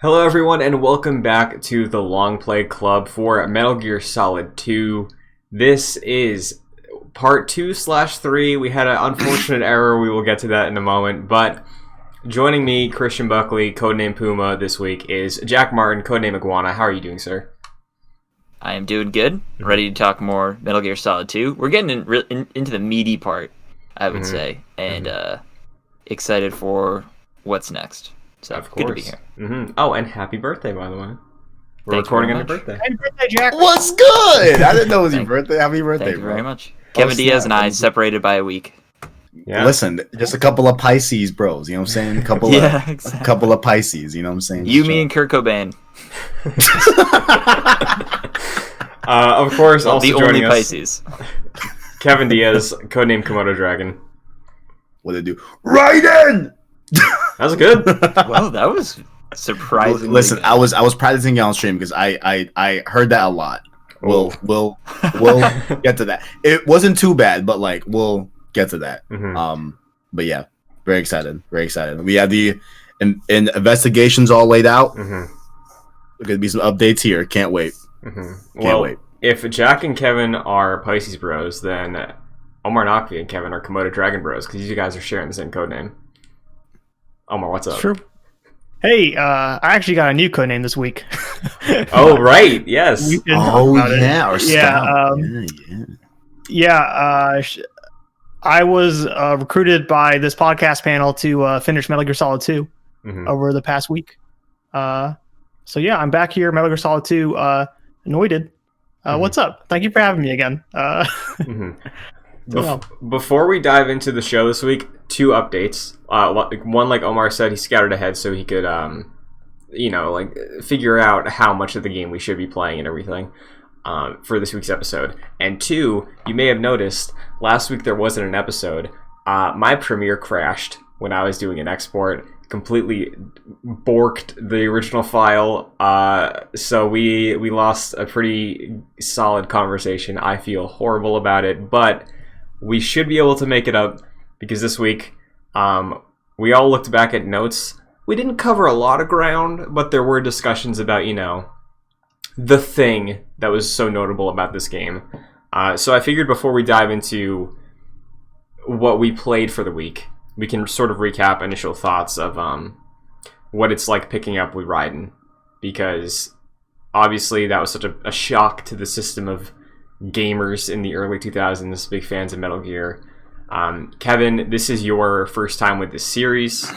Hello everyone and welcome back to the Longplay Club for Metal Gear Solid 2. This is part 2/3. We had an unfortunate error. We will get to that in a moment. But joining me, Christian Buckley, codename Puma, this week is Jack Martin, codename Iguana. How are you doing, sir? I am doing good. Ready to talk more Metal Gear Solid 2. We're getting into the meaty part, I would say. And excited for what's next. So, Of course. Good to be here. Oh, and happy birthday, by the way. We're Thank you recording very on your much. birthday. Happy birthday, Jack. What's good? I didn't know it was your Thank- birthday. Happy birthday, Thank you bro. very much. Kevin Diaz and I separated by a week. Yeah. Listen, just a couple of Pisces bros, you know what I'm saying? A couple of Pisces, you know what I'm saying? You, me, and Kurt Cobain. Of course, also The joining only us, Pisces. Kevin Diaz, codename Komodo Dragon. What they do? Raiden! That was good. Well, that was surprisingly Listen, good. I was practicing it on stream because I heard that a lot. We'll get to that. It wasn't too bad, but like we'll get to that. But yeah, very excited. We have the investigations all laid out. There's gonna be some updates here. Can't wait. Well, wait. if Jack and Kevin are Pisces bros, then Omar Nakvi and Kevin are Komodo Dragon bros because you guys are sharing the same codename. Omar, what's up? True. Hey, I actually got a new codename this week. Oh, right. Yes. We didn't talk about it. Our scout. I was recruited by this podcast panel to finish Metal Gear Solid 2 over the past week. So yeah, I'm back here, Metal Gear Solid 2, anointed. What's up? Thank you for having me again. Before we dive into the show this week, two updates. One, like Omar said, he scouted ahead so he could, figure out how much of the game we should be playing and everything for this week's episode. And two, you may have noticed, last week there wasn't an episode. My Premiere crashed when I was doing an export. Completely borked the original file, so we lost a pretty solid conversation. I feel horrible about it, but we should be able to make it up because this week we all looked back at notes. We didn't cover a lot of ground, but there were discussions about, the thing that was so notable about this game. So I figured before we dive into what we played for the week, we can sort of recap initial thoughts of what it's like picking up with Raiden, because obviously that was such a shock to the system of gamers in the early 2000s, big fans of Metal Gear. Kevin, this is your first time with this series.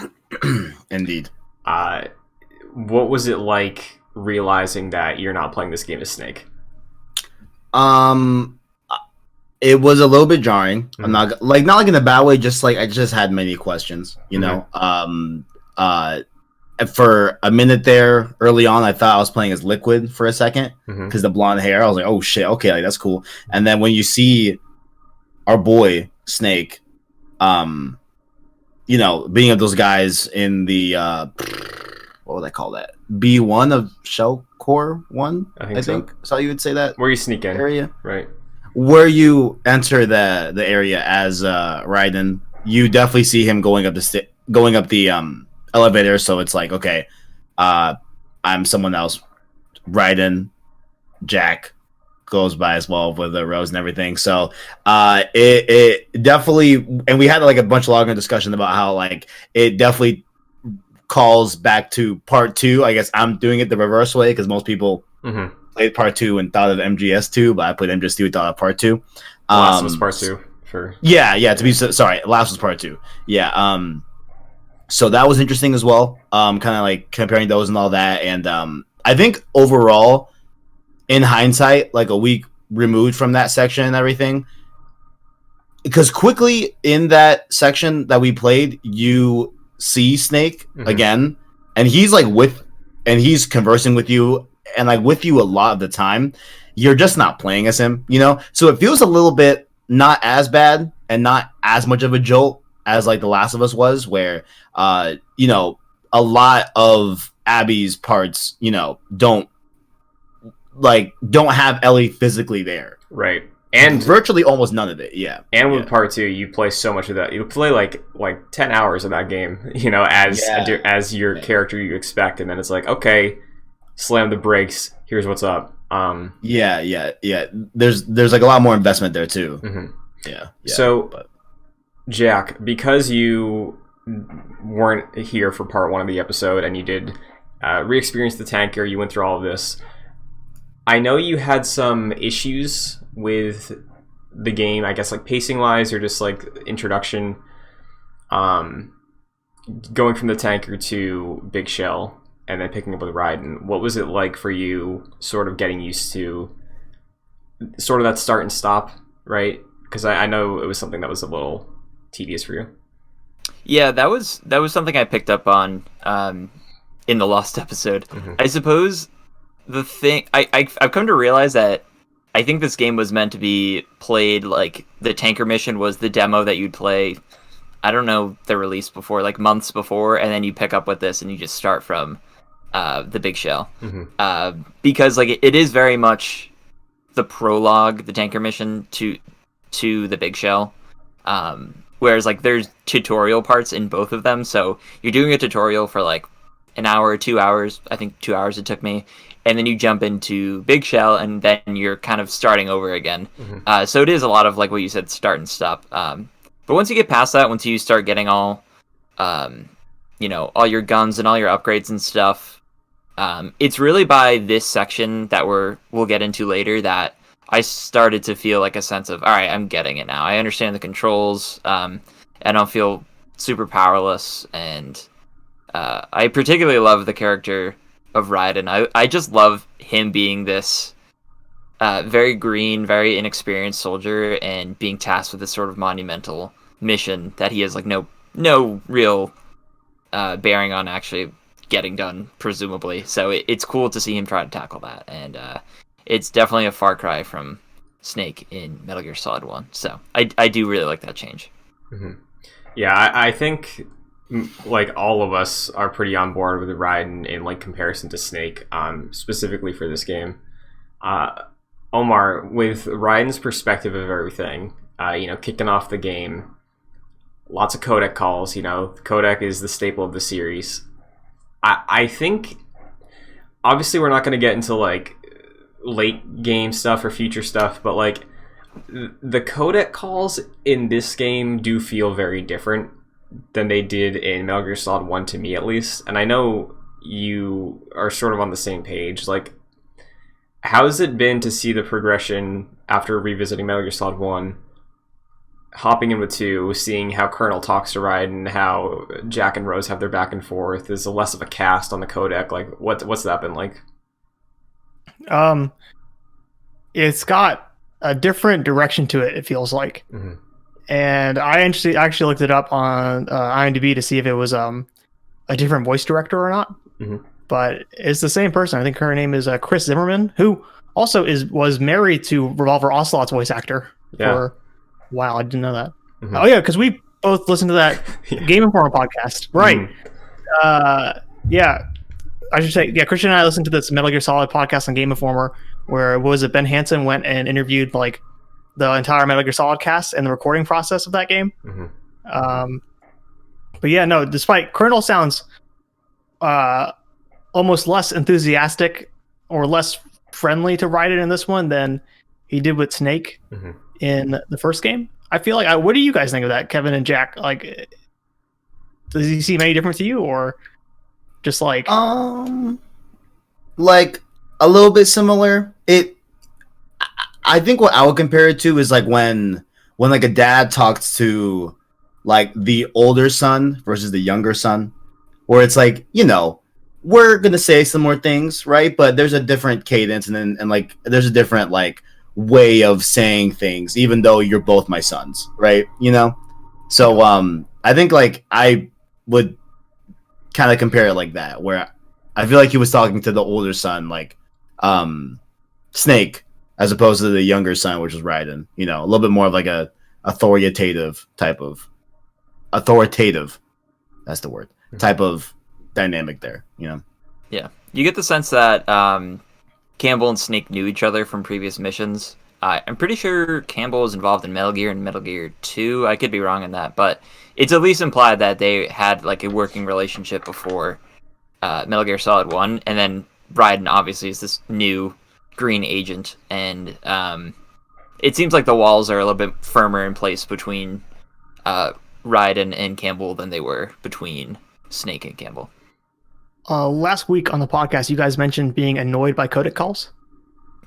Indeed. What was it like realizing that you're not playing this game as Snake? It was a little bit jarring. I'm not like in a bad way. Just like I just had many questions, you know. For a minute there, early on, I thought I was playing as Liquid for a second because the blonde hair. I was like, oh shit, okay, like that's cool. And then when you see our boy Snake, being of those guys in the what would I call that? B1 of Shell Core 1, I think. So you would say that. Where you sneak in. Area. Right. Where you enter the area as Raiden, you definitely see him going up the elevator. So it's like, okay, I'm someone else. Raiden, Jack goes by as well with the rose and everything. So it definitely, and we had like a bunch of longer discussion about how like it definitely calls back to part 2. I guess I'm doing it the reverse way because most people played part 2 and thought of MGS2, but I played MGS2 and thought of part 2. Last was part 2 for sorry, last was part 2. So that was interesting as well. Kind of like comparing those and all that, and I think overall, in hindsight, like a week removed from that section and everything, because quickly in that section that we played, you see Snake again, and he's like he's conversing with you. And like with you a lot of the time, you're just not playing as him, So it feels a little bit not as bad and not as much of a jolt as like The Last of Us was, where a lot of Abby's parts, don't have Ellie physically there. Right. And virtually almost none of it. Yeah. And with part 2, you play so much of that. You play like 10 hours of that game, as your character you expect, and then it's like, okay, slam the brakes. Here's what's up. Yeah. There's like a lot more investment there too. Mm-hmm. Yeah. So, Jack, because you weren't here for part 1 of the episode, and you did re-experience the tanker, you went through all of this. I know you had some issues with the game, I guess, like pacing wise or just like introduction, going from the tanker to Big Shell and then picking up with Raiden. What was it like for you sort of getting used to sort of that start and stop, right? Because I know it was something that was a little tedious for you. Yeah, that was something I picked up on in the Lost episode. Mm-hmm. I suppose the thing I've come to realize that I think this game was meant to be played like the tanker mission was the demo that you'd play, I don't know, the release before, like months before, and then you pick up with this and you just start from the Big Shell. Mm-hmm. Because like it is very much the prologue, the tanker mission to the Big Shell. Whereas like there's tutorial parts in both of them, so you're doing a tutorial for like an hour, 2 hours. I think 2 hours it took me. And then you jump into Big Shell, and then you're kind of starting over again. Mm-hmm. So it is a lot of, like what you said, start and stop. But once you get past that, once you start getting all your guns and all your upgrades and stuff, it's really by this section that we'll get into later that I started to feel like a sense of, all right, I'm getting it now. I understand the controls. I don't feel super powerless, and I particularly love the character of Raiden. I just love him being this very green, very inexperienced soldier and being tasked with this sort of monumental mission that he has like no real bearing on actually getting done, presumably. So it's cool to see him try to tackle that, and it's definitely a far cry from Snake in Metal Gear Solid 1. So I do really like that change. Mm-hmm. Yeah, I think like all of us are pretty on board with Raiden in like comparison to Snake, specifically for this game. Omar, with Raiden's perspective of everything, kicking off the game, lots of codec calls. Codec is the staple of the series. I think obviously we're not going to get into like late game stuff or future stuff, but like the codec calls in this game do feel very different than they did in Metal Gear Solid 1, to me at least. And I know you are sort of on the same page. Like, how's it been to see the progression after revisiting Metal Gear Solid 1, hopping in with 2, seeing how Colonel talks to Raiden, how Jack and Rose have their back and forth? There's less of a cast on the codec. Like, what's that been like? It's got a different direction to it, it feels like. Mm-hmm. And I actually looked it up on IMDb to see if it was a different voice director or not. Mm-hmm. But it's the same person. I think her name is Chris Zimmerman, who also was married to Revolver Ocelot's voice actor for a while. I didn't know that. Mm-hmm. Oh yeah, because we both listened to that Game Informer podcast, right? Mm-hmm. Yeah, I should say, yeah. Christian and I listened to this Metal Gear Solid podcast on Game Informer, where Ben Hansen went and interviewed like the entire Metal Gear Solid cast and the recording process of that game. Mm-hmm. But yeah, no, despite Colonel sounds almost less enthusiastic or less friendly to Raiden in this one than he did with Snake in the first game. I feel like, what do you guys think of that, Kevin and Jack? Like, does he seem any different to you, or just like like a little bit similar? I think what I would compare it to is like when like a dad talks to like the older son versus the younger son, where it's like, we're gonna say some more things, right? But there's a different cadence, and like there's a different like way of saying things, even though you're both my sons, right? So I think like I would kind of compare it like that, where I feel like he was talking to the older son, like Snake, as opposed to the younger son, which was Raiden. A little bit more of like a authoritative type of that's the word, type of dynamic there. Yeah, you get the sense that Campbell and Snake knew each other from previous missions, I'm pretty sure Campbell was involved in Metal Gear and Metal Gear 2. I could be wrong on that, but it's at least implied that they had like a working relationship before Metal Gear Solid 1, and then Raiden obviously is this new green agent, and it seems like the walls are a little bit firmer in place between Raiden and Campbell than they were between Snake and Campbell. Last week on the podcast, you guys mentioned being annoyed by codec calls.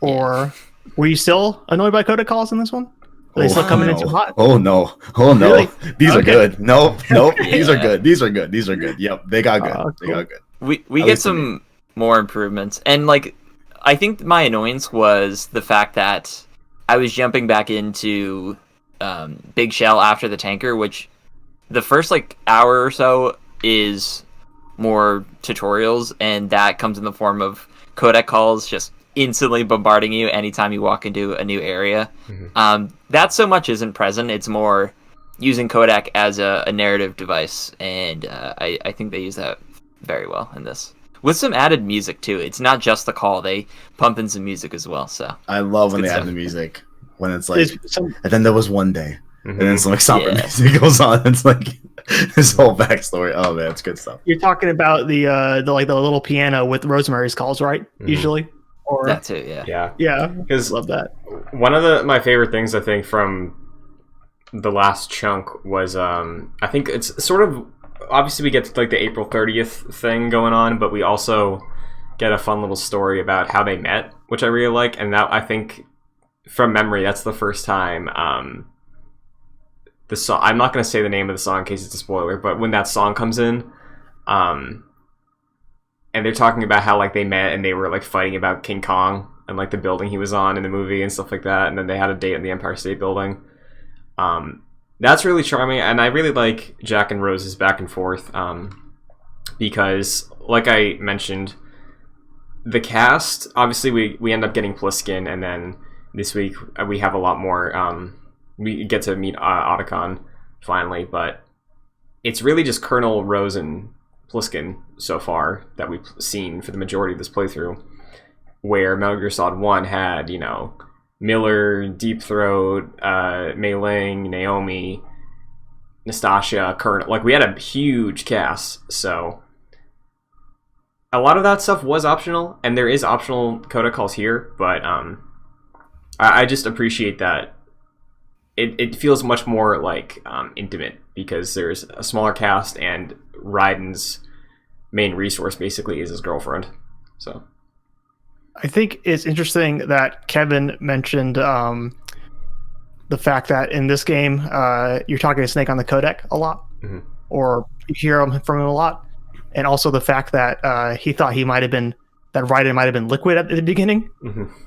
Or were you still annoyed by codec calls in this one? Are they still coming in too hot? Oh no! Really? These are Okay. good. Nope. Yeah. These are good. These are good. Yep, they got good. Cool. They got good. We At get least some more improvements, and like I think my annoyance was the fact that I was jumping back into Big Shell after the tanker, which the first like hour or so is more tutorials, and that comes in the form of codec calls just instantly bombarding you anytime you walk into a new area. That so much isn't present. It's more using codec as a narrative device, and I think they use that very well in this. With some added music too. It's not just the call; they pump in some music as well. So I love when good they add stuff. the music when it's like. There's some, And then there was one day, and then some like somber Yeah. music goes on. It's like this whole backstory. Oh man, it's good stuff. you're talking about the little piano with Rosemary's Calls, right? Usually, or that too, yeah. Yeah, yeah, because love that. one of my favorite things I think from the last chunk was I think it's sort of obviously we get to like the April 30th thing going on, but we also get a fun little story about how they met, which I really like, and that I think from memory that's the first time the song, I'm not going to say the name of the song in case it's a spoiler, but when that song comes in and they're talking about how like they met and they were like fighting about King Kong and like the building he was on in the movie and stuff like that, and then they had a date in the Empire State Building. That's really charming, and I really like Jack and Rose's back and forth because, like I mentioned, the cast, obviously we end up getting Pliskin, and then this week we have a lot more, we get to meet Otacon finally, but it's really just Colonel, Rose, and Pliskin so far that we've seen for the majority of this playthrough, where Metal Gear Solid 1 had, you know, Miller, Deep Throat, Mei Ling, Naomi, Nastasia, Colonel. Like, we had a huge cast, so a lot of that stuff was optional, and there is optional codec calls here, but I just appreciate that it feels much more like intimate because there's a smaller cast, and Raiden's main resource basically is his girlfriend. So I think it's interesting that Kevin mentioned the fact that in this game you're talking to Snake on the codec a lot, or you hear from him a lot, and also the fact that he thought that Raiden might have been Liquid at the beginning.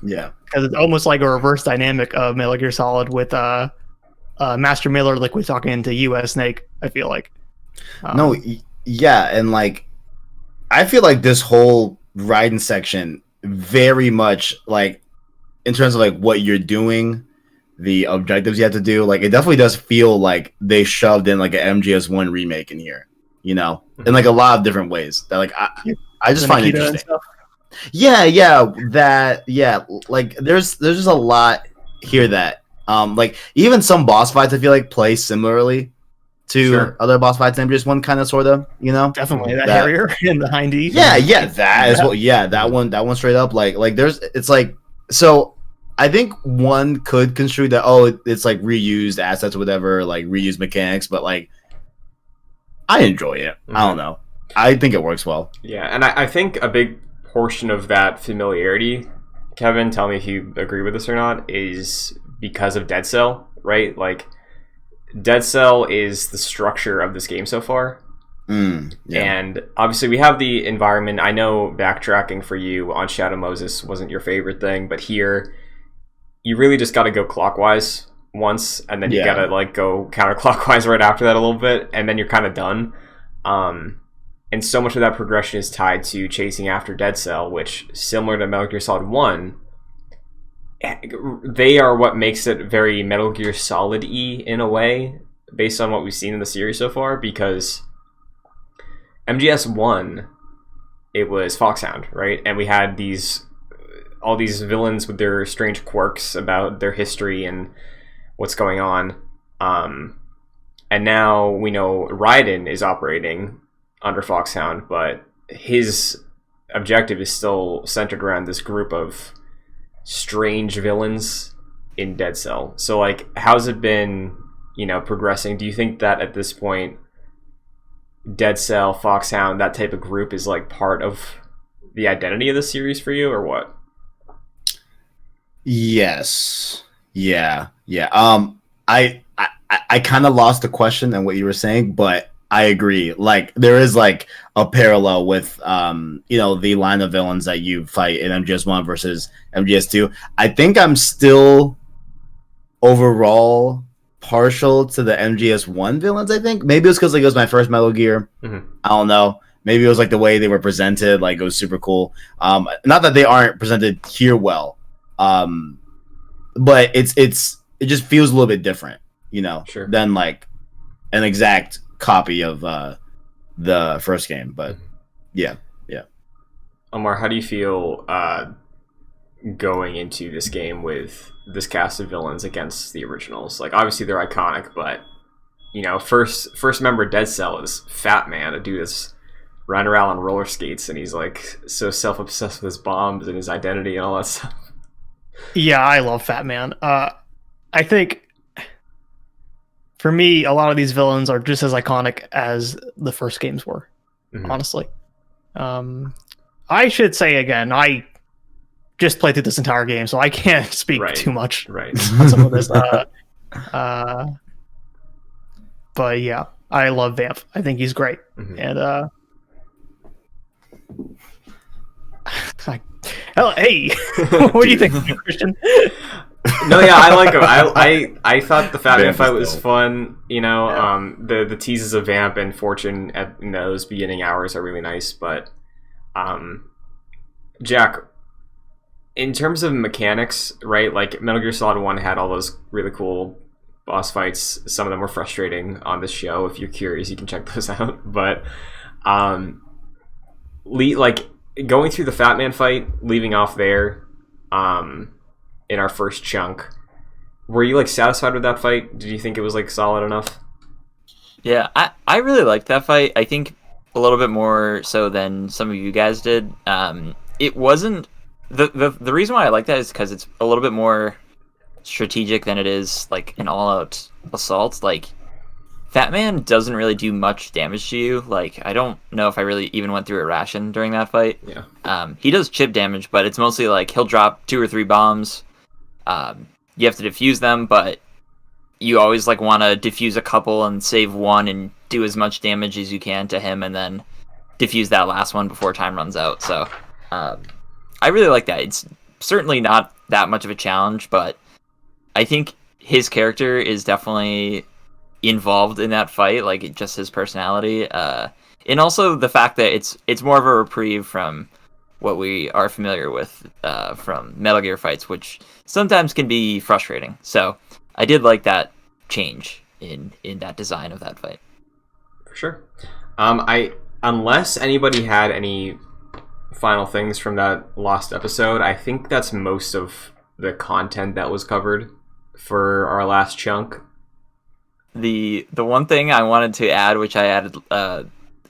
Yeah, Because it's almost like a reverse dynamic of Metal Gear Solid with Master Miller Liquid talking to you as Snake. I feel like yeah, and like I feel like this whole Raiden section very much like in terms of like what you're doing, the objectives you have to do, like it definitely does feel like they shoved in like an MGS1 remake in here, you know, in like a lot of different ways that like I just find Nikita and interesting. stuff. Yeah, like there's just a lot here that like even some boss fights I feel like play similarly to other boss fights in MGS1 kind of sort of, you know. Definitely that Harrier and the Hindy. Yeah, that as well. Yeah, that one straight up. Like there's, it's like, so I think one could construe that, oh, it's like reused assets or whatever, like reused mechanics, but like I enjoy it. I don't know. I think it works well. Yeah, and I think a big portion of that familiarity, Kevin, tell me if you agree with this or not, is because of Dead Cell, right? Like Dead Cell is the structure of this game so far. Yeah. And obviously we have the environment. I know backtracking for you on Shadow Moses wasn't your favorite thing, but here you really just got to go clockwise once, and then you got to like go counterclockwise right after that a little bit, and then you're kind of done. And so much of that progression is tied to chasing after Dead Cell, which, similar to Metal Gear Solid 1, they are what makes it very Metal Gear Solid-y in a way, based on what we've seen in the series so far, because MGS1, it was Foxhound, right? And we had these all these villains with their strange quirks about their history and what's going on. And now we know Raiden is operating under Foxhound, but his objective is still centered around this group of strange villains in Dead Cell. So, like, how's it been, progressing? Do you think that at this point, Dead Cell, Foxhound, that type of group is, like, part of the identity of the series for you, or what? Yes. Yeah. I kind of lost the question and what you were saying, but I agree. Like, there is like a parallel with the line of villains that you fight in MGS1 versus MGS2. I think I'm still overall partial to the MGS1 villains. I think maybe it was because it was my first Metal Gear. Mm-hmm. I don't know. Maybe it was like the way they were presented. Like, it was super cool. Not that they aren't presented here well, but it just feels a little bit different, sure, than like an exact copy of the first game. But yeah. Omar, how do you feel going into this game with this cast of villains against the originals? Like, obviously they're iconic, but first member of Dead Cell is Fat Man, a dude that's running around on roller skates, and he's like so self-obsessed with his bombs and his identity and all that stuff. Yeah, I love Fat Man. I think for me, a lot of these villains are just as iconic as the first games were, honestly. I should say again, I just played through this entire game, so I can't speak too much on some of this. But yeah, I love Vamp. I think he's great. And hey, what do you think, Christian? No, yeah, I like him. I thought the Fat Man fight was fun. The teases of Vamp and Fortune in those beginning hours are really nice. But Jack, in terms of mechanics, right? Like, Metal Gear Solid 1 had all those really cool boss fights. Some of them were frustrating on this show. If you're curious, you can check those out. But like, going through the Fat Man fight, leaving off there, in our first chunk, were you like satisfied with that fight? Did you think it was like solid enough? Yeah, I really liked that fight. I think a little bit more so than some of you guys did. It wasn't the reason why I like that is because it's a little bit more strategic than it is like an all-out assault. Like, Fat Man doesn't really do much damage to you. Like, I don't know if I really even went through a ration during that fight. Yeah. He does chip damage, but it's mostly like he'll drop 2 or 3 bombs. You have to defuse them, but you always like want to defuse a couple and save one and do as much damage as you can to him, and then defuse that last one before time runs out. So I really like that. It's certainly not that much of a challenge, but I think his character is definitely involved in that fight, like just his personality, and also the fact that it's more of a reprieve from what we are familiar with from Metal Gear fights, which sometimes can be frustrating. So I did like that change in that design of that fight. For sure. Unless anybody had any final things from that lost episode, I think that's most of the content that was covered for our last chunk. The one thing I wanted to add, which I added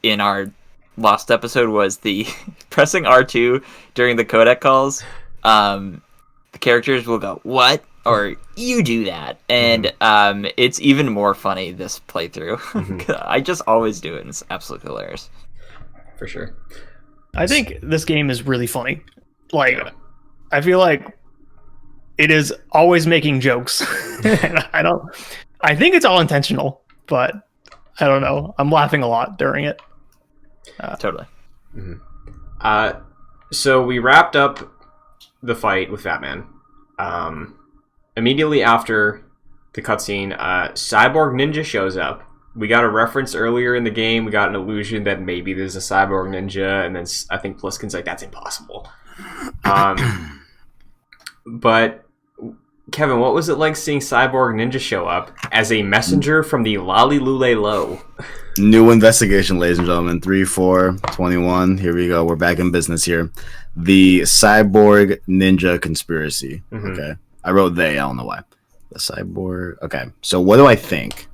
in our lost episode, was the pressing R2 during the codec calls. The characters will go, "What?" or "You do that," and it's even more funny this playthrough. I just always do it, and it's absolutely hilarious. For sure. I think this game is really funny. Like, I feel like it is always making jokes. And I think it's all intentional, but I don't know. I'm laughing a lot during it. Totally. So we wrapped up the fight with Fat Man. Immediately after the cutscene, Cyborg Ninja shows up. We got a reference earlier in the game. We got an illusion that maybe there's a Cyborg Ninja, and then I think Pliskin's like, that's impossible. But Kevin, what was it like seeing Cyborg Ninja show up as a messenger from the Lolly Lule Low? New investigation, ladies and gentlemen. 3/4/21. Here we go. We're back in business here. The cyborg ninja conspiracy. Okay. I wrote they. I don't know why. The cyborg. Okay. So what do I think?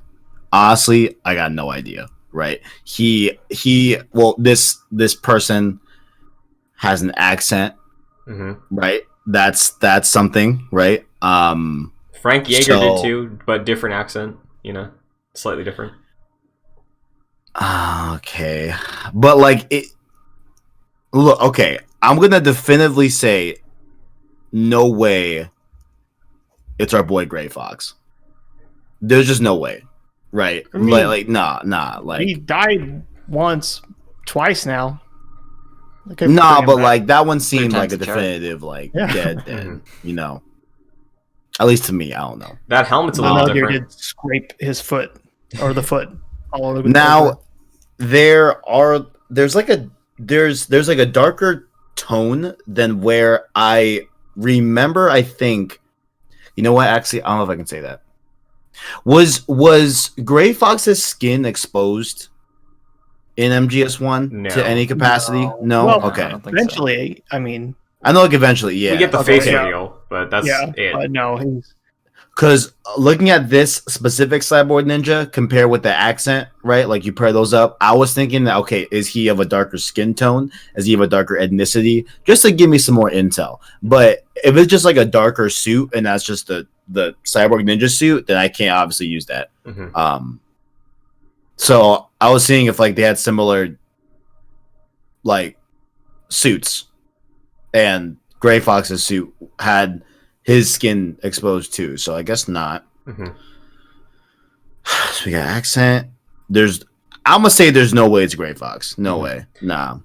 Honestly, I got no idea. Right. Well, this person has an accent. Right. That's something. Right. Frank Yeager did too, but different accent. Slightly different. Okay, but like it. Look, okay, I'm gonna definitively say, no way. It's our boy Gray Fox. There's just no way, right? I mean, nah. Like he died once, twice now. Nah, but like that one seemed like a definitive, like dead. At least to me, I don't know. That helmet's a little different. Did scrape his foot or the foot all over. Now there's like a darker tone than where I remember. I think, you know what? Actually, I don't know if I can say that. Was Gray Fox's skin exposed in MGS1 to any capacity? No. Well, okay. Eventually, so. I mean, I know, like eventually, yeah. We get the face reveal, but that's it. No, he's. Because looking at this specific cyborg ninja compared with the accent, right? Like you pair those up, I was thinking that, okay, is he of a darker skin tone? Is he of a darker ethnicity? Just to give me some more intel. But if it's just like a darker suit and that's just the cyborg ninja suit, then I can't obviously use that. So I was seeing if like they had similar like suits, and Gray Fox's suit had his skin exposed too, so I guess not. So we got accent. I'm gonna say there's no way it's Gray Fox. No way. No.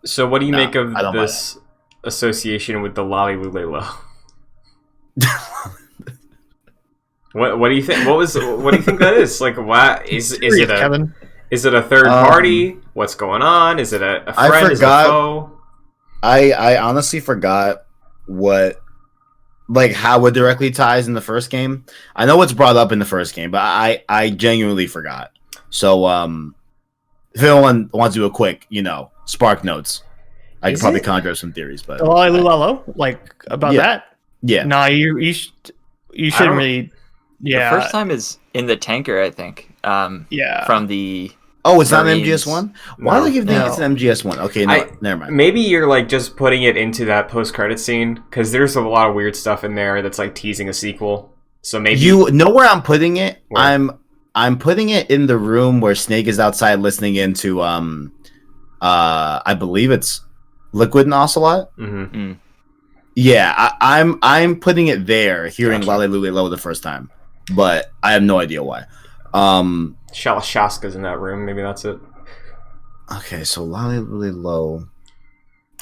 So what do you make of this association with the Lolly Lulelo? What do you think? What do you think that is? Like, what is it? Is it a third party? What's going on? Is it a friend? Is it a foe? I honestly forgot how it directly ties in the first game. I know it's brought up in the first game, but I genuinely forgot. So if anyone wants to do a quick, spark notes, I could probably conjure up some theories. But about that? Yeah. No, you shouldn't really. Yeah. The first time is in the tanker, I think. From the. Oh, it's not an MGS1? Why do they give it's an MGS1? Okay, never mind. Maybe you're like just putting it into that post-credit scene because there's a lot of weird stuff in there that's like teasing a sequel. So maybe you know where I'm putting it. Where? I'm putting it in the room where Snake is outside listening into I believe it's Liquid and Ocelot. Yeah, I'm putting it there, hearing Lale Lule Low the first time, but I have no idea why. Shaska's in that room. Maybe that's it. Okay, so Lale Lule Low.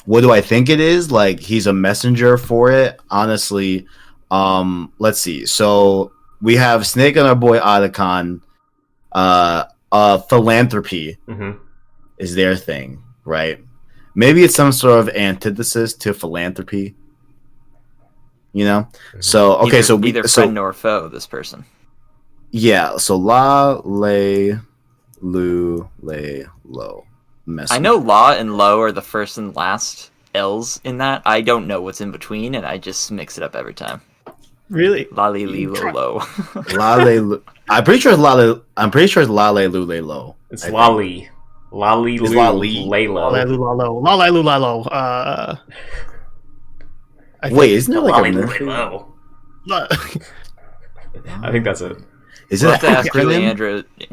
What do I think it is? Like he's a messenger for it. Honestly, let's see. So we have Snake and our boy Otacon. Philanthropy is their thing, right? Maybe it's some sort of antithesis to philanthropy. So okay, neither friend nor foe. This person. Yeah, so La Le Lu Le Lo. I know La and Lo are the first and last L's in that. I don't know what's in between, and I just mix it up every time. Really? La Le Lu Le Lo. I'm pretty sure it's Lale. I'm pretty sure it's Lale Lu Le Lo. It's Lali. Lali Lu Lalo. Lale Lu Lalo. Wait, isn't there like a Lalo? I think that's it. Is it to ask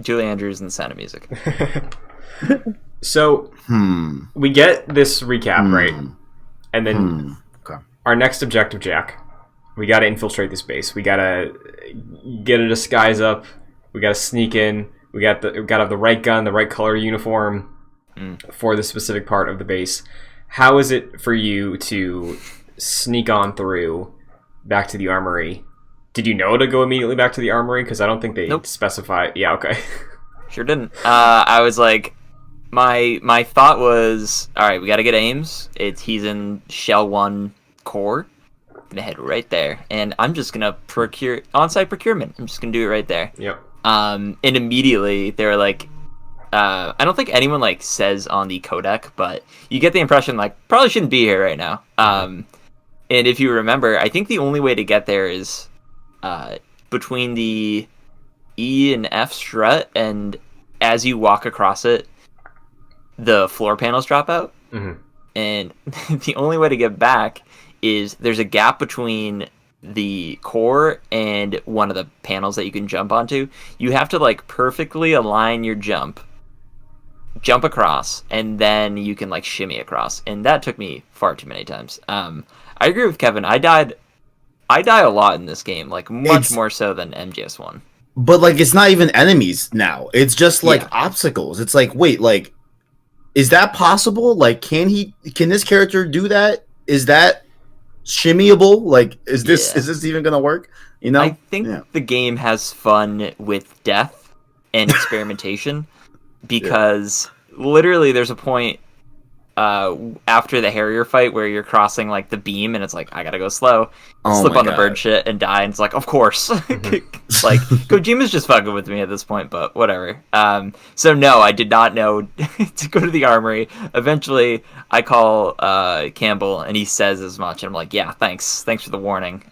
Julie Andrews and Sound of Music. So we get this recap, right? And then our next objective, Jack. We got to infiltrate this base. We got to get a disguise up. We got to sneak in. We got to have the right gun, the right color uniform for the specific part of the base. How is it for you to sneak on through back to the armory? Did you know to go immediately back to the armory? Because I don't think they specify. Yeah, okay. Sure didn't. I was like, my thought was, all right, we got to get Ames. He's in Shell 1 core. I'm gonna head right there, and I'm just gonna procure on-site procurement. I'm just gonna do it right there. Yep. And immediately they were like, I don't think anyone like says on the codec, but you get the impression like probably shouldn't be here right now. And if you remember, I think the only way to get there is between the E and F strut, and as you walk across it, the floor panels drop out. Mm-hmm. And the only way to get back is there's a gap between the core and one of the panels that you can jump onto. You have to like perfectly align your jump across, and then you can like shimmy across. And that took me far too many times. I agree with Kevin. I die a lot in this game, like much more so than MGS1. But like it's not even enemies now. It's just like obstacles. It's like, wait, like is that possible? Like can this character do that? Is that shimmyable? Like is this even gonna work? You know, I think the game has fun with death and experimentation because literally there's a point after the Harrier fight where you're crossing like the beam and it's like I gotta go slow, slip on the bird shit and die, and it's like of course. Like Kojima's just fucking with me at this point, but whatever. So no, I did not know to go to the armory. Eventually I call Campbell and he says as much, and I'm like, yeah, thanks for the warning.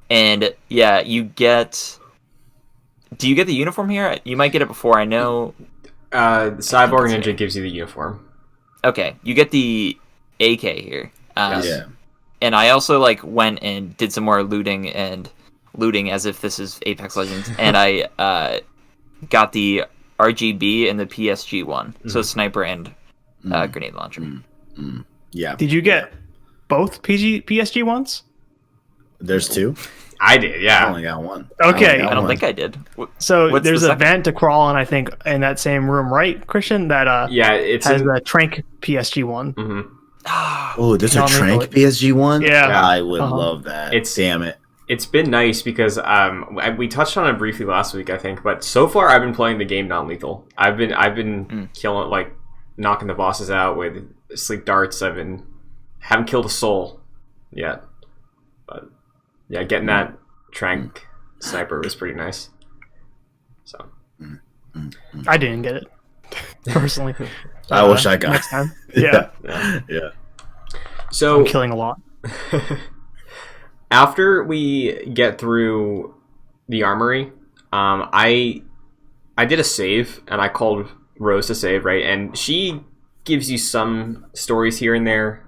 And yeah, do you get the uniform here? You might get it before, I know. The Cyborg Ninja gives you the uniform. Okay, you get the AK here. And I also like went and did some more looting as if this is Apex Legends, and I got the RGB and the PSG one, so sniper and grenade launcher. Yeah. Did you get both PSG ones? There's two. I did, yeah. I only got one. Okay. I don't think I did. So there's a vent to crawl on, I think, in that same room, right, Christian? That it has the Trank PSG one. Mm-hmm. Oh, there's a Trank PSG one? Yeah. I would love that. Damn it. It's been nice because we touched on it briefly last week, I think, but so far I've been playing the game non-lethal. I've been killing, like, knocking the bosses out with sleep darts. Haven't killed a soul yet. But yeah, getting that Trank sniper was pretty nice. So I didn't get it personally. I wish I got next time. Yeah. So I'm killing a lot. After we get through the armory, I did a save and I called Rose to save, right? And she gives you some stories here and there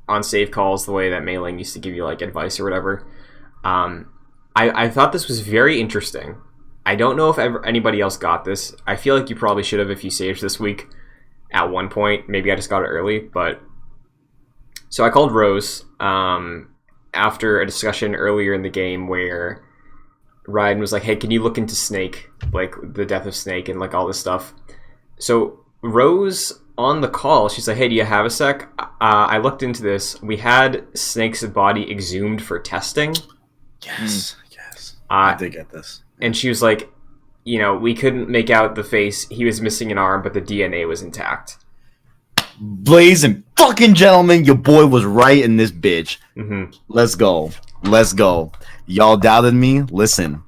on save calls, the way that Mei Ling used to give you like advice or whatever. I thought this was very interesting. I don't know if anybody else got this. I feel like you probably should have if you saved this week at one point. Maybe I just got it early, but so I called Rose after a discussion earlier in the game where Raiden was like, hey, can you look into Snake, like the death of Snake and like all this stuff. So Rose on the call, she's like, hey, do you have a sec? I looked into this. We had Snake's body exhumed for testing. Yes. I did get this. And she was like, you know, we couldn't make out the face. He was missing an arm, but the DNA was intact. Ladies and fucking gentlemen, your boy was right in this bitch. Mm-hmm. Let's go. Y'all doubted me? Listen,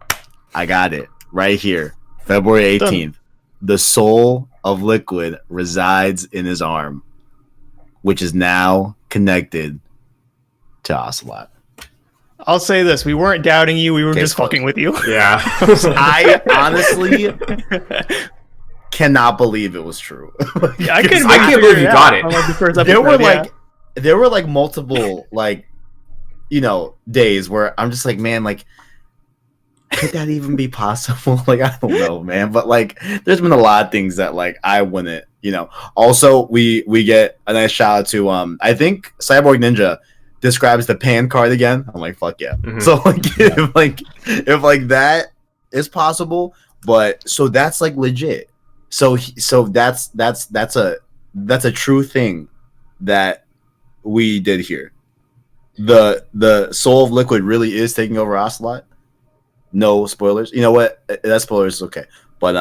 I got it right here. February 18th. Done. The soul of Liquid resides in his arm, which is now connected to Ocelot. I'll say this: we weren't doubting you; we were just fucking with you. Yeah, I honestly cannot believe it was true. I can't believe you got it. There were multiple days where I'm just like, man, like, could that even be possible? Like, I don't know, man. But like, there's been a lot of things that like I wouldn't, Also, we get a nice shout out to I think Cyborg Ninja describes the pan card again. I'm like, fuck yeah. Mm-hmm. So if that is possible, but so that's like legit. So that's a true thing that we did here. The soul of Liquid really is taking over Ocelot. No spoilers. You know what? That spoilers is okay. But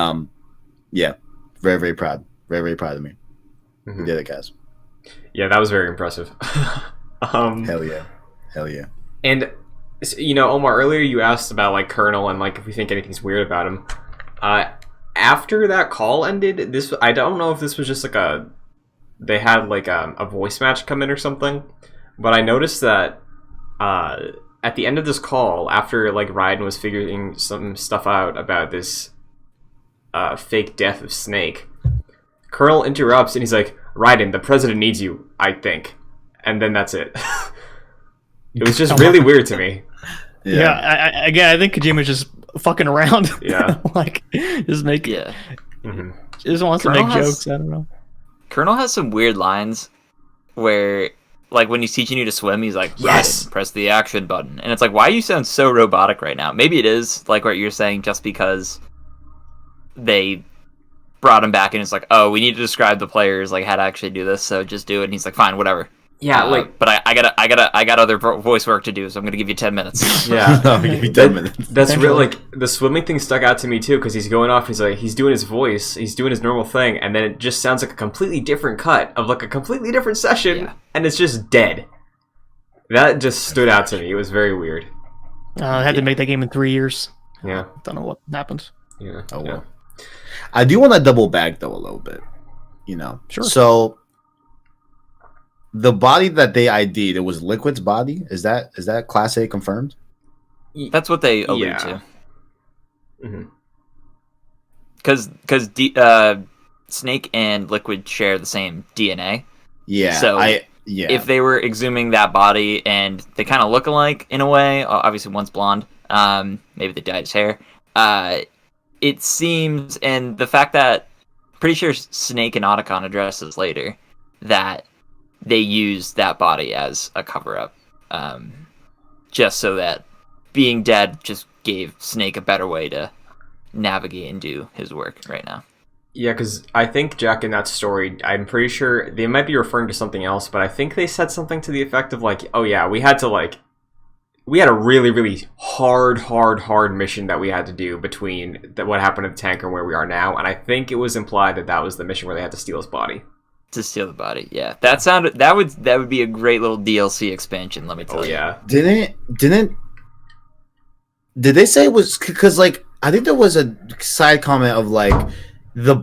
yeah, very, very proud. Very, very proud of me. Mm-hmm. We did it, guys. Yeah, that was very impressive. Hell yeah. And Omar, earlier you asked about like Colonel and like if we think anything's weird about him. after that call ended, I don't know if this was just like they had like a voice match come in or something, but I noticed that at the end of this call, after like Raiden was figuring some stuff out about this fake death of Snake, Colonel interrupts and he's like, Raiden, the president needs you, I think. And then that's it. It was just really weird to me. Yeah, I think Kojima's just fucking around. Yeah. Like, just make Yeah. Mm-hmm. Just wants Colonel to make jokes, I don't know. Colonel has some weird lines where, like, when he's teaching you to swim, he's like, Yes! Raiden, press the action button. And it's like, why you sound so robotic right now? Maybe it is, like what you're saying, just because they brought him back and it's like, oh, we need to describe the players, like, how to actually do this, so just do it. And he's like, fine, whatever. Yeah, like, but I got other voice work to do, so I'm gonna give you 10 minutes. yeah, No, give me 10 minutes. that's real. Like the swimming thing stuck out to me too, because he's going off. He's doing his voice, he's doing his normal thing, and then it just sounds like a completely different cut of like a completely different session, Yeah. and it's just dead. That just stood out to me. It was very weird. I had to make that game in 3 years. Yeah, Don't know what happened. yeah. Oh yeah. well. I do want to double back though a little bit. You know. Sure. So the body that they ID'd, it was Liquid's body. Is that Class A confirmed? That's what they allude Yeah. to. Mhm. Because Snake and Liquid share the same DNA. Yeah. So, yeah. If they were exhuming that body and they kind of look alike in a way, obviously one's blonde, maybe they dyed his hair. It seems, and the fact that pretty sure Snake and Otacon addresses later that they used that body as a cover-up, just so that being dead just gave Snake a better way to navigate and do his work right now. Yeah, because I think, Jack, in that story, I'm pretty sure they might be referring to something else, but I think they said something to the effect of like, oh yeah, we had a really, really hard mission that we had to do between what happened at the tanker and where we are now, and I think it was implied that was the mission where they had to steal his body. To steal the body, yeah. That would be a great little DLC expansion, let me tell you. Yeah. Did they say it was because like I think there was a side comment of like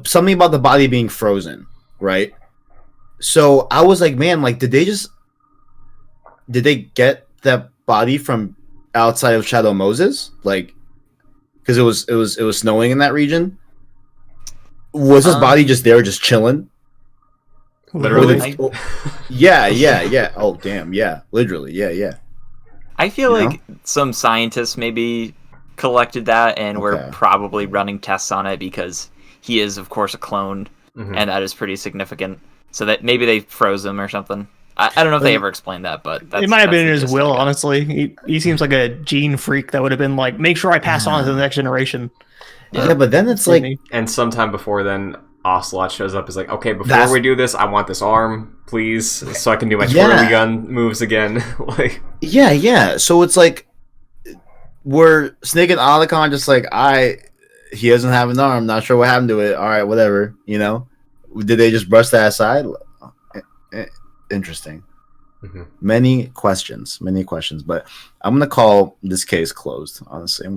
something about the body being frozen, right? So I was like, man, like did they get that body from outside of Shadow Moses, like because it was snowing in that region? Was his body just there, just chilling? Literally. Yeah. Oh damn, yeah, literally, yeah. I feel like some scientists maybe collected that and were probably running tests on it because he is, of course, a clone, and that is pretty significant. So that maybe they froze him or something. I don't know if they ever explained that, but it might have been in his will, honestly. He seems like a gene freak that would have been like, make sure I pass on to the next generation. Yeah, but then it's like... And sometime before then, Ocelot shows up. Is like, okay, before we do this, I want this arm, please, so I can do my twirly gun moves again. Like, yeah. So it's like, were Snake and Otacon just like, he doesn't have an arm, not sure what happened to it. All right, whatever. You know, did they just brush that aside? Interesting. Mm-hmm. Many questions, but I'm gonna call this case closed. Honestly,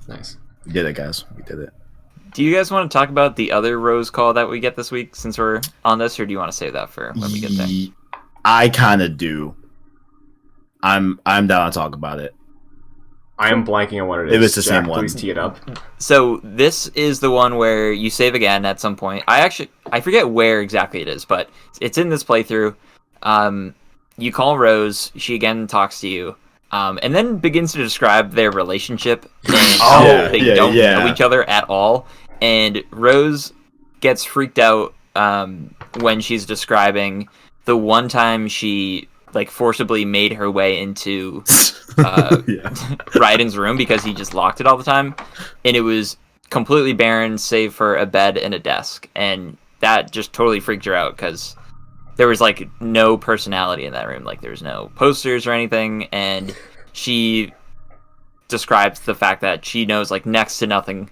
nice. We did it, guys. We did it. Do you guys want to talk about the other Rose call that we get this week since we're on this, or do you want to save that for when we get there? I kind of do. I'm down to talk about it. I am blanking on what it is. If it's the Jack, same one. Please tee it up. So this is the one where you save again at some point. I forget where exactly it is, but it's in this playthrough. You call Rose. She again talks to you. And then begins to describe their relationship and how they don't know each other at all. And Rose gets freaked out when she's describing the one time she like forcibly made her way into Raiden's room because he just locked it all the time, and it was completely barren save for a bed and a desk, and that just totally freaked her out because there was like no personality in that room. Like there was no posters or anything, and she describes the fact that she knows like next to nothing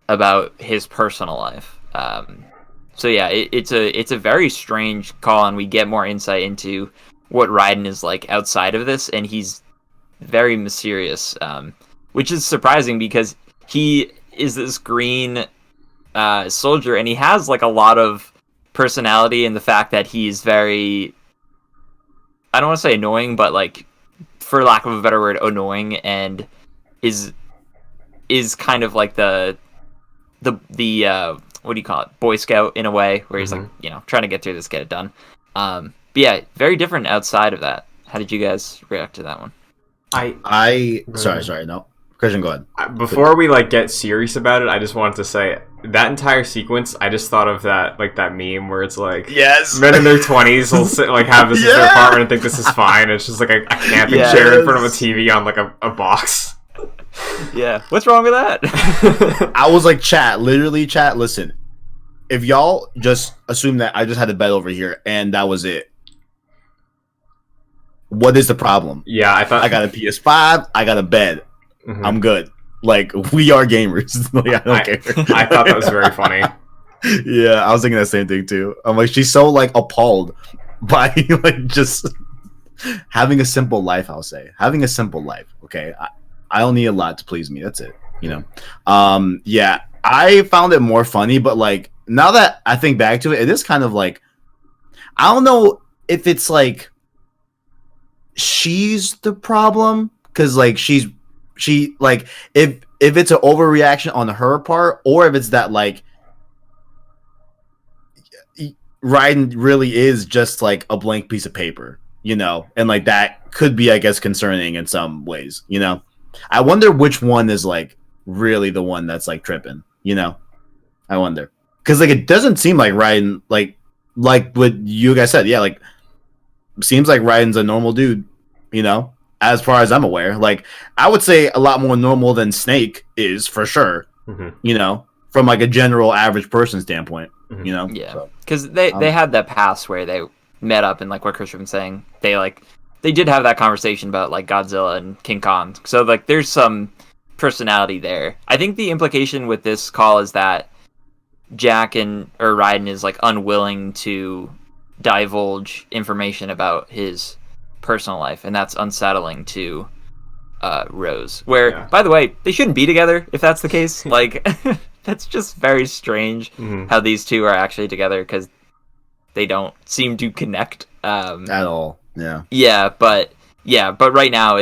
about his personal life. So yeah, it's a very strange call, and we get more insight into what Raiden is like outside of this, and he's very mysterious, which is surprising because he is this green soldier, and he has like a lot of personality in the fact that he's very, I don't want to say annoying, but like, for lack of a better word, annoying, and is kind of like the what do you call it, Boy Scout in a way, where he's like, trying to get through this, get it done. But yeah, very different outside of that. How did you guys react to that one? Sorry, no. Christian, go ahead. Before we like get serious about it, I just wanted to say that entire sequence. I just thought of that meme where it's like, yes, men in their 20s will sit, like have this as their apartment and think this is fine. It's just like a camping chair in front of a TV on like a box. Yeah, what's wrong with that? I was like, chat, listen. If y'all just assume that I just had a bed over here and that was it, what is the problem? Yeah, I thought I got a PS5, I got a bed. Mm-hmm. I'm good. Like, we are gamers. Like, I don't care. I thought that was very funny. Yeah, I was thinking that same thing too. I'm like, she's so like appalled by like just having a simple life. I'll say having a simple life. Okay, I don't need a lot to please me. That's it. Yeah, I found it more funny, but like now that I think back to it, it is kind of like, I don't know if it's like she's the problem, because like she like, if it's an overreaction on her part, or if it's that like Raiden really is just like a blank piece of paper, and like that could be, I guess, concerning in some ways. I wonder which one is like really the one that's like tripping. I wonder, because like it doesn't seem like Raiden, like what you guys said. Yeah, like seems like Raiden's a normal dude. As far as I'm aware, like I would say a lot more normal than Snake is, for sure. Mm-hmm. From like a general average person standpoint. Mm-hmm. Yeah, because they had that past where they met up, and like what Christian was saying, they did have that conversation about like Godzilla and King Kong. So like there's some personality there. I think the implication with this call is that Jack or Raiden is like unwilling to divulge information about his personal life, and that's unsettling to Rose, where by the way, they shouldn't be together if that's the case. Like that's just very strange how these two are actually together, because they don't seem to connect at all. But right now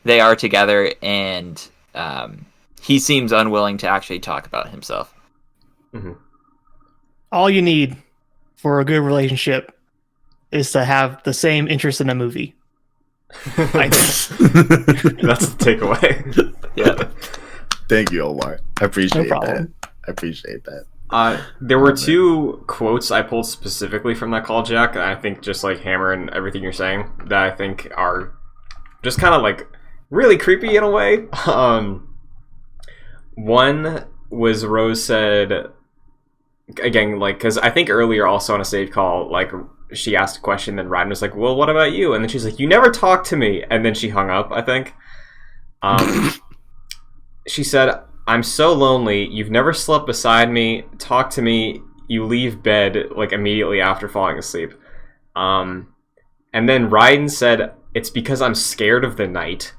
they are together, and he seems unwilling to actually talk about himself. All you need for a good relationship is to have the same interest in a movie. I think. That's the takeaway. Yeah. Thank you, Omar. I appreciate No that. problem. I appreciate that. There were two quotes I pulled specifically from that call, Jack, and I think just like hammering everything you're saying, that I think are just kind of like really creepy in a way. One was Rose said, again, like, because I think earlier also on a save call, like, she asked a question, then Raiden was like, well, what about you? And then she's like, you never talk to me. And then she hung up, I think. She said, I'm so lonely. You've never slept beside me. Talk to me. You leave bed, like, immediately after falling asleep. And then Raiden said, it's because I'm scared of the night.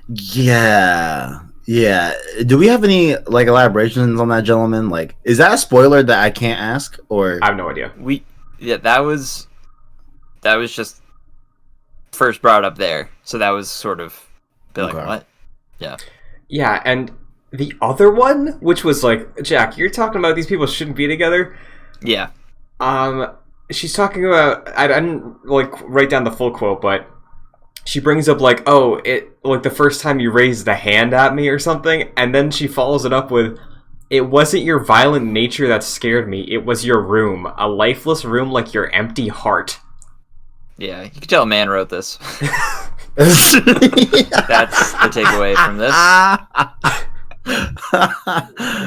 Yeah. Do we have any like elaborations on that, gentleman? Like, is that a spoiler that I can't ask, or I have no idea. That was just first brought up there, so that was sort of like, what? Yeah, and the other one, which was like, Jack, you're talking about these people shouldn't be together. Yeah. She's talking about, I didn't like write down the full quote, but she brings up like, oh, it like the first time you raised the hand at me or something, and then she follows it up with, it wasn't your violent nature that scared me, it was your room, a lifeless room like your empty heart. Yeah, you can tell a man wrote this. That's the takeaway from this.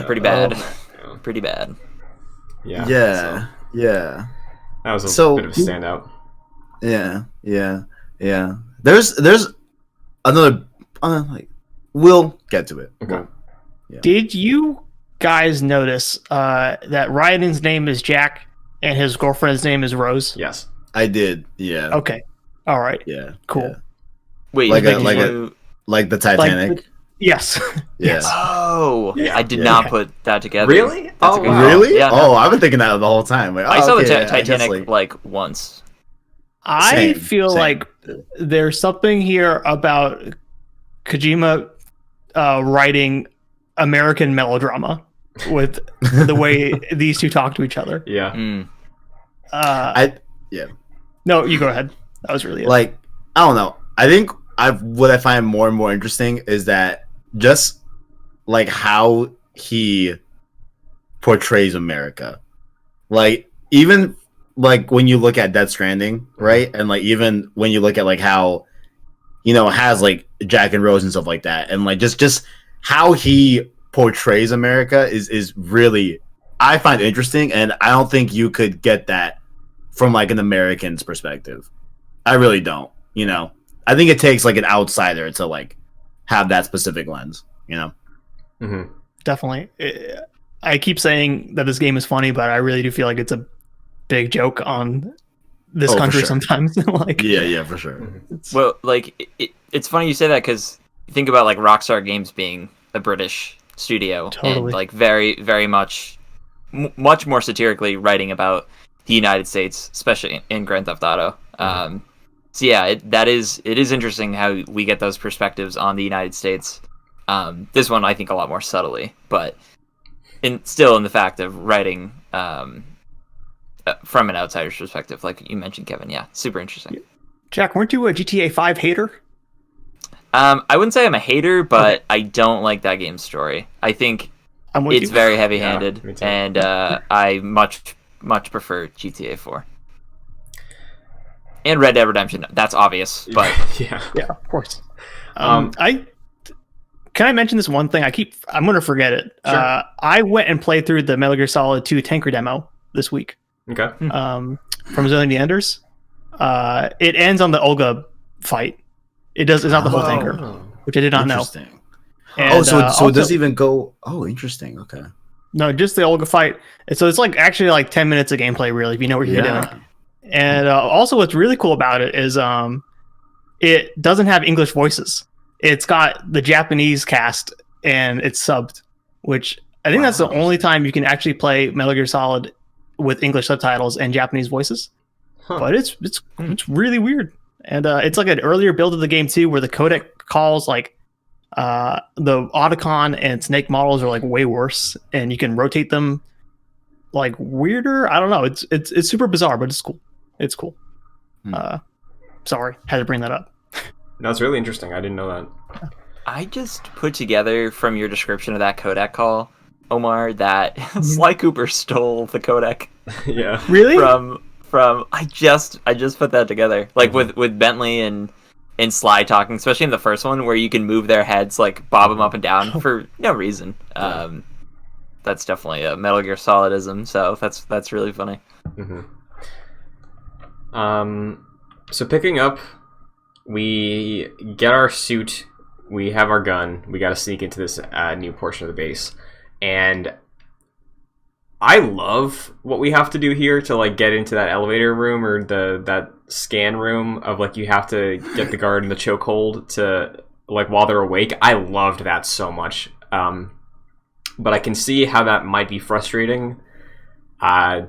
Pretty bad. Pretty bad. Yeah. That was a bit of a standout. Yeah. There's another. Like, we'll get to it. Okay. Did you guys notice that Raiden's name is Jack and his girlfriend's name is Rose? Yes, I did. Yeah. Okay. All right. Yeah. Cool. Yeah. Wait, like the Titanic. Yes. Yes. Oh, Yeah. I did Yeah. not put that together. Really? That's Oh, a good wow. call. Really? Yeah. Oh, I've been thinking that the whole time. Like, I saw the okay, I guess, Titanic like once. I Same, feel same. like there's something here about Kojima writing American melodrama with the way these two talk to each other. Yeah. Mm. Yeah. No, you go ahead. That was really it. Like, I don't know. I think what I find more and more interesting is that just like how he portrays America. Like, even like when you look at Death Stranding, right? And like even when you look at like how, you know, has like Jack and Rose and stuff like that, and like just how he portrays America is really, I find interesting, and I don't think you could get that from like an American's perspective. I really don't. You know, I think it takes like an outsider to like have that specific lens. You know. Mm-hmm. Definitely. I keep saying that this game is funny, but I really do feel like it's a big joke on this Oh, for country sure. sometimes. Like, Yeah, for sure. it's, Well, like it's funny you say that because you think about like Rockstar Games being a British studio Totally. and like very very much much more satirically writing about the United States, especially in Grand Theft Auto. So yeah, it is interesting how we get those perspectives on the United States. This one I think a lot more subtly, but still in the fact of writing from an outsider's perspective, like you mentioned, Kevin. Yeah, super interesting. Jack, weren't you a GTA 5 hater? I wouldn't say I'm a hater, but I don't like that game's story. I think I'm with it's you. very heavy-handed, Yeah, me too. and I much prefer GTA 4 and Red Dead Redemption. That's obvious, but Yeah. Yeah, of course. Um, Can I mention this one thing? I'm going to forget it. Sure. I went and played through the Metal Gear Solid 2 tanker demo this week. Okay. From Zone of the Enders. It ends on the Olga fight. It's not the whole tanker, which I did not know. Interesting. And, so it also- doesn't even go. Oh, interesting. Okay. No, just the Olga fight. And so it's like actually like 10 minutes of gameplay, really, if you know what you're doing. And also, what's really cool about it is it doesn't have English voices. It's got the Japanese cast and it's subbed, which I think that's the only time you can actually play Metal Gear Solid with English subtitles and Japanese voices. Huh. But it's really weird, and it's like an earlier build of the game too, where the codec calls like the Otacon and Snake models are like way worse, and you can rotate them like weirder. I don't know. It's super bizarre, but it's cool. It's cool. Sorry, had to bring that up. No, it's really interesting. I didn't know that. I just put together from your description of that codec call, Omar, that Sly Cooper stole the codec Yeah. Really? from I just put that together. Like with Bentley and Sly talking, especially in the first one where you can move their heads, like bob them up and down for no reason. That's definitely a Metal Gear Solidism, so that's really funny. So picking up, we get our suit, we have our gun, we got to sneak into this new portion of the base, and I love what we have to do here to like get into that elevator room or that scan room of like you have to get the guard in the chokehold to like while they're awake. I loved that so much, but I can see how that might be frustrating.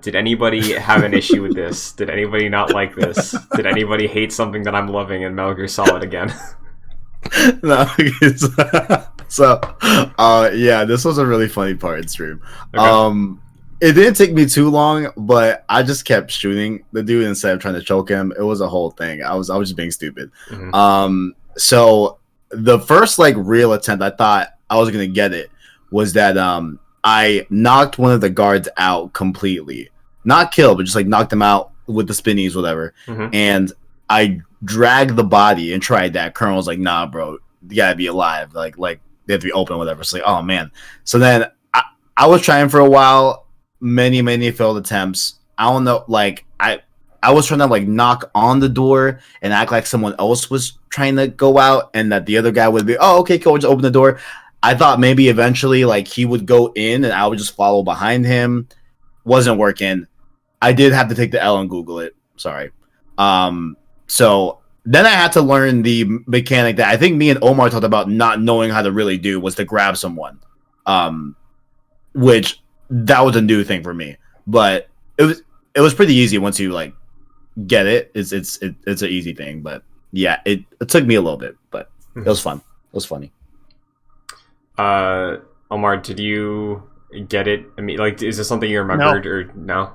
Did anybody have an issue with this? Did anybody not like this? Did anybody hate something that I'm loving in Metal Gear Solid again? No. Yeah, this was a really funny part in stream. Okay. It didn't take me too long, but I just kept shooting the dude instead of trying to choke him. It was a whole thing. I was just being stupid. So the first like real attempt I thought I was gonna get it was that I knocked one of the guards out completely. Not killed, but just like knocked him out with the spinnies, whatever. And I dragged the body and tried that. Colonel was like, nah, bro, you gotta be alive. Like they have to be open, whatever. It's like, oh man. So then I was trying for a while, many failed attempts. I don't know, like I was trying to like knock on the door and act like someone else was trying to go out and that the other guy would be, oh, okay, cool, just open the door. I thought maybe eventually like he would go in and I would just follow behind him. Wasn't working. I did have to take the L and Google it. Sorry. So then I had to learn the mechanic that I think me and Omar talked about not knowing how to really do was to grab someone, which that was a new thing for me. But it was pretty easy once you like get it. It's an easy thing, but yeah, it took me a little bit, but it was fun. It was funny. Omar, did you get it? I mean, like, is this something you remembered or no?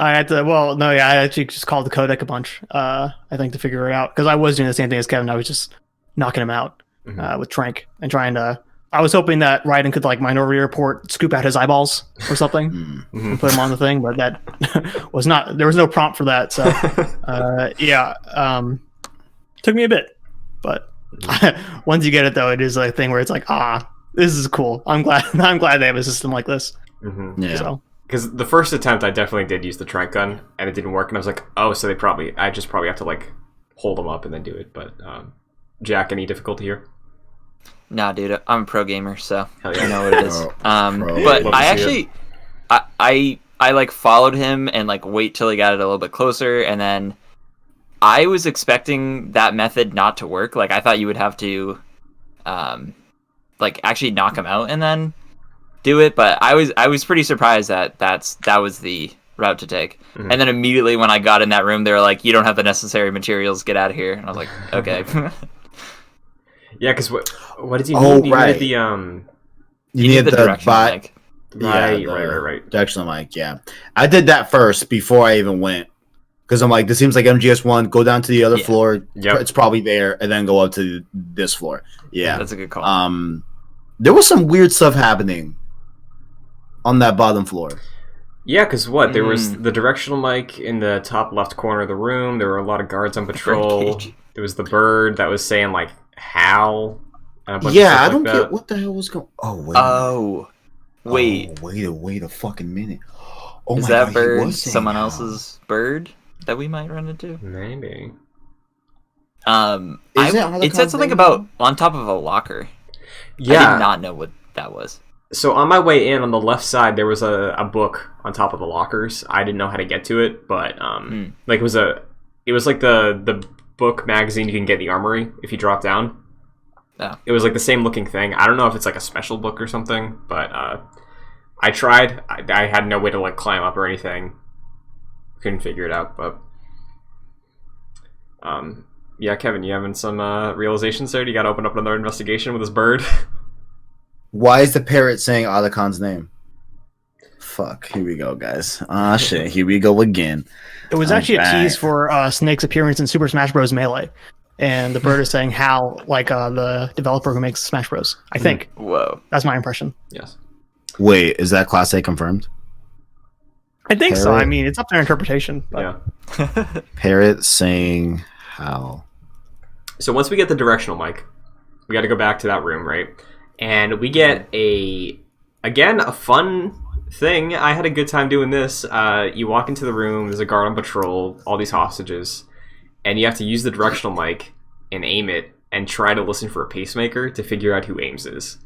I had to. Well, no, yeah, I actually just called the codec a bunch. I think to figure it out because I was doing the same thing as Kevin. I was just knocking him out with Trank and trying to. I was hoping that Raiden could like Minority Report, scoop out his eyeballs or something, and put him on the thing, but that was not. There was no prompt for that, so took me a bit, but once you get it though, it is a thing where it's like, this is cool. I'm glad they have a system like this. Yeah. So. Because the first attempt, I definitely did use the trank gun, and it didn't work, and I was like, oh, so I just probably have to, like, hold them up and then do it, but, Jack, any difficulty here? Nah, dude, I'm a pro gamer, so Hell yeah. I know what it is. But Love I to see actually, I like, followed him and, like, wait till he got it a little bit closer, and then I was expecting that method not to work. Like, I thought you would have to, like, actually knock him out and then do it, but I was pretty surprised that that was the route to take. And then immediately when I got in that room, they were like, "You don't have the necessary materials. Get out of here." And I was like, "Okay." Yeah, because what did you need? You right. needed You need the directional mic. Right. Directional mic. Yeah, I did that first before I even went because I'm like, this seems like MGS1. Go down to the other floor. Yep. It's probably there, and then go up to this floor. Yeah, That's a good call. There was some weird stuff happening on that bottom floor. Yeah, because there was the directional mic in the top left corner of the room. There were a lot of guards on patrol. There was the bird that was saying, like, Hal. And a bunch of stuff I don't like get that. what the hell was going on. Wait a fucking minute. Oh Is my that God, bird someone else's bird that we might run into? Maybe. It said something about on top of a locker. Yeah. I did not know what that was. So on my way in, on the left side, there was a book on top of the lockers. I didn't know how to get to it, but like it was like the book magazine you can get in the armory if you drop down. Yeah. It was like the same looking thing. I don't know if it's like a special book or something, but I tried. I had no way to like climb up or anything. Couldn't figure it out, but yeah, Kevin, you having some realizations there? Do you got to open up another investigation with this bird? Why is the parrot saying Otacon's name? Fuck, here we go, guys. Shit, here we go again. It was actually a tease for Snake's appearance in Super Smash Bros. Melee. And the bird is saying Hal, like the developer who makes Smash Bros. I think. Whoa. That's my impression. Yes. Wait, is that Class A confirmed? I think so. Parrot? I mean, it's up to their interpretation. But. Yeah. Parrot saying Hal. So once we get the directional mic, we got to go back to that room, right? And we get a fun thing. I had a good time doing this. You walk into the room, there's a guard on patrol, all these hostages, and you have to use the directional mic and aim it and try to listen for a pacemaker to figure out who Ames is.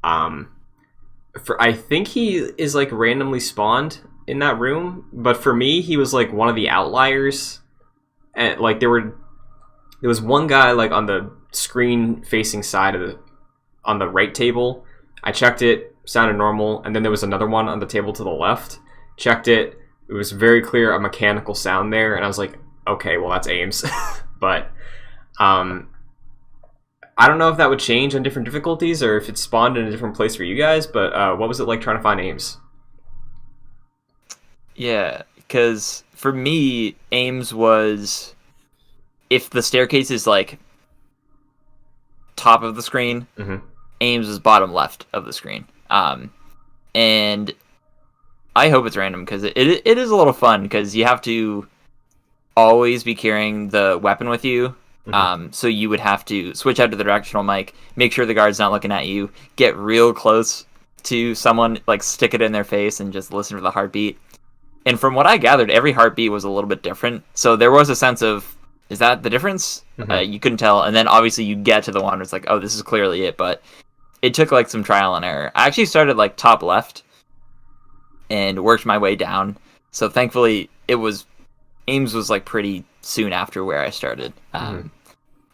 I think he is like randomly spawned in that room, but for me, he was like one of the outliers. And like there was one guy like on the screen facing side on the right table. I checked it, sounded normal, and then there was another one on the table to the left. Checked it, it was very clear a mechanical sound there, and I was like, okay, well that's Ames. But I don't know if that would change on different difficulties or if it spawned in a different place for you guys, but what was it like trying to find Ames? Yeah, because for me, Ames was if the staircase is like top of the screen, Ames is bottom left of the screen. And I hope it's random because it is a little fun because you have to always be carrying the weapon with you. So you would have to switch out to the directional mic, make sure the guard's not looking at you, get real close to someone, like stick it in their face and just listen for the heartbeat. And from what I gathered, every heartbeat was a little bit different. So there was a sense of, is that the difference? You couldn't tell. And then obviously you get to the one where it's like, oh, this is clearly it. But it took like some trial and error. I actually started like top left and worked my way down. So thankfully Ames was like pretty soon after where I started.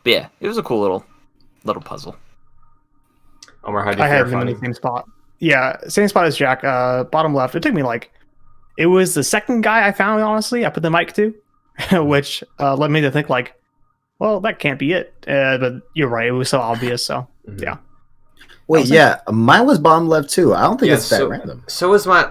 But yeah, it was a cool little puzzle. Omar, how do you I fare had them in the same spot. Yeah, same spot as Jack. Bottom left. It took me it was the second guy I found. Honestly, I put the mic to, which led me to think well, that can't be it. But you're right. It was so obvious. So yeah. Wait, yeah, mine was bottom left too. I don't think it's that random. So was mine.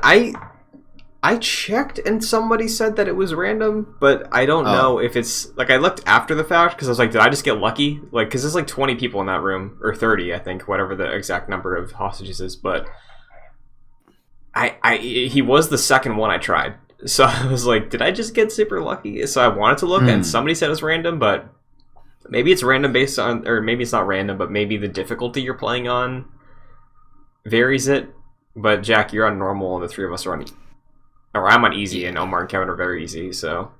I checked and somebody said that it was random, but I don't know if it's I looked after the fact because I was like, did I just get lucky? Because there's 20 people in that room, or 30, I think, whatever the exact number of hostages is. But he was the second one I tried, so I was like, did I just get super lucky? So I wanted to look, and somebody said it was random, but maybe it's random based on, or maybe it's not random, but maybe the difficulty you're playing on varies it. But Jack, you're on normal, and the three of us are on. Or I'm on easy, and Omar and Kevin are very easy, so...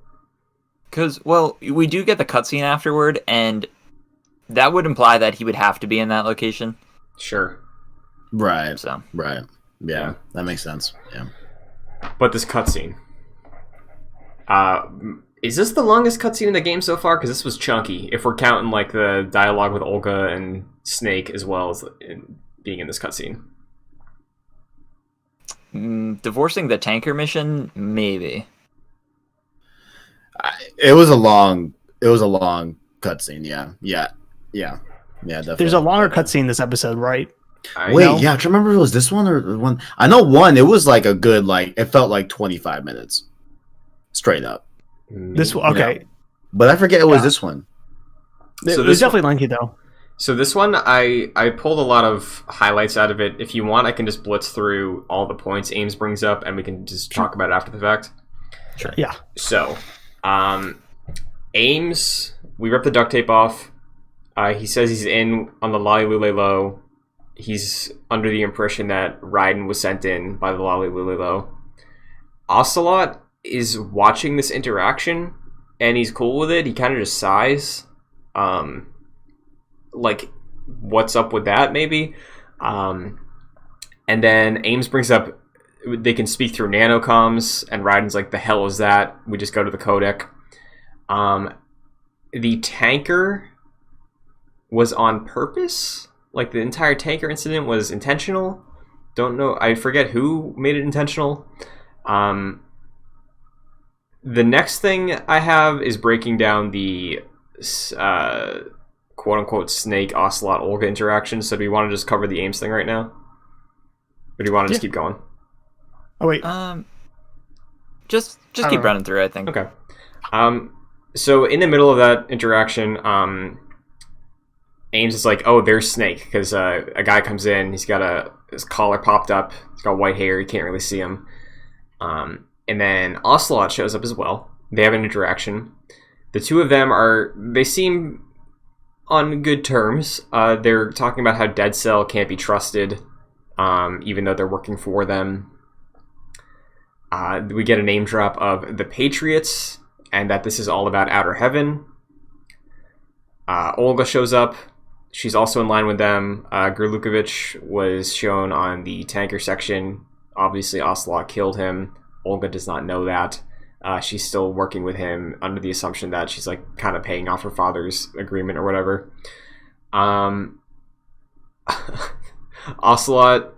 Because, well, we do get the cutscene afterward, and that would imply that he would have to be in that location. Sure. Right. So. Right. Yeah, that makes sense. Yeah. But this cutscene... is this the longest cutscene in the game so far? Because this was chunky, if we're counting, the dialogue with Olga and Snake, as well as being in this cutscene. Divorcing the tanker mission, maybe. It was a long cutscene. Yeah, definitely. There's a longer cutscene this episode, right? Wait, I'm trying to remember if it was this one or one. I know one. It was a good it felt like 25 minutes, straight up. This one, okay, but I forget it was this one. It was definitely lengthy though. So this one, I pulled a lot of highlights out of it. If you want, I can just blitz through all the points Ames brings up, and we can just talk about it after the fact. Sure. Yeah. So, Ames, we rip the duct tape off. He says he's in on the Lollilulelo. He's under the impression that Raiden was sent in by the Lollilulelo. Ocelot is watching this interaction, and he's cool with it. He kind of just sighs. What's up with that, maybe? And then Ames brings up they can speak through nanocoms, and Raiden's like, the hell is that? We just go to the codec. The tanker was on purpose? The entire tanker incident was intentional? Don't know. I forget who made it intentional. The next thing I have is breaking down the quote-unquote Snake, Ocelot, Olga interaction. So do we want to just cover the Ames thing right now? Or do you want to just keep going? Oh, wait. Just keep running through, I think. Okay. So in the middle of that interaction, Ames is like, oh, there's Snake. Because a guy comes in, he's got his collar popped up, he's got white hair, you can't really see him. And then Ocelot shows up as well. They have an interaction. The two of them they seem on good terms. They're talking about how Dead Cell can't be trusted, even though they're working for them. We get a name drop of the Patriots, and that this is all about Outer Heaven. Olga shows up. She's also in line with them. Gurlukovich was shown on the tanker section. Obviously, Ocelot killed him. Olga does not know that. She's still working with him under the assumption that she's kind of paying off her father's agreement or whatever. Ocelot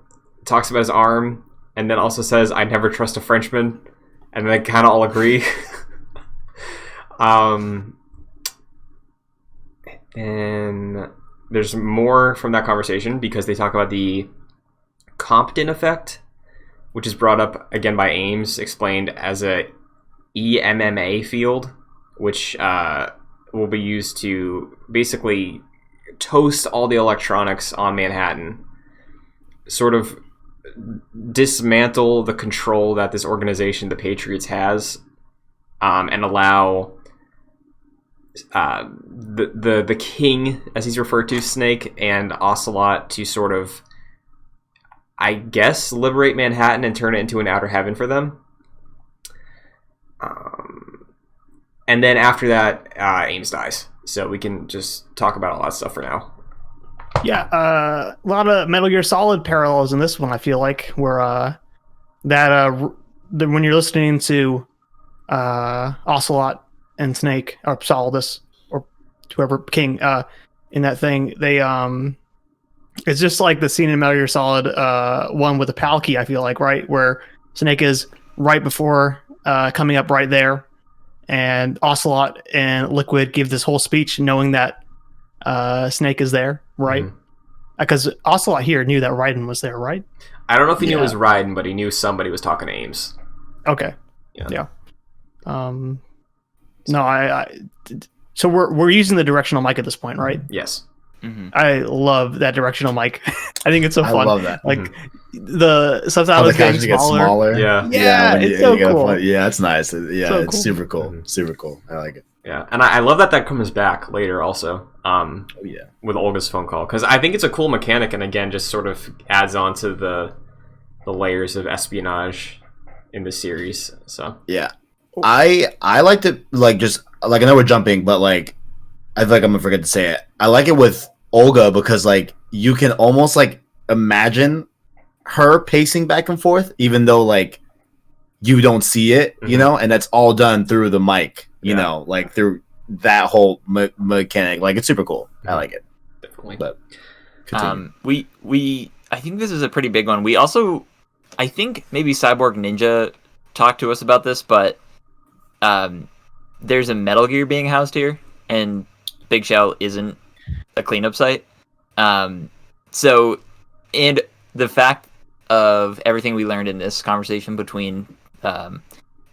talks about his arm and then also says, I never trust a Frenchman. And they kind of all agree. And there's more from that conversation because they talk about the Compton effect, which is brought up again by Ames, explained as a EMMA field, which will be used to basically toast all the electronics on Manhattan, sort of dismantle the control that this organization, the Patriots, has, and allow the king, as he's referred to, Snake, and Ocelot to sort of, I guess, liberate Manhattan and turn it into an outer heaven for them. And then after that, Ames dies. So we can just talk about all that stuff for now. Yeah, a lot of Metal Gear Solid parallels in this one, I feel like, where when you're listening to Ocelot and Snake, or Solidus, or whoever King in that thing. They it's just like the scene in Metal Gear Solid 1 with the Palkia, I feel like, right? Where Snake is right before coming up right there, and Ocelot and Liquid give this whole speech knowing that Snake is there, right? Because Ocelot here knew that Raiden was there, right? I don't know if he knew it was Raiden, but he knew somebody was talking to Ames. Okay. Yeah. No, so we're using the directional mic at this point, right? Yes. I love that directional mic. I think it's so fun. I love that. Like the subtitles getting smaller. Yeah. It's so cool. Yeah, it's nice. Yeah, So it's cool. super cool. Super cool. I like it. Yeah, and I love that comes back later also. With Olga's phone call, because I think it's a cool mechanic, and again, just sort of adds on to the layers of espionage in the series. So yeah, I liked it. Like just like I know we're jumping, but like I feel like I'm gonna forget to say it. I like it with Olga because like you can almost like imagine her pacing back and forth, even though like you don't see it, you know, and that's all done through the mic, you know, like through that whole mechanic. Like it's super cool. I like it. Definitely. But we I think this is a pretty big one. We also, I think maybe Cyborg Ninja talked to us about this, but there's a Metal Gear being housed here, and Big Shell isn't a cleanup site. So, and the fact of everything we learned in this conversation between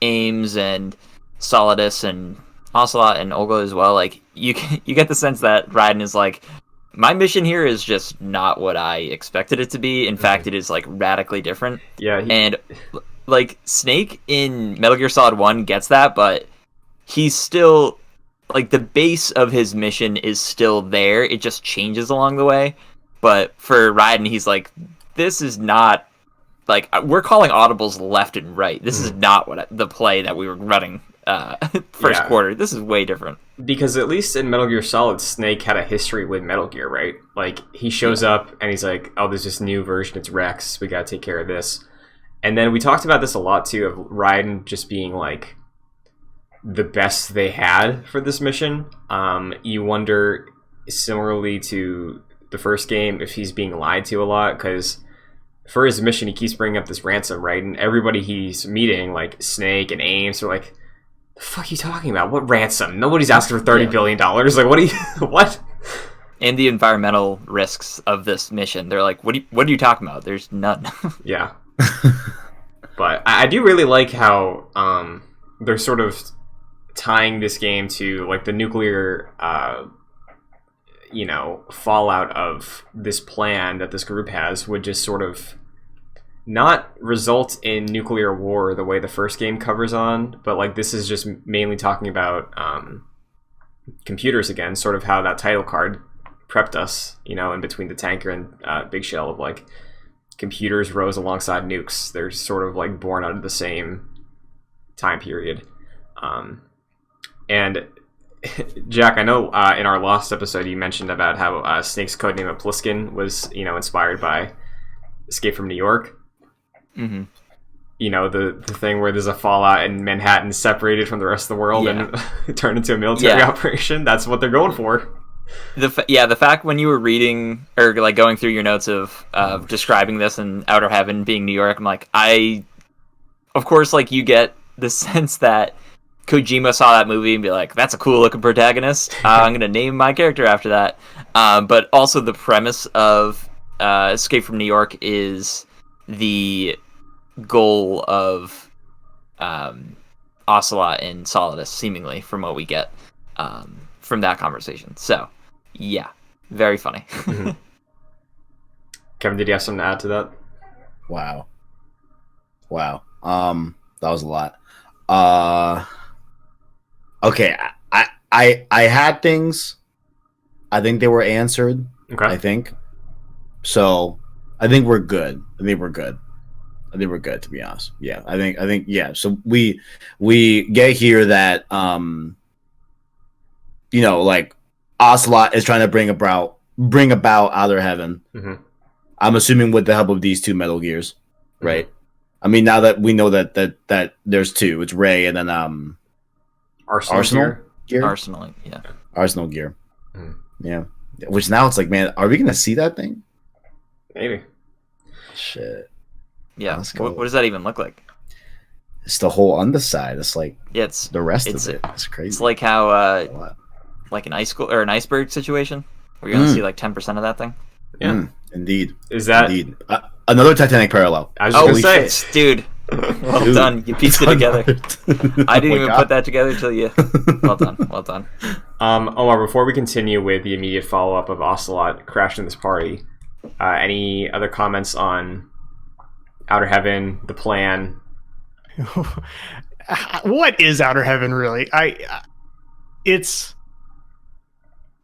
Ames and Solidus and Ocelot and Olga as well, like you get the sense that Raiden is like, my mission here is just not what I expected it to be. In fact, it is like radically different. Yeah, and like Snake in Metal Gear Solid 1 gets that, but he's still like the base of his mission is still there. It just changes along the way. But for Raiden, he's like, this is not like we're calling audibles left and right. This is not what the play that we were running first quarter. This is way different. Because at least in Metal Gear Solid, Snake had a history with Metal Gear, right? Like, he shows up and he's like, oh, there's this new version, it's Rex, we gotta take care of this. And then we talked about this a lot, too, of Raiden just being, like, the best they had for this mission. You wonder, similarly to the first game, if he's being lied to a lot, because for his mission, he keeps bringing up this ransom, right? And everybody he's meeting, like Snake and Ames, are like, the fuck are you talking about? What ransom? Nobody's asking for $30 billion. Like, what do you... What? And the environmental risks of this mission. They're like, what are you talking about? There's none. Yeah. But I do really like how they're sort of tying this game to, like, the nuclear... fallout of this plan that this group has would just sort of not result in nuclear war the way the first game covers on, but like this is just mainly talking about computers again, sort of how that title card prepped us, in between the tanker and Big Shell, of like computers rose alongside nukes. They're sort of like born out of the same time period. And Jack, I know in our last episode you mentioned about how Snake's codename of Pliskin was, inspired by Escape from New York. Mm-hmm. The thing where there's a fallout and Manhattan's separated from the rest of the world and turned into a military operation. That's what they're going for. The fact when you were reading or like going through your notes of describing this and Outer Heaven being New York, I'm like, of course, like you get the sense that Kojima saw that movie and be like, that's a cool looking protagonist. I'm going to name my character after that. But also the premise of Escape from New York is the goal of Ocelot and Solidus, seemingly, from what we get from that conversation. So, yeah, very funny. Mm-hmm. Kevin, did you have something to add to that? Wow. That was a lot. Okay, I had things. I think they were answered. Okay. I think. So, I think we're good. I think we're good, to be honest. Yeah, I think yeah. So we get here that like Ocelot is trying to bring about Outer Heaven. Mm-hmm. I'm assuming with the help of these two Metal Gears, right? Mm-hmm. I mean, now that we know that there's two, it's Ray and then Arsenal Gear. Arsenal, yeah. Arsenal Gear. Yeah. Which now it's like, man, are we gonna see that thing? Maybe. Shit. Yeah. Let's go. What does that even look like? It's the whole underside. It's like It's the rest of it. It's crazy. It's like how like an an iceberg situation where you're gonna see like 10% of that thing. Yeah. Indeed. Is that indeed another Titanic parallel? I was just gonna say, dude. Well done. You pieced it together. I didn't even put that together till you. Well done. Well done. Omar, before we continue with the immediate follow-up of Ocelot crashing this party, any other comments on Outer Heaven, the plan? What is Outer Heaven really? It's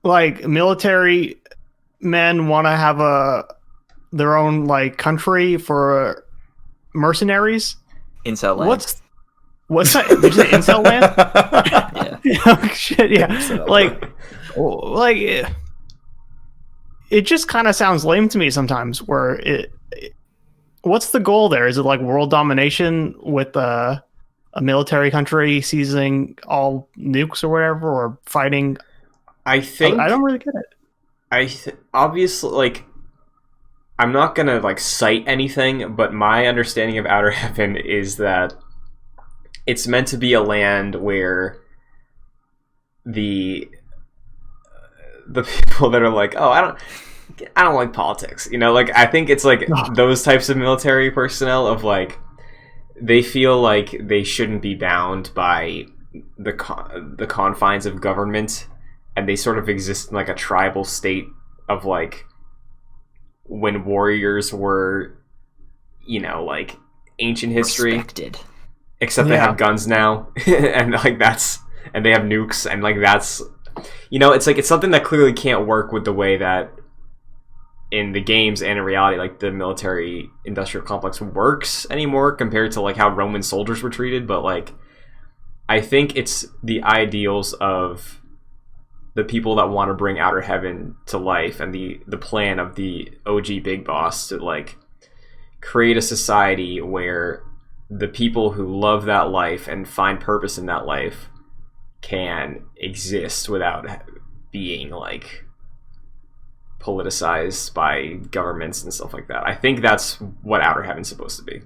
like military men want to have their own like country for mercenaries. Incel land. What's that? Did you say incel land? Yeah. Oh, shit. Yeah. Like it just kind of sounds lame to me sometimes. Where what's the goal there? Is it like world domination with a military country seizing all nukes or whatever, or fighting? I think I don't really get it. Obviously, like, I'm not gonna like cite anything, but my understanding of Outer Heaven is that it's meant to be a land where the people that are like, oh, I don't like politics, like, I think it's like those types of military personnel of like, they feel like they shouldn't be bound by the confines of government, and they sort of exist in like a tribal state of like when warriors were, like ancient history. Respected. Except they have guns now, and like and they have nukes, and like that's, it's like it's something that clearly can't work with the way that in the games and in reality, like the military industrial complex works anymore compared to like how Roman soldiers were treated. But like, I think it's the ideals of the people that want to bring Outer Heaven to life, and the plan of the OG Big Boss to like create a society where the people who love that life and find purpose in that life can exist without being like politicized by governments and stuff like that. I think that's what Outer Heaven's supposed to be.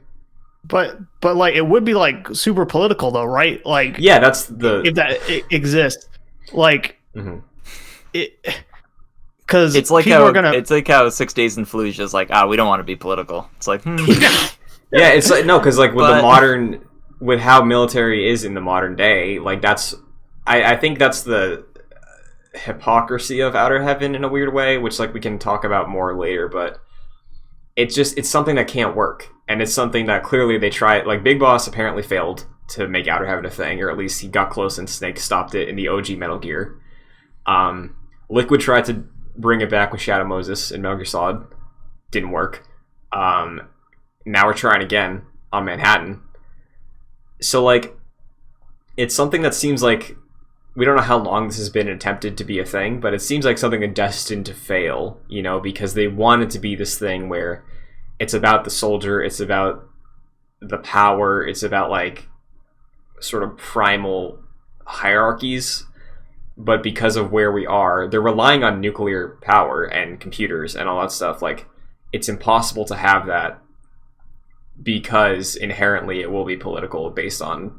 But like it would be like super political though, right? Like, yeah, that's if that exists, like it, because it's like it's like how 6 Days in Fallujah is like, we don't want to be political. It's like yeah, it's like, no, because like with how military is in the modern day, like that's, I think that's the hypocrisy of Outer Heaven in a weird way, which like we can talk about more later, but it's something that can't work, and it's something that clearly they tried. Like Big Boss apparently failed to make Outer Heaven a thing, or at least he got close and Snake stopped it in the OG Metal Gear. Liquid tried to bring it back with Shadow Moses in Metal Gear Solid, didn't work. Now we're trying again on Manhattan. So like, it's something that seems like, we don't know how long this has been attempted to be a thing, but it seems like something that's destined to fail, because they want it to be this thing where it's about the soldier, it's about the power, it's about like sort of primal hierarchies, but because of where we are, they're relying on nuclear power and computers and all that stuff. Like, it's impossible to have that because inherently it will be political based on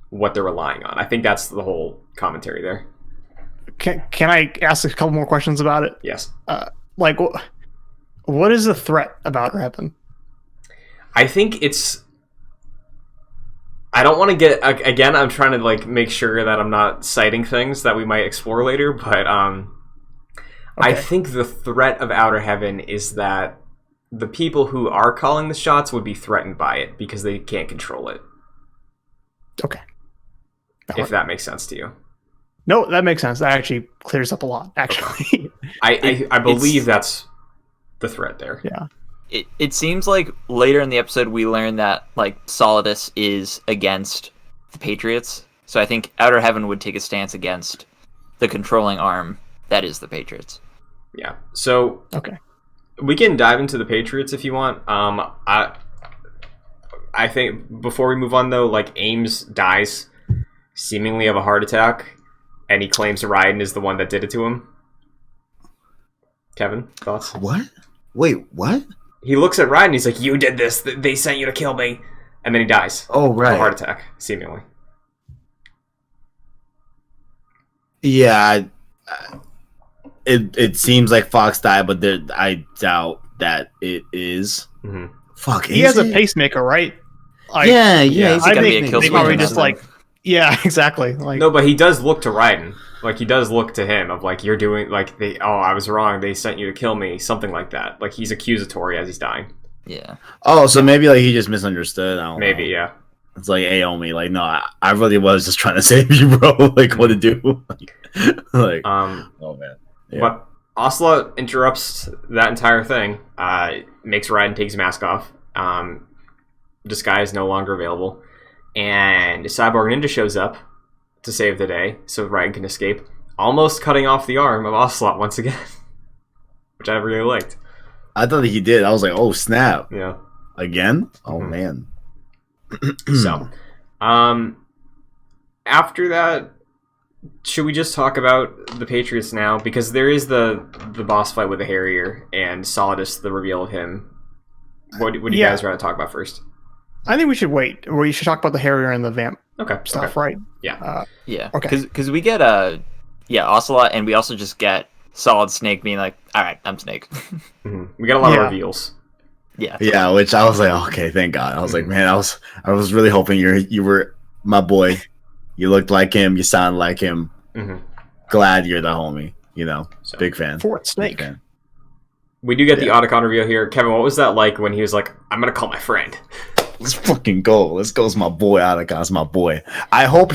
what they're relying on. I think that's the whole commentary there. Can I ask a couple more questions about it? Yes. Like, what is the threat about Heaven? I think it's, I don't want to get, again, I'm trying to like make sure that I'm not citing things that we might explore later, but I think the threat of Outer Heaven is that the people who are calling the shots would be threatened by it because they can't control it. Okay. If that makes sense to you. No, that makes sense. That actually clears up a lot, actually. I believe that's the threat there. Yeah. It seems like later in the episode we learn that like Solidus is against the Patriots. So I think Outer Heaven would take a stance against the controlling arm that is the Patriots. Yeah. So we can dive into the Patriots if you want. I think before we move on though, like Ames dies seemingly of a heart attack, and he claims Raiden is the one that did it to him. Kevin, thoughts? What? Wait, what? He looks at Raiden. He's like, "You did this. They sent you to kill me," and then he dies. Oh, right. Of a heart attack, seemingly. Yeah, it seems like Fox died, but I doubt that it is. Mm-hmm. Fuck, he has a pacemaker, right? Like, yeah. He's I gonna be think a kill they switch probably in just that. like, yeah, exactly. Like, No, but he does look to Raiden. Like, he does look to him of like, you're doing like I was wrong. They sent you to kill me, something like that. Like, he's accusatory as he's dying. Yeah. Oh, so maybe like he just misunderstood. I don't know. Yeah. It's like, hey, homie, like, no, I really was just trying to save you, bro. Like, what to do? Like, oh man. Yeah. But Ocelot interrupts that entire thing. Makes Raiden take his mask off. Disguise no longer available, and Cyborg Ninja shows up to save the day, so Raiden can escape. Almost cutting off the arm of Ocelot once again, which I really liked. I thought he did. I was like, oh snap! Yeah. Again? Oh man. So, after that, should we just talk about the Patriots now? Because there is the boss fight with the Harrier and Solidus, the reveal of him. What do you guys rather talk about first? I think we should wait. We should talk about the Harrier and the Vamp stuff, right? Yeah. Yeah. Okay. Because we get Ocelot, and we also just get Solid Snake being like, all right, I'm Snake. Mm-hmm. We got a lot of reveals. Yeah. Yeah, which I was like, okay, thank God. I was like, man, I was really hoping you were my boy. You looked like him. You sounded like him. Mm-hmm. Glad you're the homie. So, big fan. Fort Snake. We do get the Otacon reveal here. Kevin, what was that like when he was like, I'm going to call my friend? Let's fucking go. Let's go. It's my boy, Otacon. It's my boy. I hope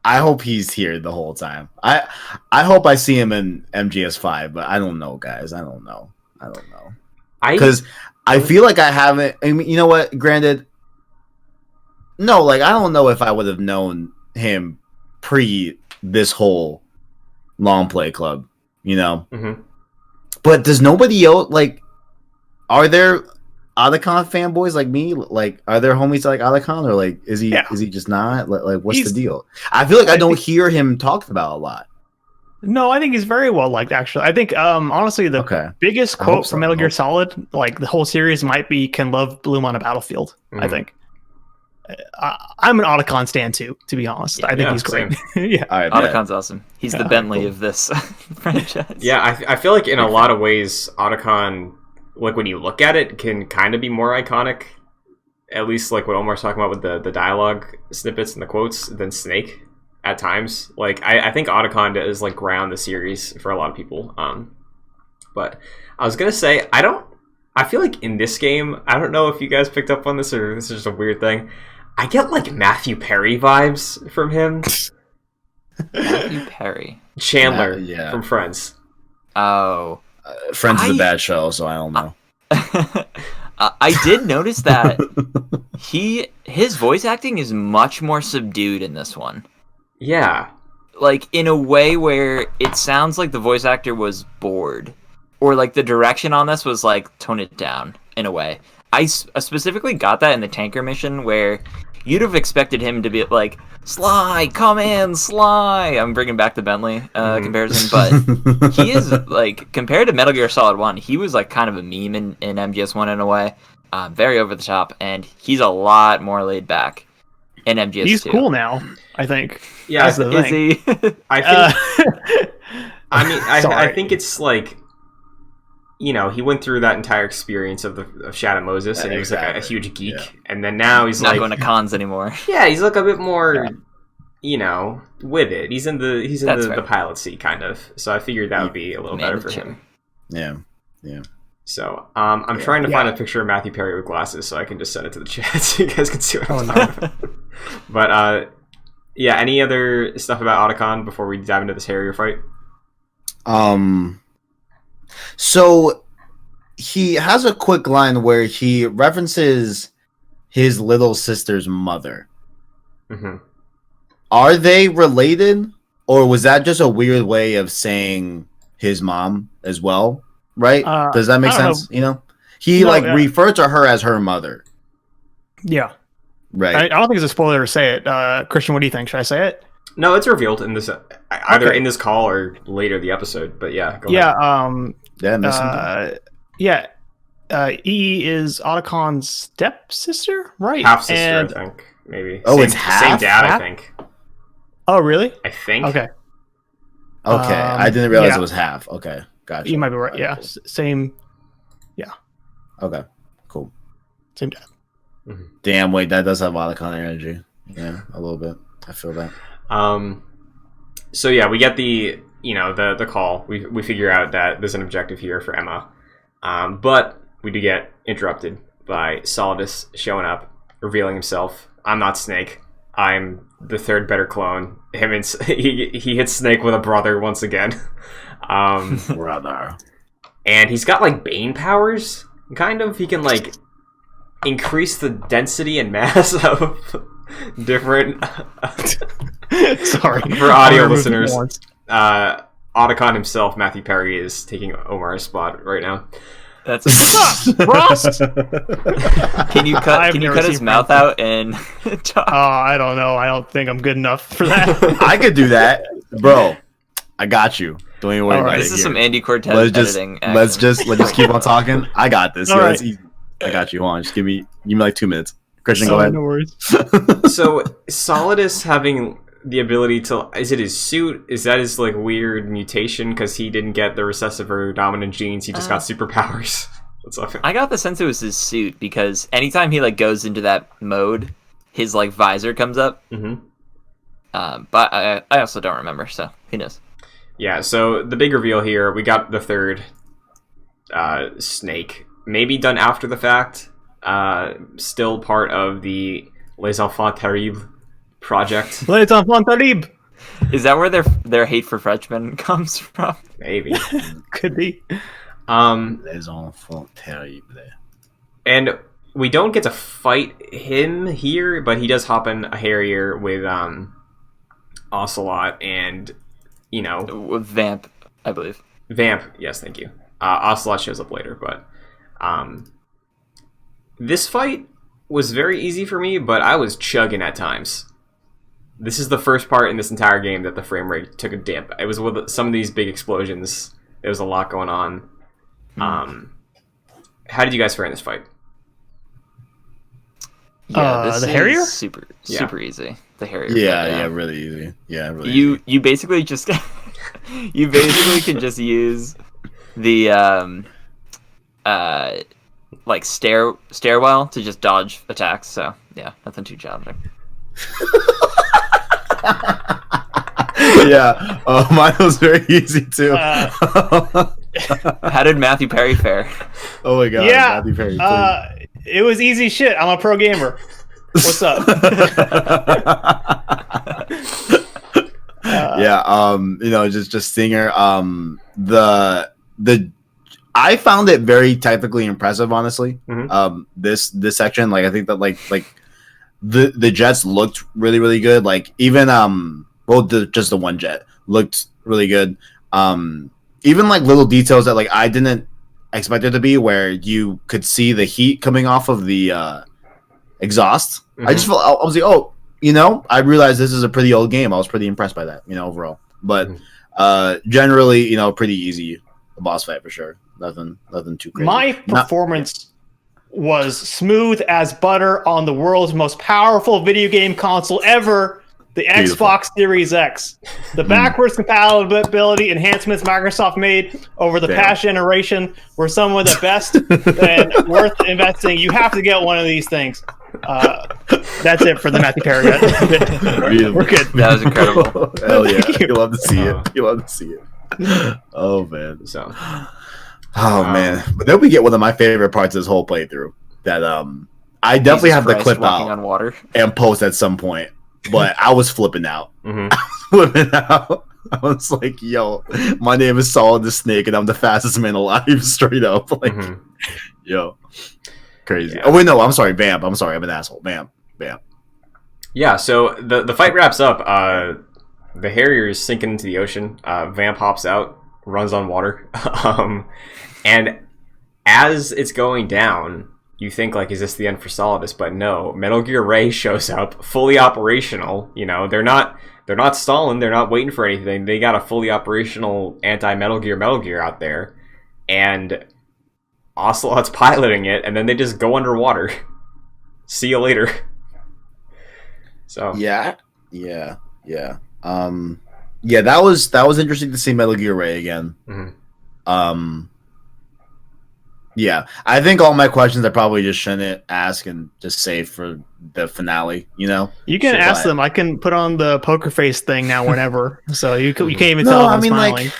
I hope he's here the whole time. I hope I see him in MGS2, but I don't know, guys. I don't know. Because I feel like I haven't. I mean, you know what? Granted, no. Like, I don't know if I would have known him pre this whole long play club. Mm-hmm. But does nobody else like? Are there Otacon fanboys like me? Like, are there homies like Otacon, or like is he just not? Like what's the deal? I feel like I don't hear him talked about a lot. No, I think he's very well liked. Actually, I think honestly the biggest quote from Metal Gear Solid, like the whole series, might be "Can love bloom on a battlefield?" Mm-hmm. I think. I'm an Otacon stan too, to be honest. I think he's great. Yeah, Otacon's awesome. He's the Bentley of this franchise. Yeah, I feel like in a lot of ways, Otacon, like when you look at it, can kind of be more iconic, at least like what Omar's talking about with the dialogue snippets and the quotes, than Snake at times. Like, I think Otacon is like ground the series for a lot of people. But I was going to say, I feel like in this game, I don't know if you guys picked up on this or this is just a weird thing. I get like Matthew Perry vibes from him. Matthew Perry. Chandler from Friends. Oh. Friends is a bad show, so I don't know. I did notice that his voice acting is much more subdued in this one. Yeah. Like, in a way where it sounds like the voice actor was bored. Or, like, the direction on this was, like, tone it down, in a way. I specifically got that in the tanker mission, where you'd have expected him to be like, Sly, come in, Sly! I'm bringing back the Bentley comparison, but he is, like, compared to Metal Gear Solid 1, he was, like, kind of a meme in MGS1 in a way. Very over the top, and he's a lot more laid back in MGS2. He's cool now, I think. Yeah, is he? I think... I think it's, like... he went through that entire experience of Shadow Moses, and he was like a huge geek, and then now he's not going to cons anymore. Yeah, he's like a bit more, with it. He's in the pilot seat, kind of. So I figured that would be a little better for him. Yeah. So I'm trying to find a picture of Matthew Perry with glasses, so I can just send it to the chat so you guys can see what I'm talking about. But any other stuff about Otacon before we dive into this Harrier fight? So he has a quick line where he references his little sister's mother. Mm-hmm. Are they related, or was that just a weird way of saying his mom as well? Right? Does that make sense? He referred to her as her mother. Yeah. Right. I don't think it's a spoiler to say it. Christian, what do you think? Should I say it? No, it's revealed in this either in this call or later the episode. But yeah, go ahead. Yeah. E is Otacon's stepsister, right? Half sister, I think, maybe. Oh, it's half? Same dad, Half? I think. Oh, really? I think. Okay. I didn't realize it was half. Okay, gotcha. You might be right. Alright, Yeah, cool. same. Yeah, Okay, cool. same dad. Damn, wait, that does have Otacon energy. Yeah, a little bit. I feel that. So yeah, we get the call. We figure out that there's an objective here for Emma, but we do get interrupted by Solidus showing up, revealing himself. I'm not Snake. I'm the third better clone. He hits Snake with a brother once again. Brother. And he's got like Bane powers. Kind of. He can like increase the density and mass of different. Sorry For audio listeners, Otacon himself, Matthew Perry, is taking Omar's spot right now. That's Ross. Can you cut his mouth out and talk? I don't know. I don't think I'm good enough for that. I could do that, bro. I got you. Don't even worry about it. This is some Andy Cortez editing. Let's just keep on talking. I got this. All Yeah, right. that's easy. I got you. Hold on. Just give me like 2 minutes. Christian, go ahead. No worries. So Solidus having the ability to, is it his suit? Is that his like weird mutation because he didn't get the recessive or dominant genes? He just got superpowers. What's up? I got the sense it was his suit because anytime he like goes into that mode, his like visor comes up. Mm-hmm. But I also don't remember, so who knows? Yeah. So the big reveal here, we got the third Snake, maybe done after the fact. Still part of the Les Enfants Terribles project. Les enfants terribles. Is that where their hate for Frenchmen comes from? Maybe. Could be. Les enfants terribles. And we don't get to fight him here, but he does hop in a Harrier with Ocelot and, With Vamp, I believe. Vamp. Yes, thank you. Ocelot shows up later, but this fight was very easy for me, but I was chugging at times. This is the first part in this entire game that the frame rate took a dip. It was with some of these big explosions. There was a lot going on. How did you guys fare in this fight? Yeah, this the is Harrier? super easy. The Harrier. Yeah, really easy. Yeah, really. You basically just you basically can just use the like stairwell to just dodge attacks. So yeah, nothing too challenging. Yeah, mine was very easy too. How did Matthew Perry fare? Oh my god, Yeah. Matthew Perry, please. It was easy shit. I'm a pro gamer. What's up? Yeah, just Stinger. The I found it very technically impressive, honestly. Mm-hmm. This section, like I think that like the jets looked really, really good. Like even just the one jet looked really good. Even like little details that like I didn't expect it to be, where you could see the heat coming off of the exhaust. Mm-hmm. I just felt I was like, oh, I realized this is a pretty old game. I was pretty impressed by that, overall. But generally, pretty easy boss fight for sure. Nothing too crazy. My performance was smooth as butter on the world's most powerful video game console ever, the Beautiful. Xbox Series X. The backwards compatibility enhancements Microsoft made over the past generation were some of the best and worth investing. You have to get one of these things. That's it for the Matthew Perry. We're good. That was incredible. Hell yeah. Thank you. You love to see it. You love to see it. Oh man. So, Man. But then we get one of my favorite parts of this whole playthrough that I definitely Jesus have to Christ, clip walking out on water. and post at some point. But I was flipping out. mm-hmm. Flipping out. I was like, yo, my name is Solid the Snake and I'm the fastest man alive, straight up. Like, yo. Crazy. Yeah. Oh wait, no, I'm sorry, Vamp. I'm sorry, I'm an asshole. Vamp. Yeah, so the fight wraps up. The Harrier is sinking into the ocean. Vamp hops out, runs on water. And as it's going down, you think, like, is this the end for Solidus? But no, Metal Gear Ray shows up, fully operational. They're not they're not stalling, they're not waiting for anything. They got a fully operational anti-Metal Gear out there, and Ocelot's piloting it, and then they just go underwater. See you later. So yeah. That was interesting to see Metal Gear Ray again. Mm-hmm. Yeah, I think all my questions I probably just shouldn't ask and just save for the finale. You can ask them. I can put on the poker face thing now whenever, so you can't even tell if I'm smiling. Like,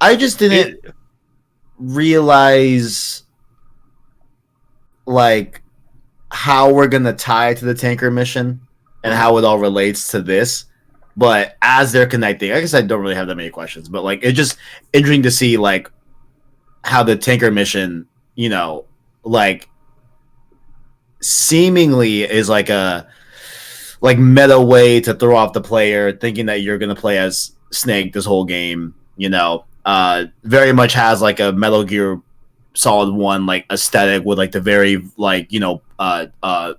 I just didn't realize like how we're gonna tie to the tanker mission and how it all relates to this. But as they're connecting, I guess I don't really have that many questions. But like, it's just interesting to see like how the tanker mission, like seemingly is like a meta way to throw off the player, thinking that you're gonna play as Snake this whole game. Very much has like a Metal Gear Solid 1 like aesthetic with like the very like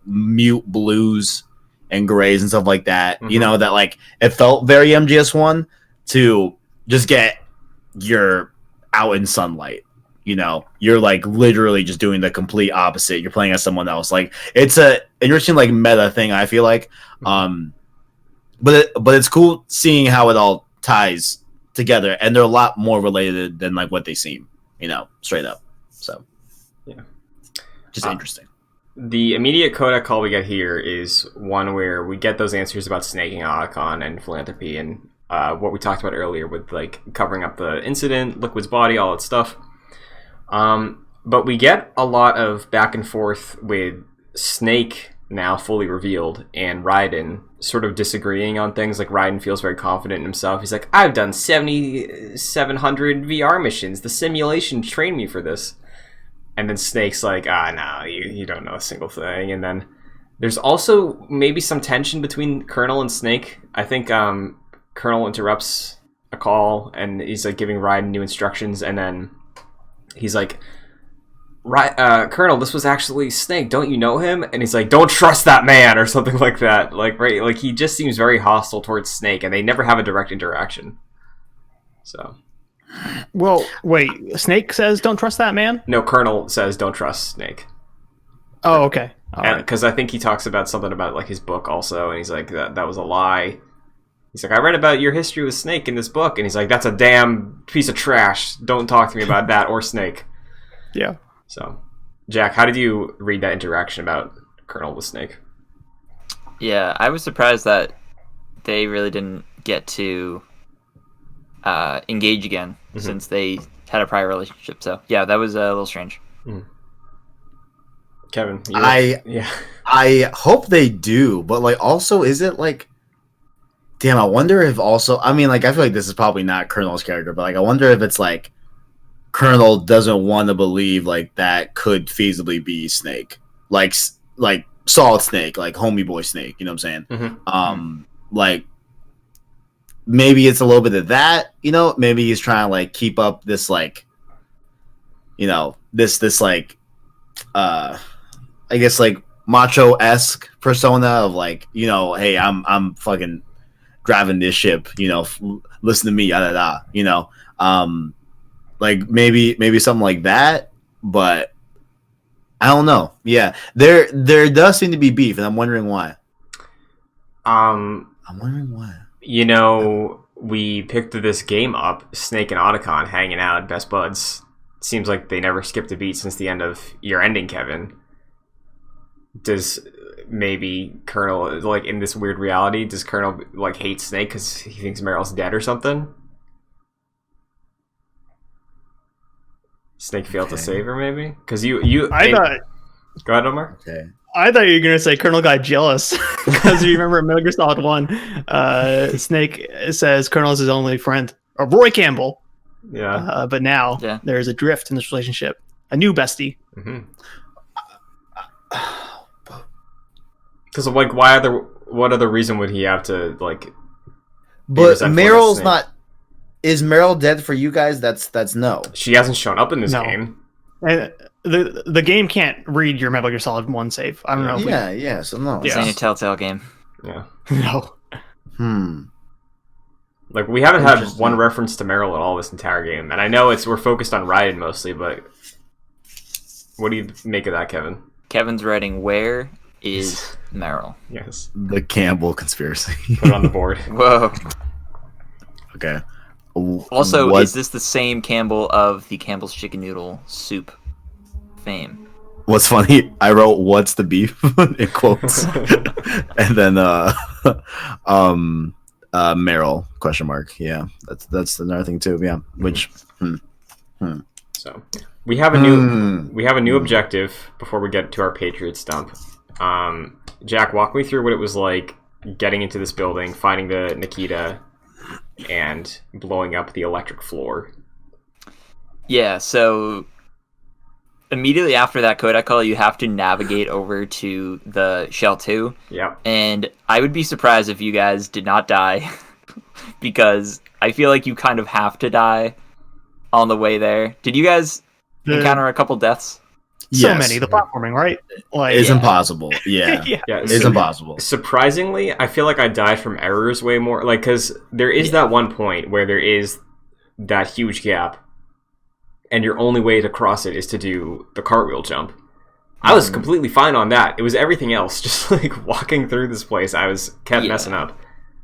mute blues and grays and stuff like that. Mm-hmm. That like it felt very MGS1 to just get you're out in sunlight. You're like literally just doing the complete opposite. You're playing as someone else. Like it's a interesting like meta thing, I feel like. But it's cool seeing how it all ties together, and they're a lot more related than like what they seem, straight up. So yeah, just interesting. The immediate codec call we get here is one where we get those answers about snaking Otacon and philanthropy and what we talked about earlier with like covering up the incident, Liquid's body, all that stuff. But we get a lot of back and forth with Snake now fully revealed and Raiden sort of disagreeing on things. Like Raiden feels very confident in himself. He's like, I've done 7,700 VR missions. The simulation trained me for this. And then Snake's like, no, you don't know a single thing. And then there's also maybe some tension between Colonel and Snake. I think Colonel interrupts a call and he's like giving Raiden new instructions, and then he's like, Colonel, this was actually Snake. Don't you know him? And he's like, don't trust that man, or something like that. Like, right, like he just seems very hostile towards Snake, and they never have a direct interaction. So, well, wait. Snake says, "Don't trust that man." No, Colonel says, "Don't trust Snake." Oh, okay. Because I think he talks about something about like his book also, and he's like, that was a lie. He's like, I read about your history with Snake in this book, and he's like, that's a damn piece of trash. Don't talk to me about that or Snake. Yeah. So, Jack, how did you read that interaction about Colonel with Snake? Yeah, I was surprised that they really didn't get to engage again since they had a prior relationship. So, yeah, that was a little strange. Mm. Kevin, I hope they do, but like, also, is it like, damn, I wonder if also, I mean, like, I feel like this is probably not Colonel's character, but like, I wonder if it's like Colonel doesn't want to believe like that could feasibly be Snake, like Solid Snake, like homie boy Snake. You know what I'm saying? Mm-hmm. Like maybe it's a little bit of that. Maybe he's trying to like keep up this like, this like, I guess like macho-esque persona of like, hey, I'm fucking driving this ship. Listen to me, yada yada. Like maybe something like that, but I don't know. Yeah, there does seem to be beef, and I'm wondering why. We picked this game up, Snake and Otacon hanging out, best buds. Seems like they never skipped a beat since the end of your ending, Kevin. Does maybe Colonel, like in this weird reality, does Colonel like hate Snake because he thinks Meryl's dead or something? Snake failed to save her, maybe? Because Go ahead, Omar. Okay. I thought you were gonna say Colonel got jealous because you remember in Metal Gear Solid 1, Snake says Colonel is his only friend, or Roy Campbell. Yeah. But now there's a drift in this relationship, a new bestie. Mm-hmm. Because like, what other reason would he have to like? But Meryl's not. Is Meryl dead for you guys? That's no. She hasn't shown up in this game. And the game can't read your Metal Gear Solid 1 save. I don't know. So no. This ain't a Telltale game. Yeah. No. Like, we haven't had one reference to Meryl at all this entire game, and I know we're focused on Raiden mostly, but what do you make of that, Kevin? Kevin's writing, where is Meryl? Yes. The Campbell conspiracy. Put it on the board. Whoa. Okay. Also, is this the same Campbell of the Campbell's Chicken Noodle Soup fame? What's funny, I wrote "What's the beef?" in quotes, and then Meryl question mark. Yeah, that's another thing too. Yeah, which. So we have a new objective before we get to our Patriots dump. Jack, walk me through what it was like getting into this building, finding the Nikita, and blowing up the electric floor. Yeah, so immediately after that Kodak call, you have to navigate over to the Shell 2. Yeah. And I would be surprised if you guys did not die, because I feel like you kind of have to die on the way there. Did you guys encounter a couple deaths? So many. The platforming, right? Like, it's impossible. Yeah. Yeah. It's impossible. Surprisingly, I feel like I died from errors way more. Like, because there is that one point where there is that huge gap, and your only way to cross it is to do the cartwheel jump. I was completely fine on that. It was everything else, just like walking through this place, I kept messing up.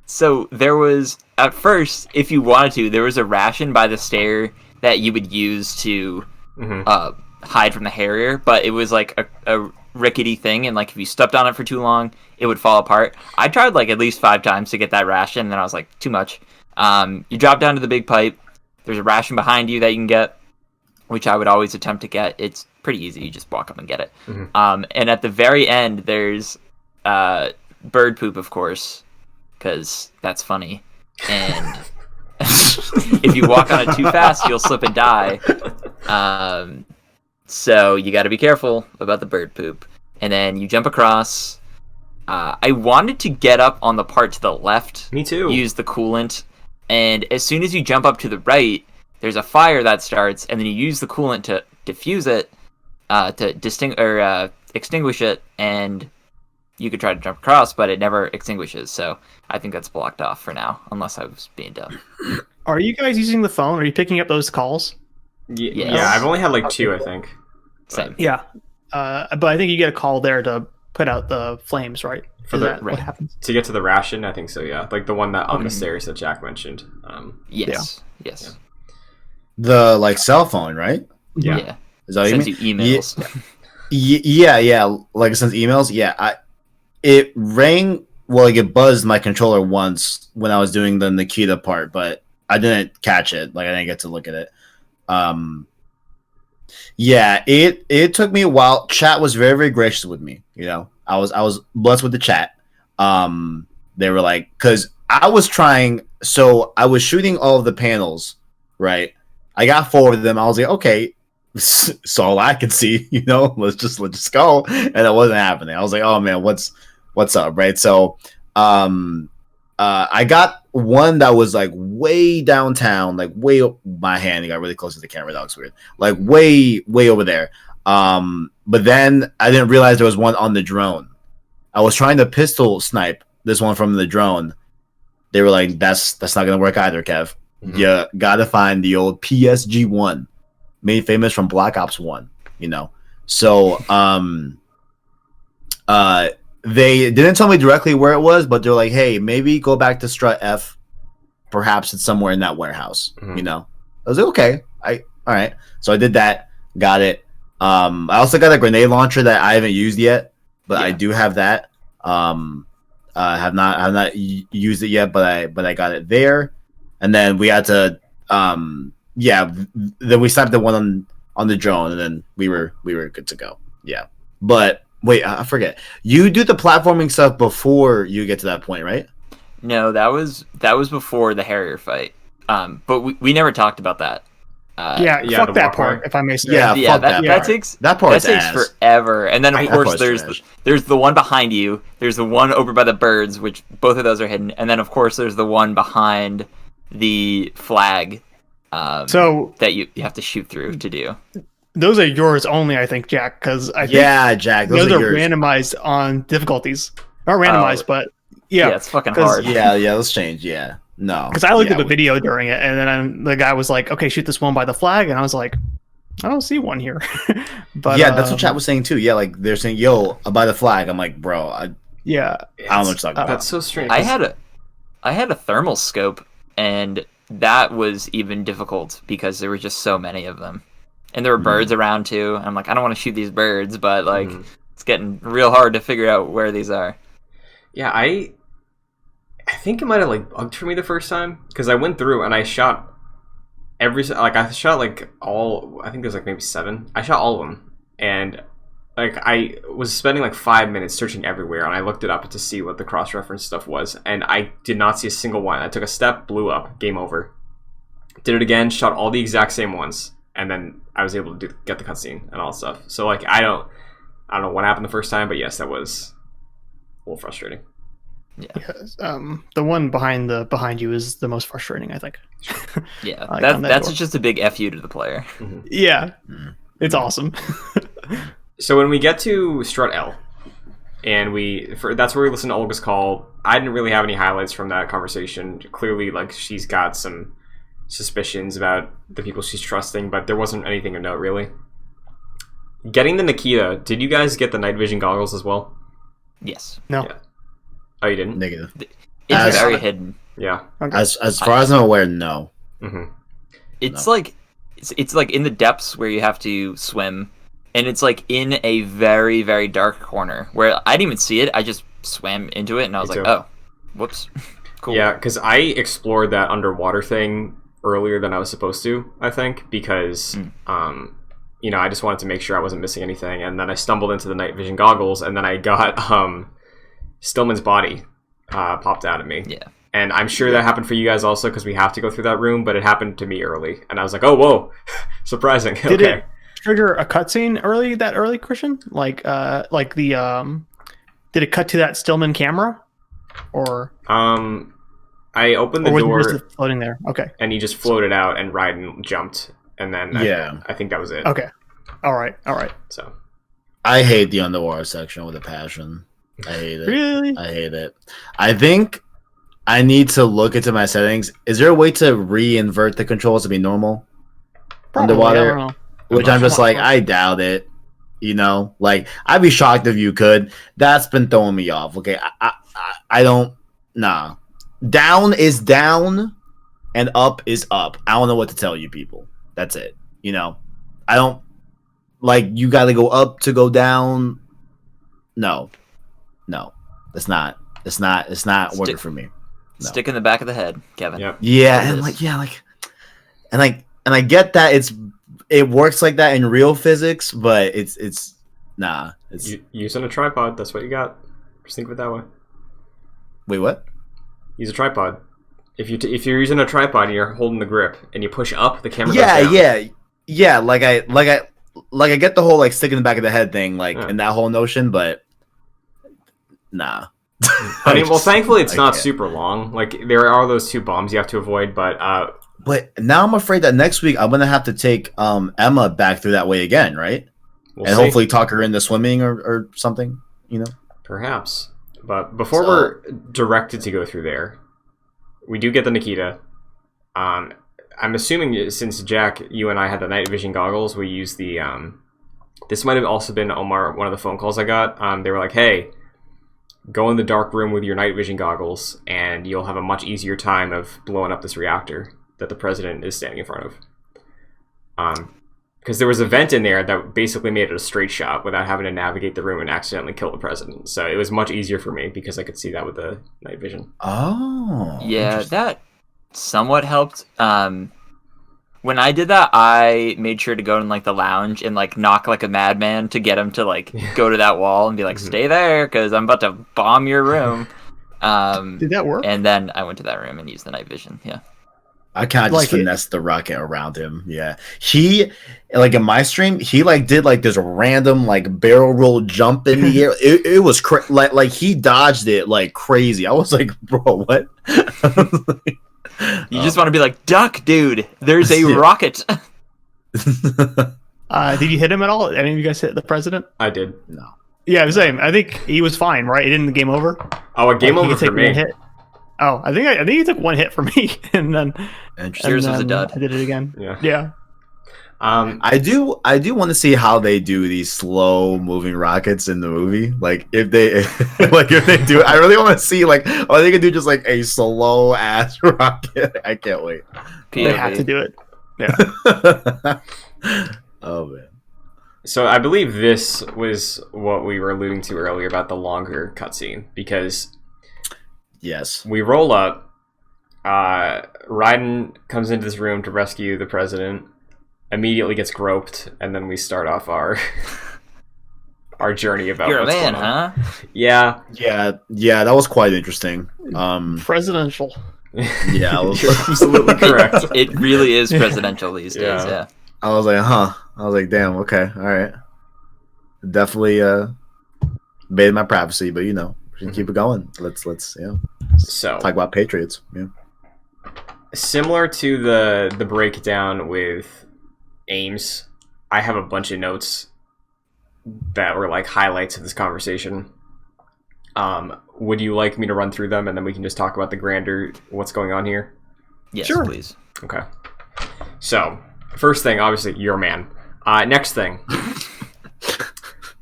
So there was, at first, if you wanted to, there was a ration by the stair that you would use to hide from the Harrier, but it was like a rickety thing, and like if you stepped on it for too long, it would fall apart. I tried like at least 5 times to get that ration, and then I was like, too much. You drop down to the big pipe. There's a ration behind you that you can get, which I would always attempt to get. It's pretty easy. You just walk up and get it. And at the very end, there's bird poop, of course, because that's funny. And if you walk on it too fast, you'll slip and die. So you got to be careful about the bird poop. And then you jump across. I wanted to get up on the part to the left. Me too. Use the coolant. And as soon as you jump up to the right, there's a fire that starts, and then you use the coolant to diffuse it, to extinguish it, and you could try to jump across, but it never extinguishes. So I think that's blocked off for now, unless I was being dumb. Are you guys using the phone? Are you picking up those calls? Yeah, I've only had like 2, I think. Same. Yeah, but I think you get a call there to put out the flames, right? What happens? To get to the ration, I think so, yeah. Like the one that on the stairs that Jack mentioned. Yes. The like cell phone, right? Yeah. Is that what sends you you emails. Yeah. Like it sends emails. Yeah, it rang. Well, like it buzzed my controller once when I was doing the Nikita part, but I didn't catch it. Like I didn't get to look at it. Yeah, it took me a while. Chat was very, very gracious with me. You know, I was blessed with the chat. They were like, because I was trying. So I was shooting all of the panels, right? I got 4 of them. I was like, okay, so all I can see, you know, let's just go. And it wasn't happening. I was like, oh man, what's up, right? So, I got one that was like way downtown, like way up my hand. It got really close to the camera. That was weird. Like way over there. But then I didn't realize there was one on the drone. I was trying to pistol snipe this one from the drone. They were like, that's not gonna work either, Kev. You gotta find the old PSG-1, made famous from Black Ops 1, you know. So they didn't tell me directly where it was, but they're like, hey, maybe go back to strut F. Perhaps it's somewhere in that warehouse, you know. I was like, okay, all right. So I did that, got it. I also got a grenade launcher that I haven't used yet, but I do have that. Have not used it yet, but I got it there. And then we had to, then we slapped the one on the drone, and then we were good to go. Yeah, but wait, I forget. You do the platforming stuff before you get to that point, right? No, that was before the Harrier fight. But we never talked about that. Fuck that part, if I may say. Fuck that takes forever. And then of course there's the one behind you. There's the one over by the birds, which both of those are hidden. And then of course there's the one behind the flag. So that you have to shoot through to do. Those are yours only, I think, Jack. Because I think Jack, those are randomized on difficulties. Not randomized, but it's fucking hard. Yeah, let's change. Yeah. No, because I looked at the video during it, and then the guy was like, "Okay, shoot this one by the flag," and I was like, "I don't see one here." But yeah, that's what chat was saying too. Yeah, like they're saying, "Yo, by the flag." I'm like, bro, I don't know what you're talking about. That's so strange. I had a thermal scope, and that was even difficult because there were just so many of them, and there were birds around too. I'm like, I don't want to shoot these birds, but like, it's getting real hard to figure out where these are. Yeah, I think it might have like bugged for me the first time because I went through and I shot I shot like all. I think there's like maybe 7. I shot all of them, and like I was spending like 5 minutes searching everywhere, and I looked it up to see what the cross-reference stuff was, and I did not see a single one. I took a step, blew up, game over. Did it again, shot all the exact same ones, and then I was able to get the cutscene and all that stuff. So like I don't know what happened the first time, but yes, that was a little frustrating. Yeah. The one behind you is the most frustrating, I think. Yeah, like that's just a big FU to the player. Yeah, it's awesome. So when we get to Strut L, and that's where we listen to Olga's call. I didn't really have any highlights from that conversation. Clearly, like she's got some suspicions about the people she's trusting, but there wasn't anything of note really. Getting the Nikita, did you guys get the night vision goggles as well? Yes. No. Yeah. Oh, you didn't? Negative. It's very hidden. Yeah. Okay. As far as I'm aware, no. It's like it's like in the depths where you have to swim, and it's like in a very, very dark corner where I didn't even see it. I just swam into it, and I was like, oh, whoops. Cool. Yeah, because I explored that underwater thing earlier than I was supposed to, I think, because I just wanted to make sure I wasn't missing anything, and then I stumbled into the night vision goggles, and then I got Stillman's body popped out at me. Yeah. And I'm sure that happened for you guys also, because we have to go through that room, but it happened to me early, and I was like, oh, whoa, surprising. Did okay. it trigger a cutscene early, Christian? Like the did it cut to that Stillman camera, or I opened the or was door, it just floating there? Okay, and he just floated out, and Raiden jumped, and then I think that was it. Okay, all right. So I hate the underwater section with a passion. I hate it. Really? I hate it. I think I need to look into my settings. Is there a way to re-invert the controls to be normal underwater? I don't know. Which I'm just like, I doubt it. Like I'd be shocked if you could. That's been throwing me off. Okay, I don't. Nah. Down is down, and up is up. I don't know what to tell you people. That's it. I don't like. You got to go up to go down. No. It's not working for me. No. Stick in the back of the head, Kevin. Yep. Yeah, and I get that it works like that in real physics, but it's using a tripod. That's what you got. Just think of it that way. Wait, what? Use a tripod. If you're using a tripod and you're holding the grip and you push up, the camera goes down. Yeah. Like I get the whole like stick in the back of the head thing, and that whole notion, but nah. I mean, well, thankfully it's not super long. Like there are those 2 bombs you have to avoid, but now I'm afraid that next week I'm gonna have to take Emma back through that way again, right? We'll and see. hopefully talk her into swimming or something, Perhaps. But before we're directed to go through there, we do get the Nikita. I'm assuming since Jack, you and I had the night vision goggles, we used the this might have also been Omar, one of the phone calls I got. They were like, hey, go in the dark room with your night vision goggles and you'll have a much easier time of blowing up this reactor that the president is standing in front of. Because there was a vent in there that basically made it a straight shot without having to navigate the room and accidentally kill the president. So it was much easier for me because I could see that with the night vision. Oh. Yeah, that somewhat helped. When I did that, I made sure to go in like the lounge and like knock like a madman to get him to like go to that wall and be like, stay there because I'm about to bomb your room. Did that work? And then I went to that room and used the night vision. Yeah. I kind of just finessed the rocket around him. Yeah. He, like in my stream, he like did like this random like barrel roll jump in the air. It was like he dodged it like crazy. I was like, bro, what? You just want to be like, duck, dude. There's a rocket. Did you hit him at all? Any of you guys hit the president? I did. No. Yeah, same. I think he was fine, right? It didn't game over. Oh, a game over for me. Hit. Oh, I think he took one hit from me, and then Yours was a dud. I did it again. Yeah. I do want to see how they do these slow moving rockets in the movie. Like if they do it, I really want to see like are they gonna do just like a slow ass rocket? I can't wait. They have to do it. Yeah. Oh man. So I believe this was what we were alluding to earlier about the longer cutscene, because yes, we roll up. Raiden comes into this room to rescue the president. Immediately gets groped, and then we start off our journey about You're what's a man, going on. huh? Yeah. That was quite interesting. Presidential. Yeah, You're absolutely correct. It really is presidential these days. Yeah. I was like, huh. I was like, damn. Okay, all right. Definitely made my prophecy, but we should keep it going. Let's So talk about Patriots. Yeah. Similar to the breakdown with Ames, I have a bunch of notes that were like highlights of this conversation. Would you like me to run through them, and then we can just talk about the grander what's going on here? Yes, sure. Please. Okay. So, first thing, obviously, you're a man. Next thing,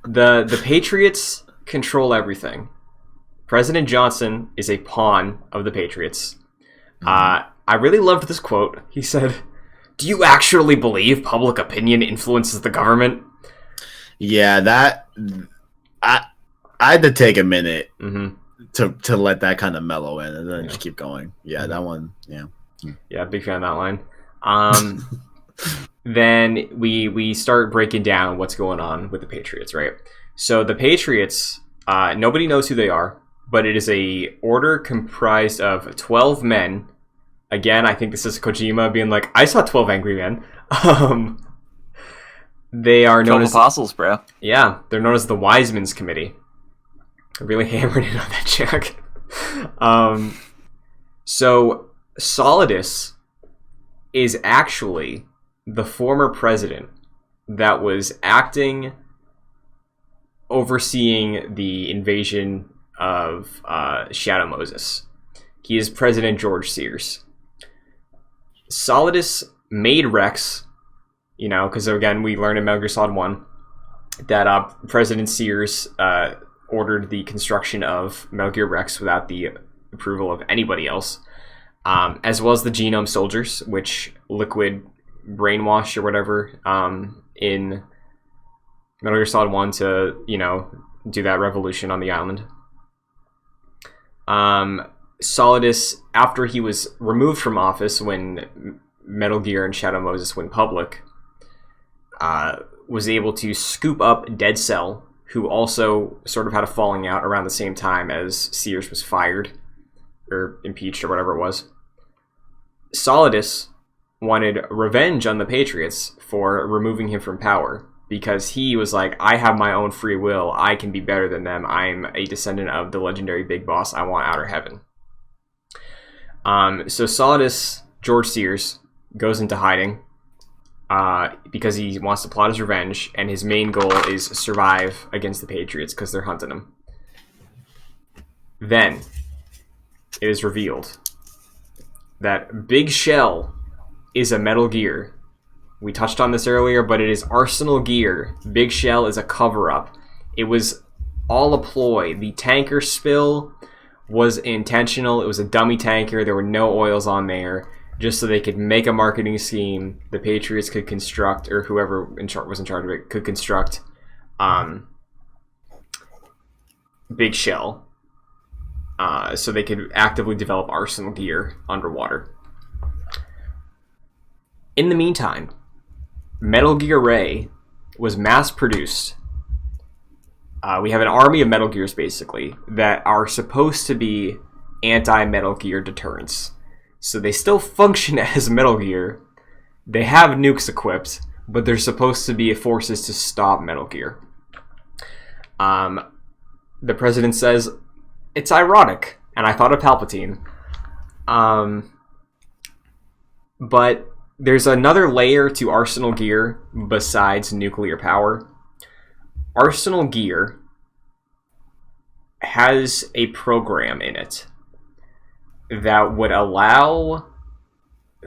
the Patriots control everything. President Johnson is a pawn of the Patriots. I really loved this quote. He said, "Do you actually believe public opinion influences the government?" Yeah, that I had to take a minute to let that kind of mellow in, and then just keep going. Yeah, that one. Yeah, big fan of that line. Then we start breaking down what's going on with the Patriots, right? So the Patriots, nobody knows who they are, but it is a order comprised of 12 men. Again, I think this is Kojima being like, I saw 12 angry men. They are known as apostles, bro. Yeah, they're known as the Wiseman's Committee. I really hammered it on that, Jack. So Solidus is actually the former president that was overseeing the invasion of Shadow Moses. He is President George Sears. Solidus made Rex, because again, we learned in Metal Gear Solid 1 that President Sears ordered the construction of Metal Gear Rex without the approval of anybody else, as well as the Genome Soldiers, which Liquid brainwashed or whatever in Metal Gear Solid 1 to, do that revolution on the island. Solidus, after he was removed from office when Metal Gear and Shadow Moses went public, was able to scoop up Dead Cell, who also sort of had a falling out around the same time as Sears was fired or impeached or whatever it was. Solidus wanted revenge on the Patriots for removing him from power because he was like, I have my own free will. I can be better than them. I'm a descendant of the legendary Big Boss. I want outer heaven. So Solidus, George Sears, goes into hiding because he wants to plot his revenge, and his main goal is survive against the Patriots because they're hunting him. Then it is revealed that Big Shell is a Metal Gear. We touched on this earlier, but it is Arsenal Gear. Big Shell is a cover-up. It was all a ploy. The tanker spill was intentional. It was a dummy tanker. There were no oils on there, just so they could make a marketing scheme. The Patriots could construct, or whoever was in charge of it, could construct Big Shell, so they could actively develop Arsenal Gear underwater. In the meantime, Metal Gear Ray was mass-produced. We have an army of Metal Gears, basically, that are supposed to be anti-Metal Gear deterrents. So they still function as Metal Gear. They have nukes equipped, but they're supposed to be forces to stop Metal Gear. The president says, it's ironic, and I thought of Palpatine. But there's another layer to Arsenal Gear besides nuclear power. Arsenal Gear has a program in it that would allow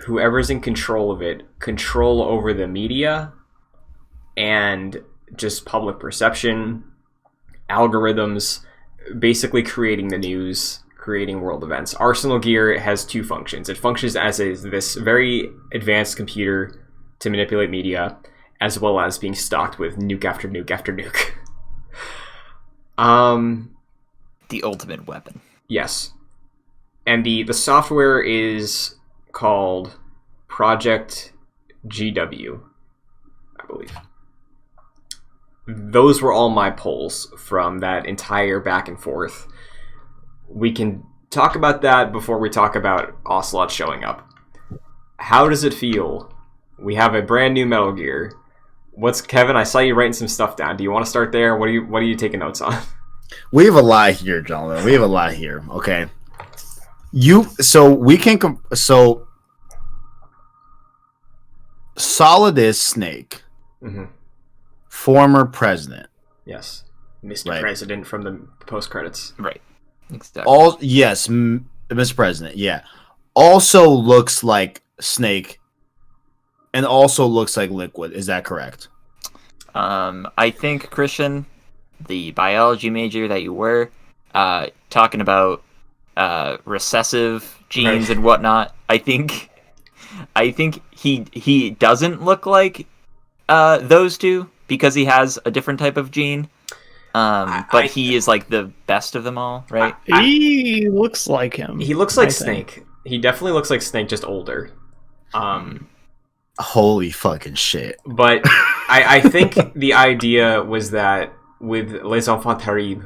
whoever's in control of it control over the media and just public perception, algorithms, basically creating the news, creating world events. Arsenal Gear has two functions. It functions as this very advanced computer to manipulate media, as well as being stocked with nuke after nuke after nuke. The ultimate weapon. Yes. And the software is called Project GW, I believe. Those were all my polls from that entire back and forth. We can talk about that before we talk about Ocelot showing up. How does it feel? We have a brand new Metal Gear. Kevin? I saw you writing some stuff down. Do you want to start there? What are you taking notes on? We have a lot here, gentlemen. We have a lot here. Okay. Solidus Snake, former president. Yes, Mr. President from the post credits. Right. Exactly. Mr. President. Yeah. Also looks like Snake, and also looks like Liquid. Is that correct? I think, Christian, the biology major that you were talking about recessive genes and whatnot. I think he doesn't look like those two because he has a different type of gene. But he is like the best of them all, right? He looks like him. He looks like Snake. He definitely looks like Snake, just older. Holy fucking shit. But I think the idea was that with Les Enfants Terribles,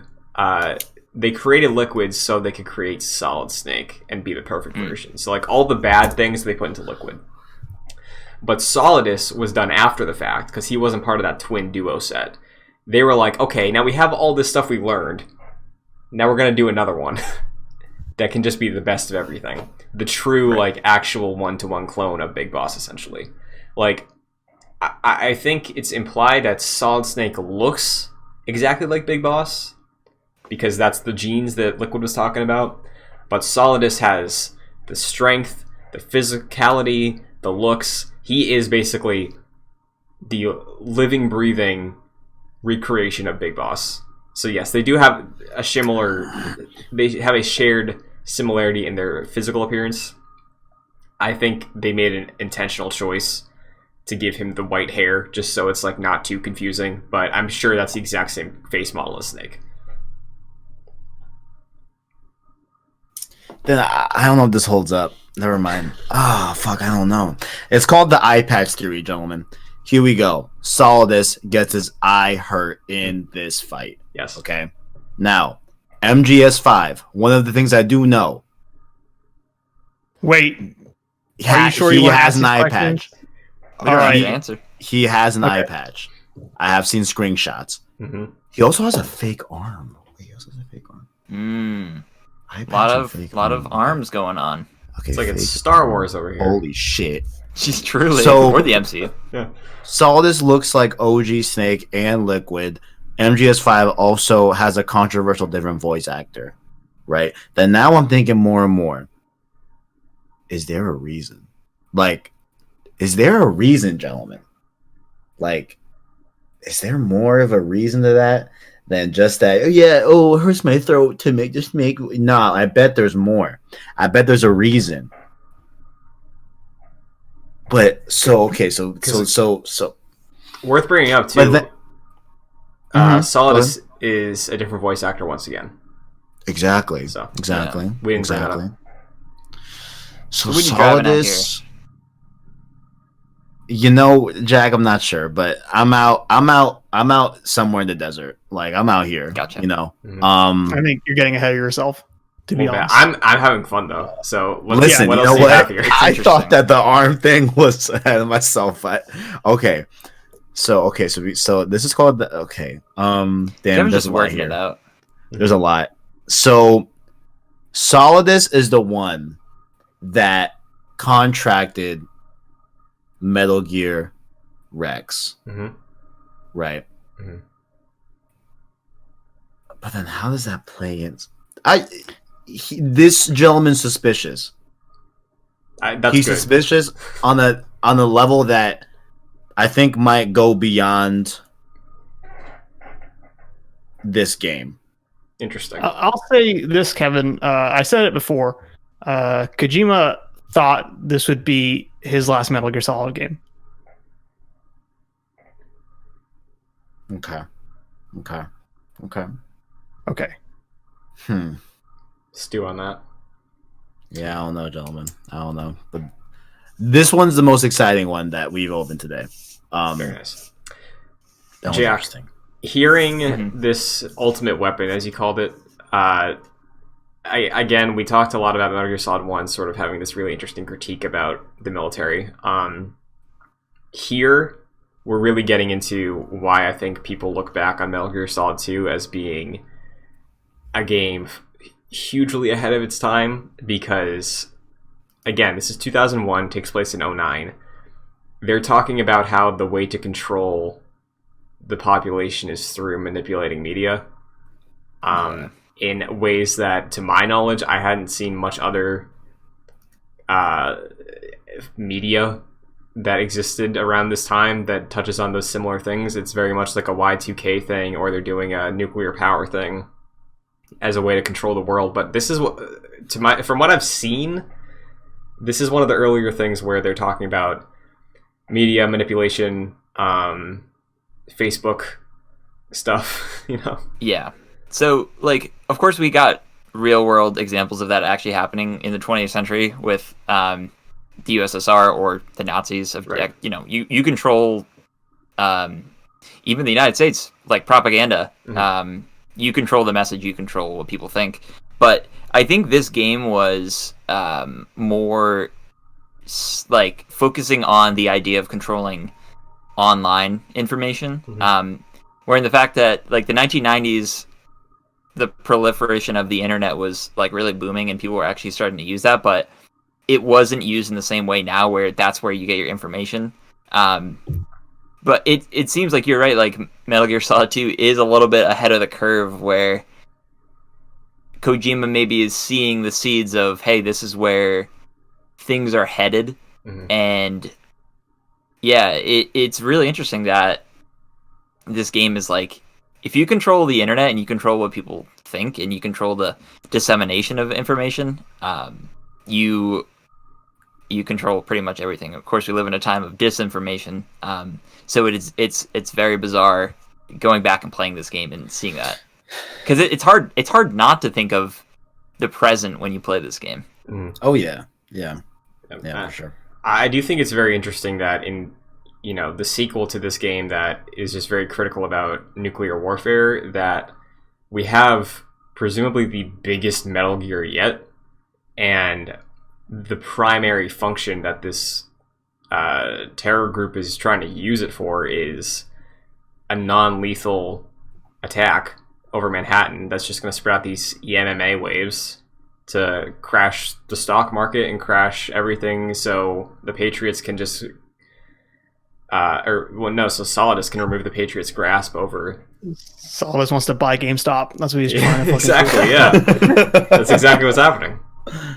they created Liquid so they could create Solid Snake and be the perfect version. So like all the bad things they put into Liquid. But Solidus was done after the fact because he wasn't part of that twin duo set. They were like, okay, now we have all this stuff we learned. Now we're going to do another one that can just be the best of everything. The true, like, actual one-to-one clone of Big Boss, essentially. Like, I think it's implied that Solid Snake looks exactly like Big Boss because that's the genes that Liquid was talking about. But Solidus has the strength, the physicality, the looks. He is basically the living, breathing recreation of Big Boss. So yes, they do have a shared similarity in their physical appearance. I think they made an intentional choice to give him the white hair just so it's like not too confusing, but I'm sure that's the exact same face model as Snake. Then I don't know if this holds up. Never mind. Fuck, I don't know. It's called the eye patch theory, gentlemen. Here we go. Solidus gets his eye hurt in this fight. Yes. Okay. Now, MGS5. One of the things I do know. Wait. Are you sure he has an eye patch? All right. Answer. He has an eye patch. I have seen screenshots. Mm-hmm. He also has a fake arm. He also has a fake arm. A lot of arms going on. Okay, it's like it's Star Wars over here. Holy shit. She's truly or the MCU. Yeah. Solidus looks like OG Snake and Liquid. MGS5 also has a controversial different voice actor, right? Then now I'm thinking more and more. Is there a reason? Like, is there a reason, gentlemen? Like, is there more of a reason to that than just that? Oh, it hurts my throat to make this make. Nah, I bet there's more. I bet there's a reason. But so worth bringing up too. Solidus is a different voice actor once again. Exactly. So, exactly. Yeah, we didn't bring that up. So Solidus, you know, Jack, I'm not sure, but I'm out somewhere in the desert. Like I'm out here. Gotcha. You know. I think you're getting ahead of yourself. To be honest, I'm having fun though. So listen, what you else know what? here? I thought that the arm thing was ahead of myself, but okay. So this is called the damn. Kevin's There's just a lot working here. it out. There's a lot. So Solidus is the one that contracted Metal Gear Rex, right? But then how does that play in? this gentleman's suspicious. He's good. suspicious on a level that I think might go beyond this game. Interesting. I'll say this, Kevin. I said it before. Kojima thought this would be his last Metal Gear Solid game. Okay. Stew on that. Yeah, I don't know, gentlemen. I don't know. But this one's the most exciting one that we've opened today. Very nice. That was Jack, interesting. hearing this ultimate weapon, as you called it, again, we talked a lot about Metal Gear Solid 1 sort of having this really interesting critique about the military. Here, we're really getting into why I think people look back on Metal Gear Solid 2 as being a game hugely ahead of its time, because, again, this is 2001, takes place in 2009. They're talking about how the way to control the population is through manipulating media. In ways that, to my knowledge, I hadn't seen much other media that existed around this time that touches on those similar things. It's very much like a Y2K thing, or they're doing a nuclear power thing as a way to control the world. But this is what, from what I've seen, this is one of the earlier things where they're talking about media manipulation, Facebook stuff, you know? Yeah. So, like, of course, we got real world examples of that actually happening in the 20th century with the USSR or the Nazis. Right. You know, you control even the United States, like propaganda. Mm-hmm. You control the message, you control what people think. But I think this game was more like focusing on the idea of controlling online information. Mm-hmm. Where in the fact that, like, the 1990s, the proliferation of the internet was like really booming and people were actually starting to use that, but it wasn't used in the same way now where that's where you get your information. But it seems like you're right, like Metal Gear Solid 2 is a little bit ahead of the curve, where Kojima maybe is seeing the seeds of, hey, this is where things are headed. Mm-hmm. And yeah, it's really interesting that this game is like, if you control the internet and you control what people think and you control the dissemination of information, you control pretty much everything. Of course, we live in a time of disinformation, so it's very bizarre going back and playing this game and seeing that, because it's hard not to think of the present when you play this game. Mm-hmm. Oh yeah, for sure. I do think it's very interesting that in, you know, the sequel to this game that is just very critical about nuclear warfare, that we have presumably the biggest Metal Gear yet, and the primary function that this terror group is trying to use it for is a non-lethal attack over Manhattan that's just going to spread out these EMMA waves to crash the stock market and crash everything, so the Patriots can just so Solidus can remove the Patriots' grasp over. Solidus wants to buy GameStop. That's what he's trying to exactly, yeah. That's exactly what's happening.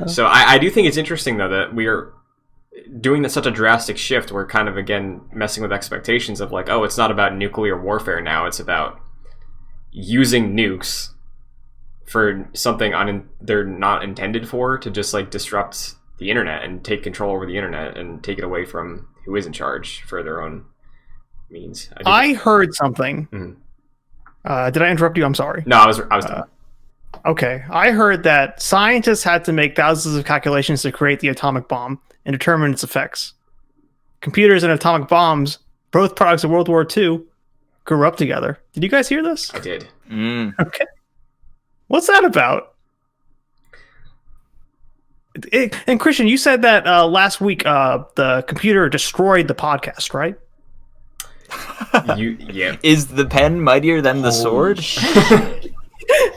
So I do think it's interesting, though, that we are doing such a drastic shift. We're kind of, again, messing with expectations of like, oh, it's not about nuclear warfare now. It's about using nukes for something they're not intended for, to just like disrupt the internet and take control over the internet and take it away from who is in charge for their own means. I heard something. Mm-hmm. Did I interrupt you? I'm sorry. No, I was done. Okay. I heard that scientists had to make thousands of calculations to create the atomic bomb and determine its effects. Computers and atomic bombs, both products of World War II, grew up together. Did you guys hear this? I did. Okay. What's that about? And Christian, you said that last week the computer destroyed the podcast, right? Yeah. Is the pen mightier than the sword?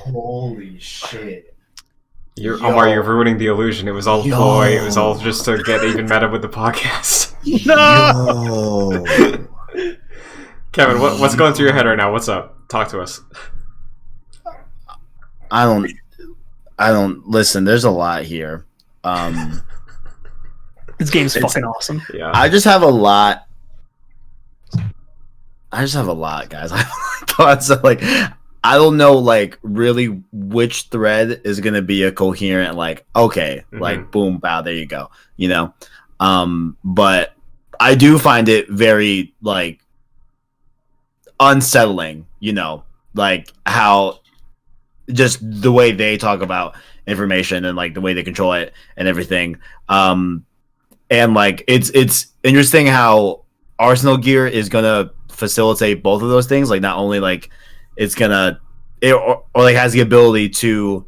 Holy shit. Omar, you're ruining the illusion. It was all ploy. It was all just to get even meta with the podcast. No! Kevin, what's going through your head right now? What's up? Talk to us. I I don't listen. There's a lot here. This game's fucking awesome. Yeah. I just have a lot. Guys. I have thoughts of, like, I don't know, like, really which thread is gonna be a coherent, like, okay, like, boom, bow, there you go, you know. But I do find it very, like, unsettling, you know, like how just the way they talk about information and like the way they control it and everything. And like it's interesting how Arsenal gear is gonna facilitate both of those things. Like not only like it's gonna or like has the ability to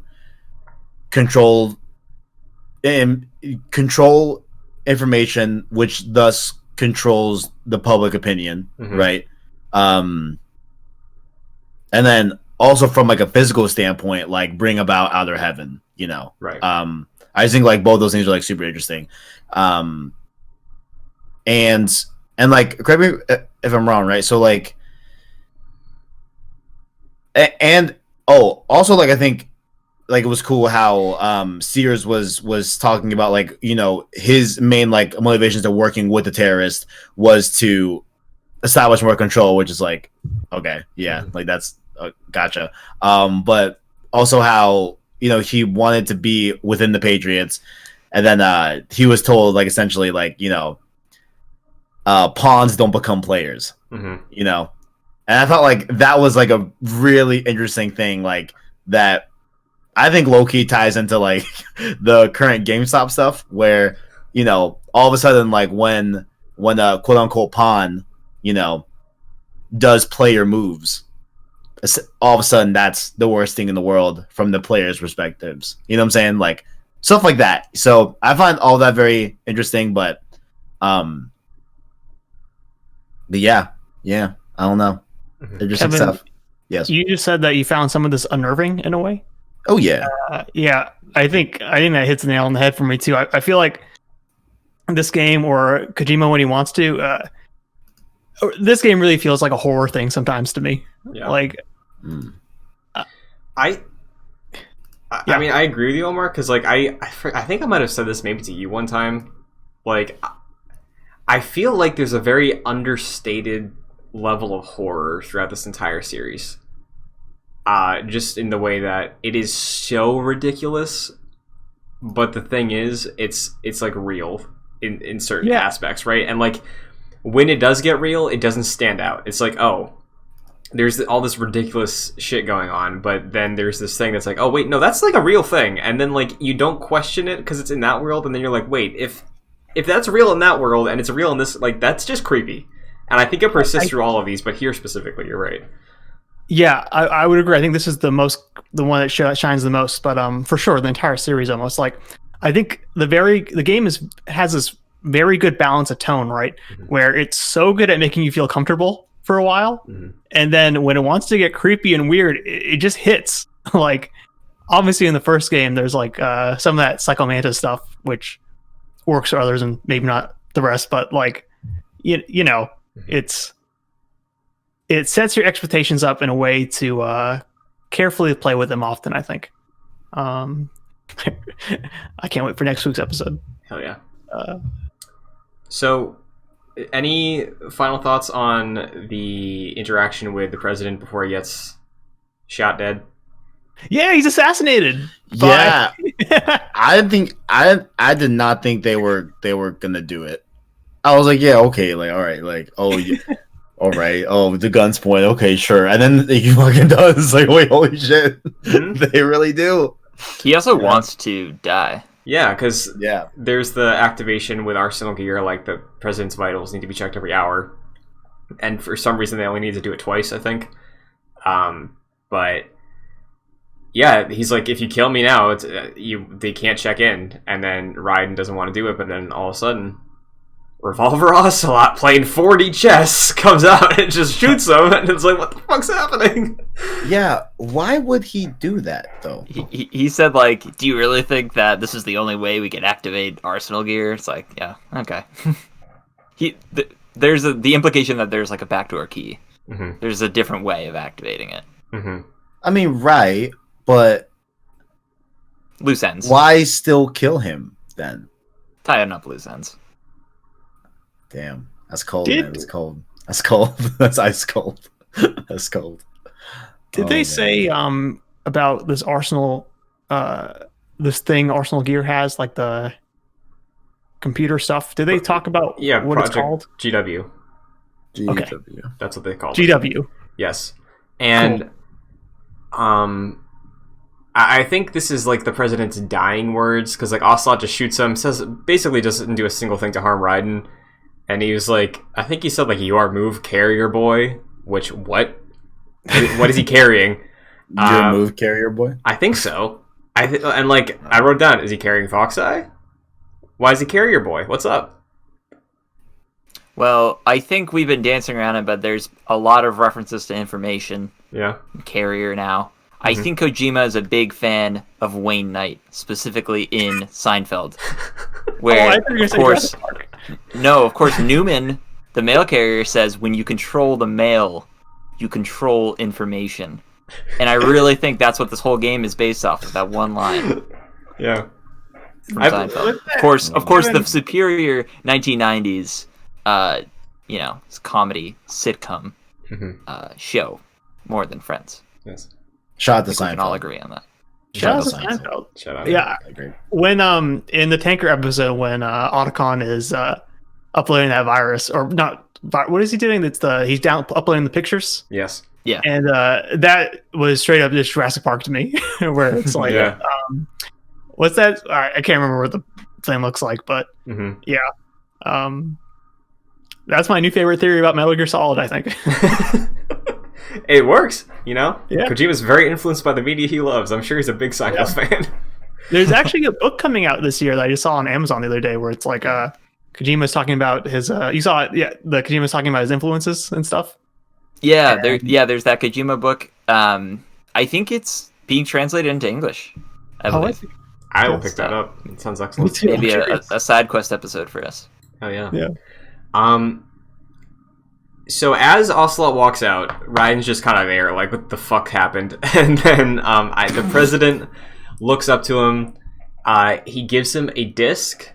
control information, which thus controls the public opinion, right? And then also from like a physical standpoint, like bring about outer heaven, you know, right? I just think like both those things are like super interesting. And like, correct me if I'm wrong, right? So like, and also like I think like it was cool how Sears was talking about like, you know, his main like motivations to working with the terrorist was to establish more control, which is like, okay, yeah, like that's gotcha. But also how, you know, he wanted to be within the Patriots, and then he was told like essentially like, you know, pawns don't become players, you know. And I felt like that was like a really interesting thing, like that I think low-key ties into like the current GameStop stuff where, you know, all of a sudden like when a quote-unquote pawn, you know, does player moves, all of a sudden that's the worst thing in the world from the players' perspectives. You know what I'm saying? Like stuff like that. So I find all that very interesting, but yeah, I don't know. Interesting Kevin, stuff. Yes. You just said that you found some of this unnerving in a way. Oh yeah. Yeah. I think that hits the nail on the head for me too. I feel like this game, or Kojima when he wants to, this game really feels like a horror thing sometimes to me. Yeah. Like, I mean, I agree with you, Omar, because like I think I might have said this maybe to you one time. Like, I feel like there's a very understated level of horror throughout this entire series. Just in the way that it is so ridiculous, but the thing is, it's like real in certain aspects, right? And like when it does get real, it doesn't stand out. It's like, oh, there's all this ridiculous shit going on, but then there's this thing that's like, oh wait, no, that's like a real thing, and then like you don't question it because it's in that world, and then you're like, wait, if that's real in that world and it's real in this, like that's just creepy. And I think it persists through all of these, but here specifically, you're right. Yeah, I would agree. I think this is the one that shines the most, but for sure the entire series almost. Like I think the game has this very good balance of tone, right? Where it's so good at making you feel comfortable for a while, and then when it wants to get creepy and weird, it just hits. Like obviously in the first game, there's like some of that Psychomantis stuff, which works for others and maybe not the rest, but like you know, it sets your expectations up in a way to carefully play with them often, I think. I can't wait for next week's episode. Hell yeah. So, any final thoughts on the interaction with the president before he gets shot dead? Yeah, he's assassinated. Yeah. I did not think they were gonna do it. I was like, yeah, okay, like, all right, like, oh, yeah. All right. Oh, the gun's point. Okay, sure. And then he fucking does. Like, wait, holy shit! They really do. He also wants to die. Yeah, because there's the activation with Arsenal gear. Like the president's vitals need to be checked every hour, and for some reason they only need to do it twice, I think. But yeah, he's like, if you kill me now, they can't check in, and then Raiden doesn't want to do it, but then all of a sudden, Revolver Ocelot playing 4D chess comes out and just shoots him, and it's like, what the fuck's happening? Yeah, why would he do that though? He said, like, do you really think that this is the only way we can activate Arsenal gear? It's like, yeah, okay. There's the implication that there's like a backdoor key. There's a different way of activating it. I mean, right, but Loose ends. Why still kill him then? Tying up loose ends. Damn, that's cold, man. That's cold. That's cold. That's ice cold. That's cold. Did they say about this Arsenal, this thing Arsenal Gear has, like the computer stuff? Did they talk about what Project it's called? GW. Okay. That's what they call it. GW. Yes. And I think this is like the president's dying words, because like Ocelot just shoots him, basically doesn't do a single thing to harm Raiden. And he was like, I think he said like, "You are move carrier boy," which what is he carrying? Your move carrier boy? I think so. And like I wrote down, is he carrying Fox Eye? Why is he carrier boy? What's up? Well, I think we've been dancing around it, but there's a lot of references to information. Yeah. Carrier now. I think Kojima is a big fan of Wayne Knight, specifically in Seinfeld. Where, of course, Newman, the mail carrier, says, when you control the mail, you control information. And I really think that's what this whole game is based off of, that one line. Yeah. From Seinfeld. Of course, the superior 1990s, comedy, sitcom show, more than Friends. Yes. Shout out to Seinfeld. We can all agree on that. Shout out to Seinfeld. Shout out. Yeah. I agree. When in the tanker episode, when Otacon is uploading that virus, or not, what is he doing? He's uploading the pictures. Yes. Yeah. And that was straight up just Jurassic Park to me, where it's like, what's that? I can't remember what the thing looks like, but yeah. That's my new favorite theory about Metal Gear Solid, I think. It works, you know? Yeah. Kojima's very influenced by the media he loves. I'm sure he's a big Seinfeld fan. There's actually a book coming out this year that I just saw on Amazon the other day, where it's like Kojima's talking about his you saw it, the Kojima's talking about his influences and stuff. Yeah, there's that Kojima book. I think it's being translated into English, I believe. I will pick that up. It sounds excellent. Maybe a side quest episode for us. Oh yeah. Yeah. So as Ocelot walks out, Raiden's just kind of there, like, what the fuck happened? And then the president looks up to him. He gives him a disc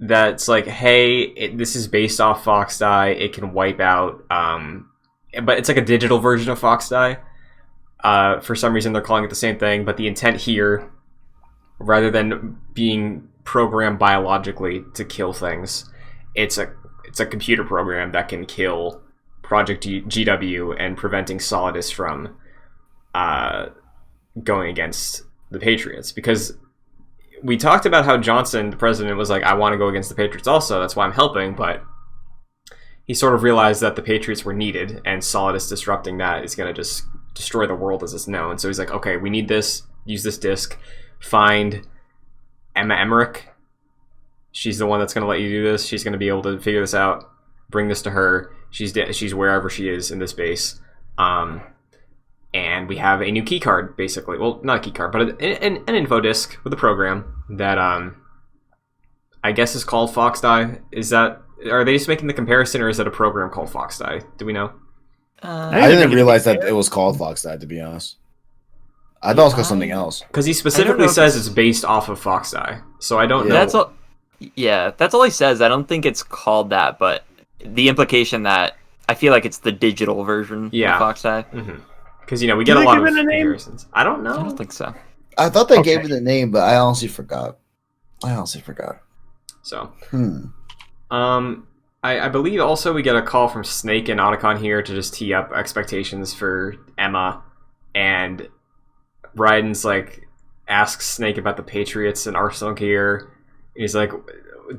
that's like, hey, this is based off Fox Die. It can wipe out, but it's like a digital version of Fox Die. For some reason, they're calling it the same thing, but the intent here, rather than being programmed biologically to kill things, it's a computer program that can kill Project GW and preventing Solidus from going against the Patriots. Because we talked about how Johnson, the president, was like, I want to go against the Patriots also, that's why I'm helping, but he sort of realized that the Patriots were needed, and Solidus disrupting that is going to just destroy the world as it's known. So he's like, okay, we need this, use this disc, find Emma Emmerich. She's the one that's going to let you do this. She's going to be able to figure this out. Bring this to her. She's wherever she is in this base. And we have a new key card, basically. Well, not a key card, but an info disc with a program that I guess is called Fox Die. Are they just making the comparison, or is that a program called Fox Die? Do we know? I didn't realize that it was called Fox Die, to be honest. I thought it was called something else. Because he specifically says it's based off of Fox Die. So I don't know. That's all. Yeah, that's all he says. I don't think it's called that, but the implication that I feel like it's the digital version of Fox Die. Because, we get a lot of comparisons. I don't know. I don't think so. I thought they gave it a name, but I honestly forgot. So, I believe also we get a call from Snake and Otacon here to just tee up expectations for Emma, and Raiden's like, asks Snake about the Patriots and Arsenal Gear. He's like,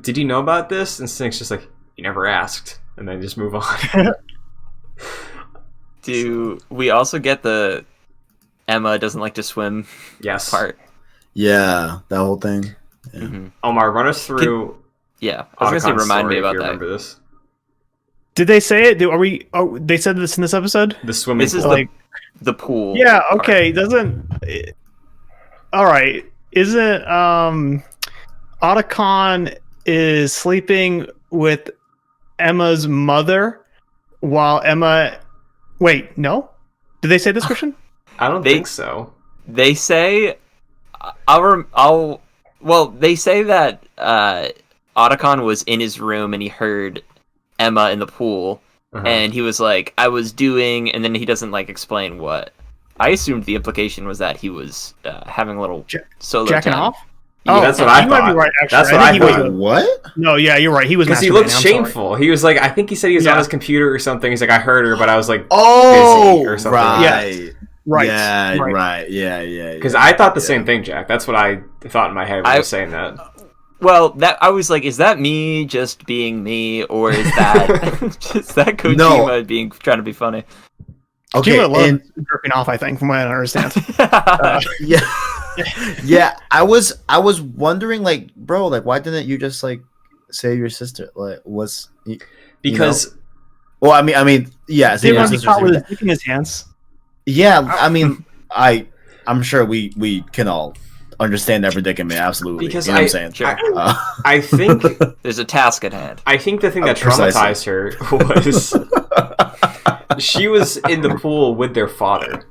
did you know about this? And Snake's just like, you never asked. And then just move on. Do we also get the Emma doesn't like to swim part? Yeah, that whole thing. Yeah. Omar, run us through. I was going to say, remind me about that. Remember this? Did they say it? They said this in this episode? The swimming pool. This is the pool. Yeah, okay. All right. Isn't Otacon is sleeping with Emma's mother while Emma... Wait, no? Did they say this, Christian? I don't think so. They say... Well, they say that Otacon was in his room and he heard Emma in the pool, and he was like, "I was doing," and then he doesn't like explain what. I assumed the implication was that he was having a little solo jacking time. off. Yeah, that's what I you might thought. be right, actually. That's what I thought. Was, What? No, yeah, you're right. He was because he masturbating, looked I'm sorry. shameful. He was like, I think he said he was on his computer or something. He's like, I heard her, but I was like, Oh, busy or something. right. Right. Yeah, right. right. Yeah. Because I thought the same thing, Jack. That's what I thought in my head when I was saying that. Well, that I was like, is that me just being me, or is that just that Kojima being trying to be funny? Okay, Kojima loves and jerking off, I think, from what I understand. yeah. I was wondering, like, bro, like, why didn't you just like save your sister? Like, Because well, I mean, yeah, He want to be caught with his dick in his hands. Yeah, I mean, I'm sure we can all understand that predicament, absolutely. because you know what I'm saying? Sure. I think There's a task at hand. I think the thing that Precisely. traumatized her was she was in the pool with their father.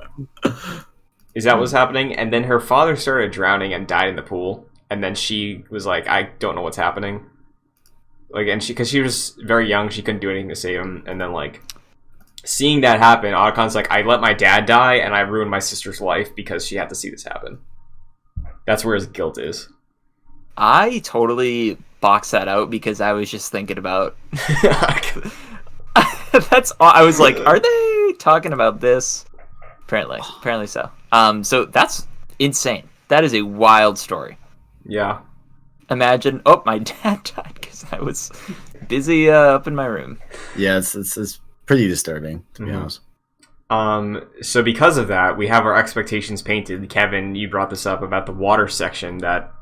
Is that what's happening? And then her father started drowning and died in the pool. And then she was like, I don't know what's happening. Like, and because she was very young, she couldn't do anything to save him. And then, like, seeing that happen, Otacon's like, I let my dad die and I ruined my sister's life because she had to see this happen. That's where his guilt is. I totally boxed that out because I was just thinking about. That's all. I was like, are they talking about this? Apparently so. So that's insane. That is a wild story. Yeah. Imagine, my dad died because I was busy up in my room. Yeah, it's pretty disturbing, to be honest. So because of that, we have our expectations painted. Kevin, you brought this up about the water section that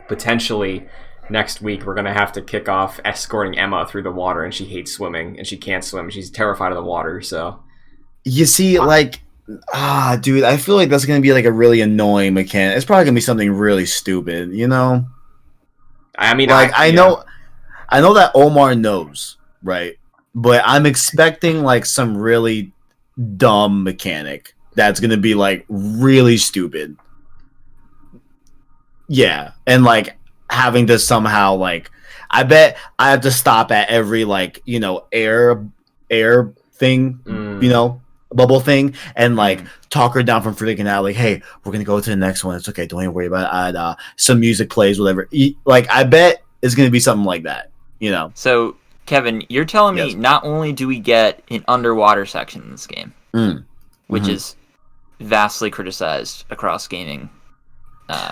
potentially next week we're going to have to kick off escorting Emma through the water, and she hates swimming and she can't swim. She's terrified of the water, so. You see, like, dude, I feel like that's going to be like a really annoying mechanic. It's probably going to be something really stupid, you know? I mean, like, I know that Omar knows, right? But I'm expecting like some really dumb mechanic that's gonna be like really stupid. Yeah, and like having to somehow like, I bet I have to stop at every like, you know, air thing, you know, bubble thing, and like talk her down from freaking out. Like, hey, we're gonna go to the next one. It's okay. Don't even worry about it. Some music plays, whatever. Like, I bet it's gonna be something like that. You know. So, Kevin, you're telling me not only do we get an underwater section in this game, which is vastly criticized across gaming,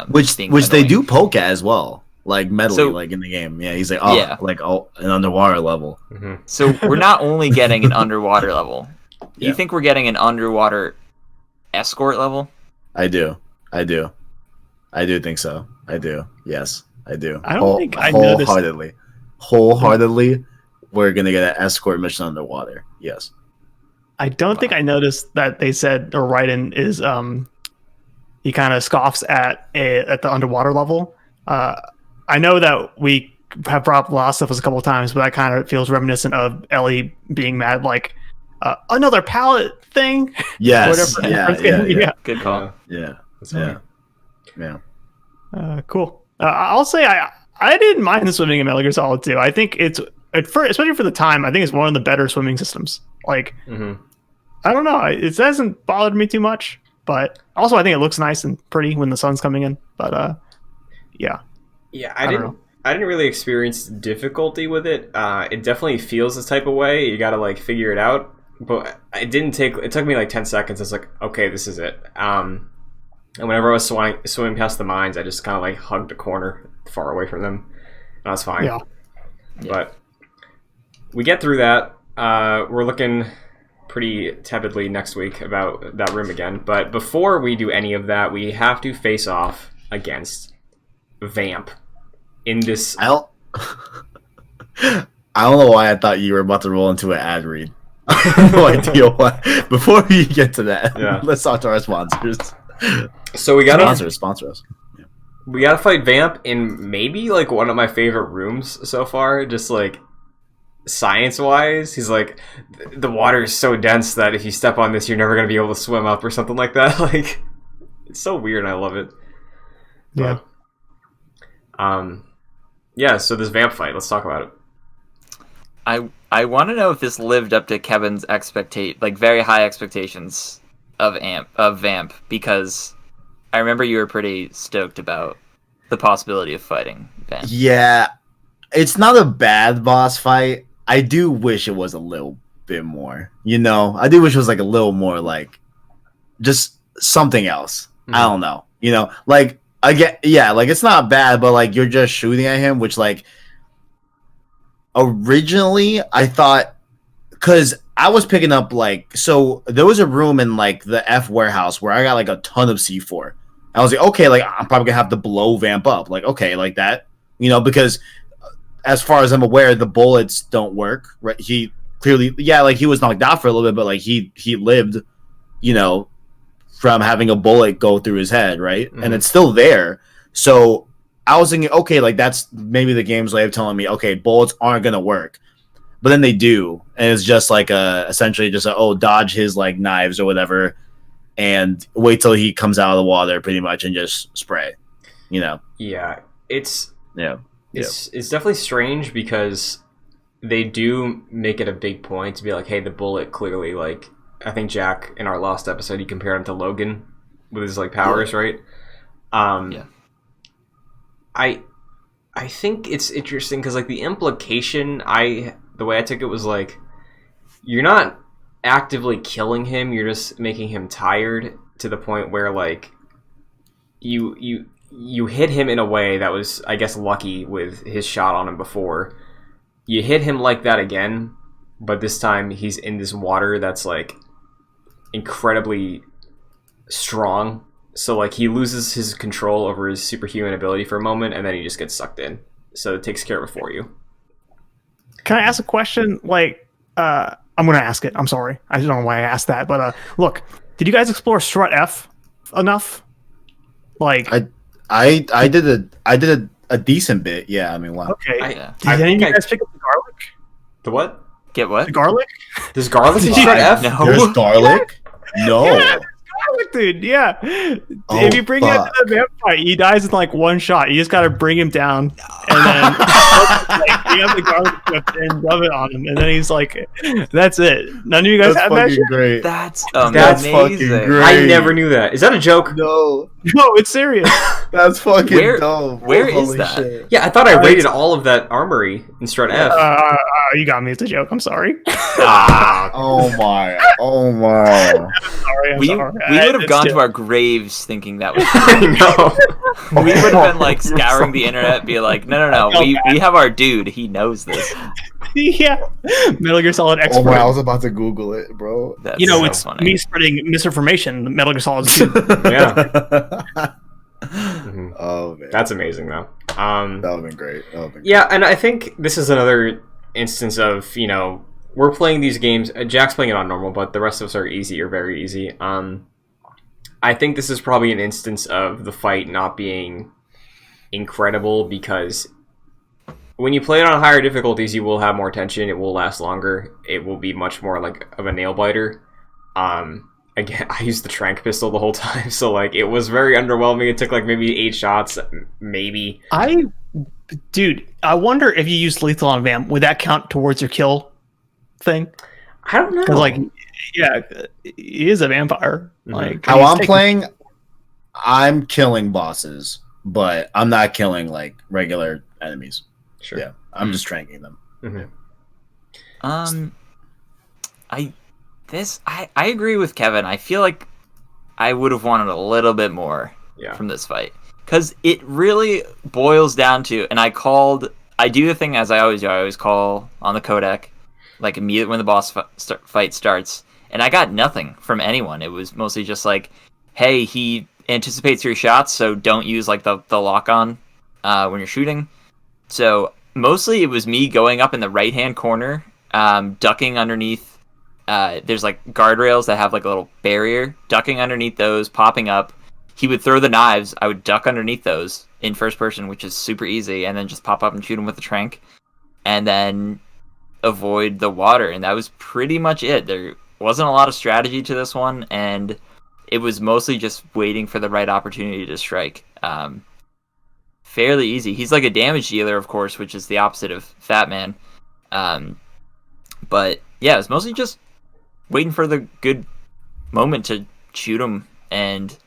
which they do poke at as well, like metally, like in the game. Yeah, he's like, an underwater level. So we're not only getting an underwater level. You think we're getting an underwater escort level? I do think so. I do. Yes, I do. I don't think I noticed. Wholeheartedly, we're gonna get an escort mission underwater. Yes. I don't think I noticed that they said, or Raiden is he kind of scoffs at the underwater level. I know that we have brought up a lot of stuff a couple of times, but that kind of feels reminiscent of Ellie being mad, like another palette thing. Yes. Yeah. Good call. Yeah. Cool. I'll say I didn't mind the swimming in Metal Gear Solid 2. I think it's especially for the time. I think it's one of the better swimming systems. Like, I don't know. It hasn't bothered me too much, but also I think it looks nice and pretty when the sun's coming in. But yeah. Yeah, I didn't really experience difficulty with it. It definitely feels this type of way. You got to like figure it out. But it took me like 10 seconds. I was like, okay, this is it. And whenever I was swimming past the mines, I just kind of like hugged a corner far away from them. And I was fine. Yeah. But we get through that. We're looking pretty tepidly next week about that room again. But before we do any of that, we have to face off against Vamp in this. I don't know why I thought you were about to roll into an ad read. No idea why. Before we get to that, let's talk to our sponsors. So we got sponsor us. Yeah. We gotta fight Vamp in maybe like one of my favorite rooms so far. Just like science-wise, he's like, the water is so dense that if you step on this, you're never gonna be able to swim up or something like that. Like, it's so weird, and I love it. Yeah. Yeah. So this vamp fight. Let's talk about it. I want to know if this lived up to Kevin's very high expectations of Vamp, because I remember you were pretty stoked about the possibility of fighting Vamp. Yeah, it's not a bad boss fight. I do wish it was a little bit more. I do wish it was like a little more like just something else. Mm-hmm. I don't know. Like again, yeah, like it's not bad, but like you're just shooting at him, which like originally I thought, because I was picking up like, so there was a room in like the F warehouse where I got like a ton of C4. I was like, okay, like I'm probably gonna have to blow Vamp up, like okay, like that, because as far as I'm aware, the bullets don't work. Right? He clearly, yeah, like he was knocked out for a little bit, but like he lived, from having a bullet go through his head, right? Mm-hmm. And it's still there. So I was thinking, okay, like that's maybe the game's way of telling me, okay, bullets aren't gonna work, but then they do, and it's just like essentially just dodge his like knives or whatever, and wait till he comes out of the water, pretty much, and just spray, Yeah, it's definitely strange because they do make it a big point to be like, hey, the bullet clearly, like, I think Jack in our last episode he compared him to Logan with his like powers, right? Yeah. I think it's interesting because like the implication, the way I took it was like, you're not actively killing him, you're just making him tired to the point where like you hit him in a way that was, I guess, lucky with his shot on him before. You hit him like that again, but this time he's in this water that's like incredibly strong. So like he loses his control over his superhuman ability for a moment, and then he just gets sucked in. So it takes care of it for you. Can I ask a question? Like, I'm going to ask it. I'm sorry. I don't know why I asked that. But look, did you guys explore Strut F enough? Like, I did a decent bit. Yeah, I mean, wow. Okay. Did any of you guys pick up the garlic? The what? Get what? The garlic? There's garlic in Strut F? No. There's garlic? No. Yeah, garlic, dude. Yeah. If you bring him to the vamp fight, he dies in like one shot. You just got to bring him down, and then you have the garlic whip and rub it on him, and then he's like, "That's it." None of you guys have that shit? Great. That's fucking amazing. great. I never knew that. Is that a joke? No, it's serious. that's fucking dope. Where is Holy that? shit. Yeah, I thought I raided all of that armory in Strut F. You got me. It's a joke. I'm sorry. Oh my. I'm sorry. We would have gone to our graves thinking that was No. we would have been like scouring the internet, be like, no, we have our dude, he knows this. Yeah, Metal Gear Solid expert. Oh my, I was about to Google it, bro. That's it's funny. me spreading misinformation. Metal Gear Solid 2. Yeah. Mm-hmm. Oh man, That's amazing though. that would have been great. Yeah, and I think this is another instance of, we're playing these games. Jack's playing it on normal, but the rest of us are easy or very easy. I think this is probably an instance of the fight not being incredible because when you play it on higher difficulties, you will have more tension. It will last longer. It will be much more like of a nail biter. Again, I used the tranq pistol the whole time, so like it was very underwhelming. It took like maybe 8 shots, maybe. Dude, I wonder if you used lethal on Vamp, would that count towards your kill thing? I don't know. Because like, yeah, he is a vampire. Mm-hmm. Like How I'm playing, I'm killing bosses, but I'm not killing like regular enemies. Sure. Yeah, I'm just tranking them. Mm-hmm. I agree with Kevin. I feel like I would have wanted a little bit more from this fight. Because it really boils down to, and I do the thing as I always do, I always call on the codec, like immediately when the boss fight starts, and I got nothing from anyone. It was mostly just like, hey, he anticipates your shots, so don't use like the lock-on when you're shooting. So mostly it was me going up in the right-hand corner, ducking underneath. There's like guardrails that have like a little barrier, ducking underneath those, popping up. He would throw the knives. I would duck underneath those in first person, which is super easy, and then just pop up and shoot him with the tranq, and then avoid the water. And that was pretty much it. There wasn't a lot of strategy to this one, and it was mostly just waiting for the right opportunity to strike. fairly easy. He's like a damage dealer, of course, which is the opposite of Fat Man. But yeah, it's mostly just waiting for the good moment to shoot him, and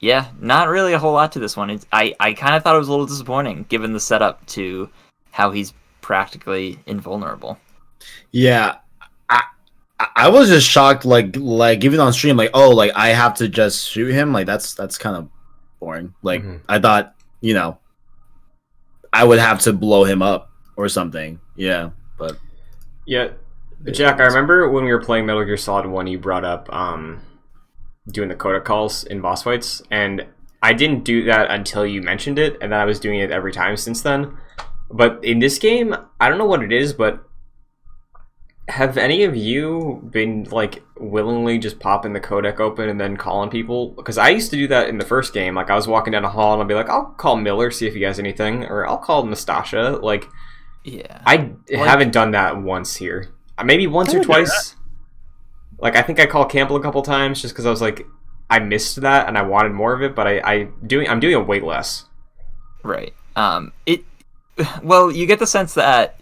yeah, not really a whole lot to this one. I kind of thought it was a little disappointing given the setup to how he's practically invulnerable. Yeah, I was just shocked, like even on stream, like, oh, like I have to just shoot him, like that's kind of boring. Like I thought, I would have to blow him up or something. Yeah, but yeah, Jack, I remember when we were playing Metal Gear Solid 1, you brought up doing the codec calls in boss fights, and I didn't do that until you mentioned it, and then I was doing it every time since then. But in this game, I don't know what it is, but have any of you been like willingly just popping the codec open and then calling people? Because I used to do that in the first game. Like I was walking down a hall and I'd be like, I'll call Miller, see if he has anything, or I'll call Nastasha. Like, yeah, I haven't done that once here. Maybe once or twice. Like I think I called Campbell a couple times just because I was like, I missed that and I wanted more of it, but I'm doing it way less. Right. Well, you get the sense that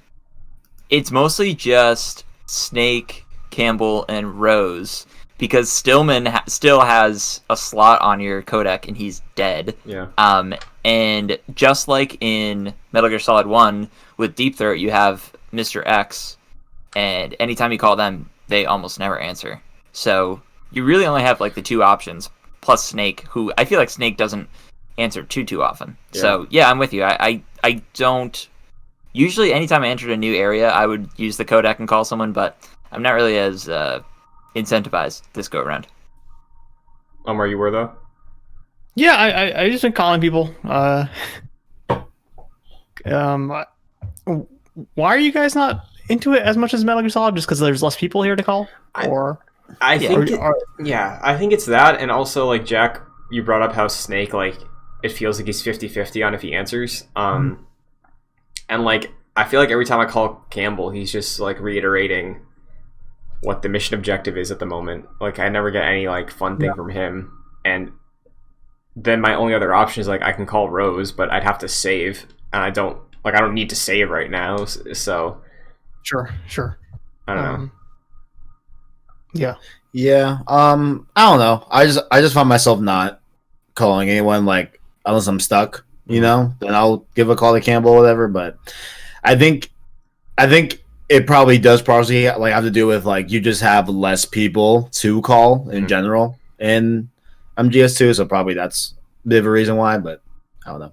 it's mostly just Snake, Campbell, and Rose, because Stillman still has a slot on your codec and he's dead. Yeah. And just like in Metal Gear Solid 1 with Deep Throat, you have Mr. X, and anytime you call them, they almost never answer. So you really only have like the two options, plus Snake, who I feel like Snake doesn't answer too often. Yeah. So yeah, I'm with you. I don't usually, anytime I entered a new area, I would use the codec and call someone, but I'm not really as incentivized this go around. Where you were though? Yeah, I just been calling people. Why are you guys not into it as much as Metal Gear Solid? Just because there's less people here to call? I think it's that, and also like Jack, you brought up how Snake, like it feels like he's 50-50 on if he answers. And like I feel like every time I call Campbell, he's just like reiterating what the mission objective is at the moment. Like I never get any like fun thing from him, and then my only other option is like I can call Rose, but I'd have to save, and I don't need to save right now. So sure. I don't know. Yeah. I don't know. I just find myself not calling anyone, like unless I'm stuck. Then I'll give a call to Campbell or whatever. But I think it probably does partially like have to do with like you just have less people to call in general in MGS2, so probably that's a bit of a reason why. But I don't know.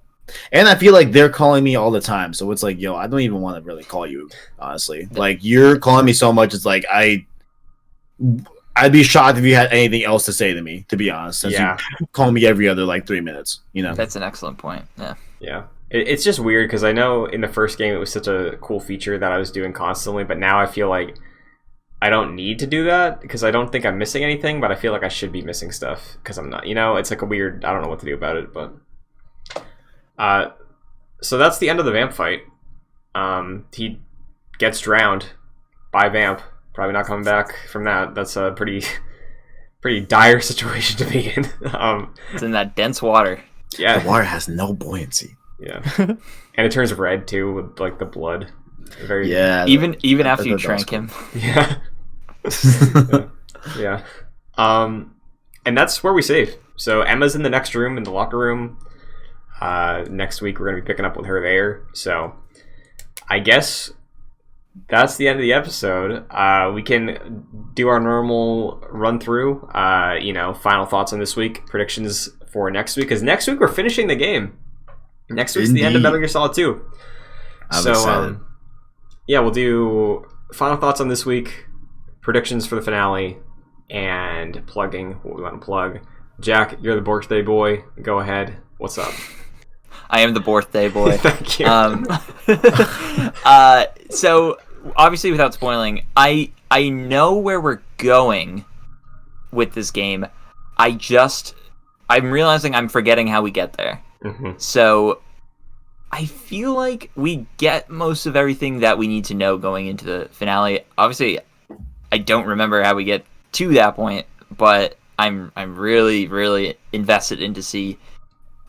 And I feel like they're calling me all the time, so it's like, yo, I don't even want to really call you, honestly. Like you're calling me so much, it's like I'd be shocked if you had anything else to say to me, to be honest. Since you call me every other like 3 minutes, That's an excellent point. Yeah. It's just weird because I know in the first game it was such a cool feature that I was doing constantly, but now I feel like I don't need to do that because I don't think I'm missing anything, but I feel like I should be missing stuff because I'm not. It's like a weird. I don't know what to do about it, but. So that's the end of the Vamp fight. He gets drowned by Vamp. Probably not coming back from that. That's a pretty dire situation to be in. It's in that dense water. Yeah, the water has no buoyancy. Yeah, and it turns red too with like the blood. Even after you trank him. Yeah. Yeah. And that's where we save. So Emma's in the next room, in the locker room. Next week we're gonna be picking up with her there. So I guess that's the end of the episode. We can do our normal run through, final thoughts on this week, predictions for next week, because next week we're finishing the game. Next week's the end of Metal Gear Solid 2. I'm excited. We'll do final thoughts on this week, predictions for the finale, and plugging what we want to plug. Jack, you're the birthday boy. Go ahead. What's up? I am the birthday boy. Thank you. So obviously, without spoiling, I know where we're going with this game. I'm realizing I'm forgetting how we get there. Mm-hmm. So I feel like we get most of everything that we need to know going into the finale. Obviously, I don't remember how we get to that point, but I'm really, really invested in to see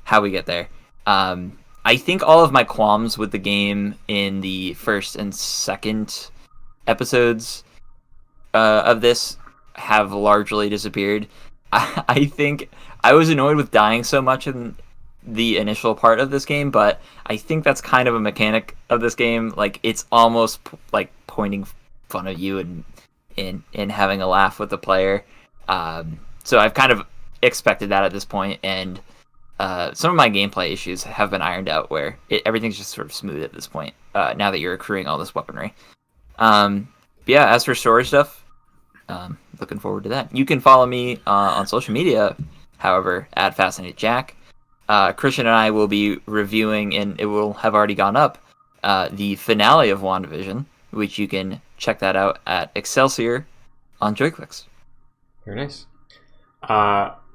how we get there. I think all of my qualms with the game in the first and second episodes of this have largely disappeared. I think I was annoyed with dying so much in the initial part of this game, but I think that's kind of a mechanic of this game. Like, it's almost like pointing fun at you and having a laugh with the player. So I've kind of expected that at this point, and some of my gameplay issues have been ironed out where everything's just sort of smooth at this point, now that you're accruing all this weaponry. Yeah, as for story stuff, looking forward to that. You can follow me on social media, however, at Fascinated Jack. Christian and I will be reviewing, and it will have already gone up, the finale of WandaVision, which you can check that out at Excelsior on Joyclicks. Very nice.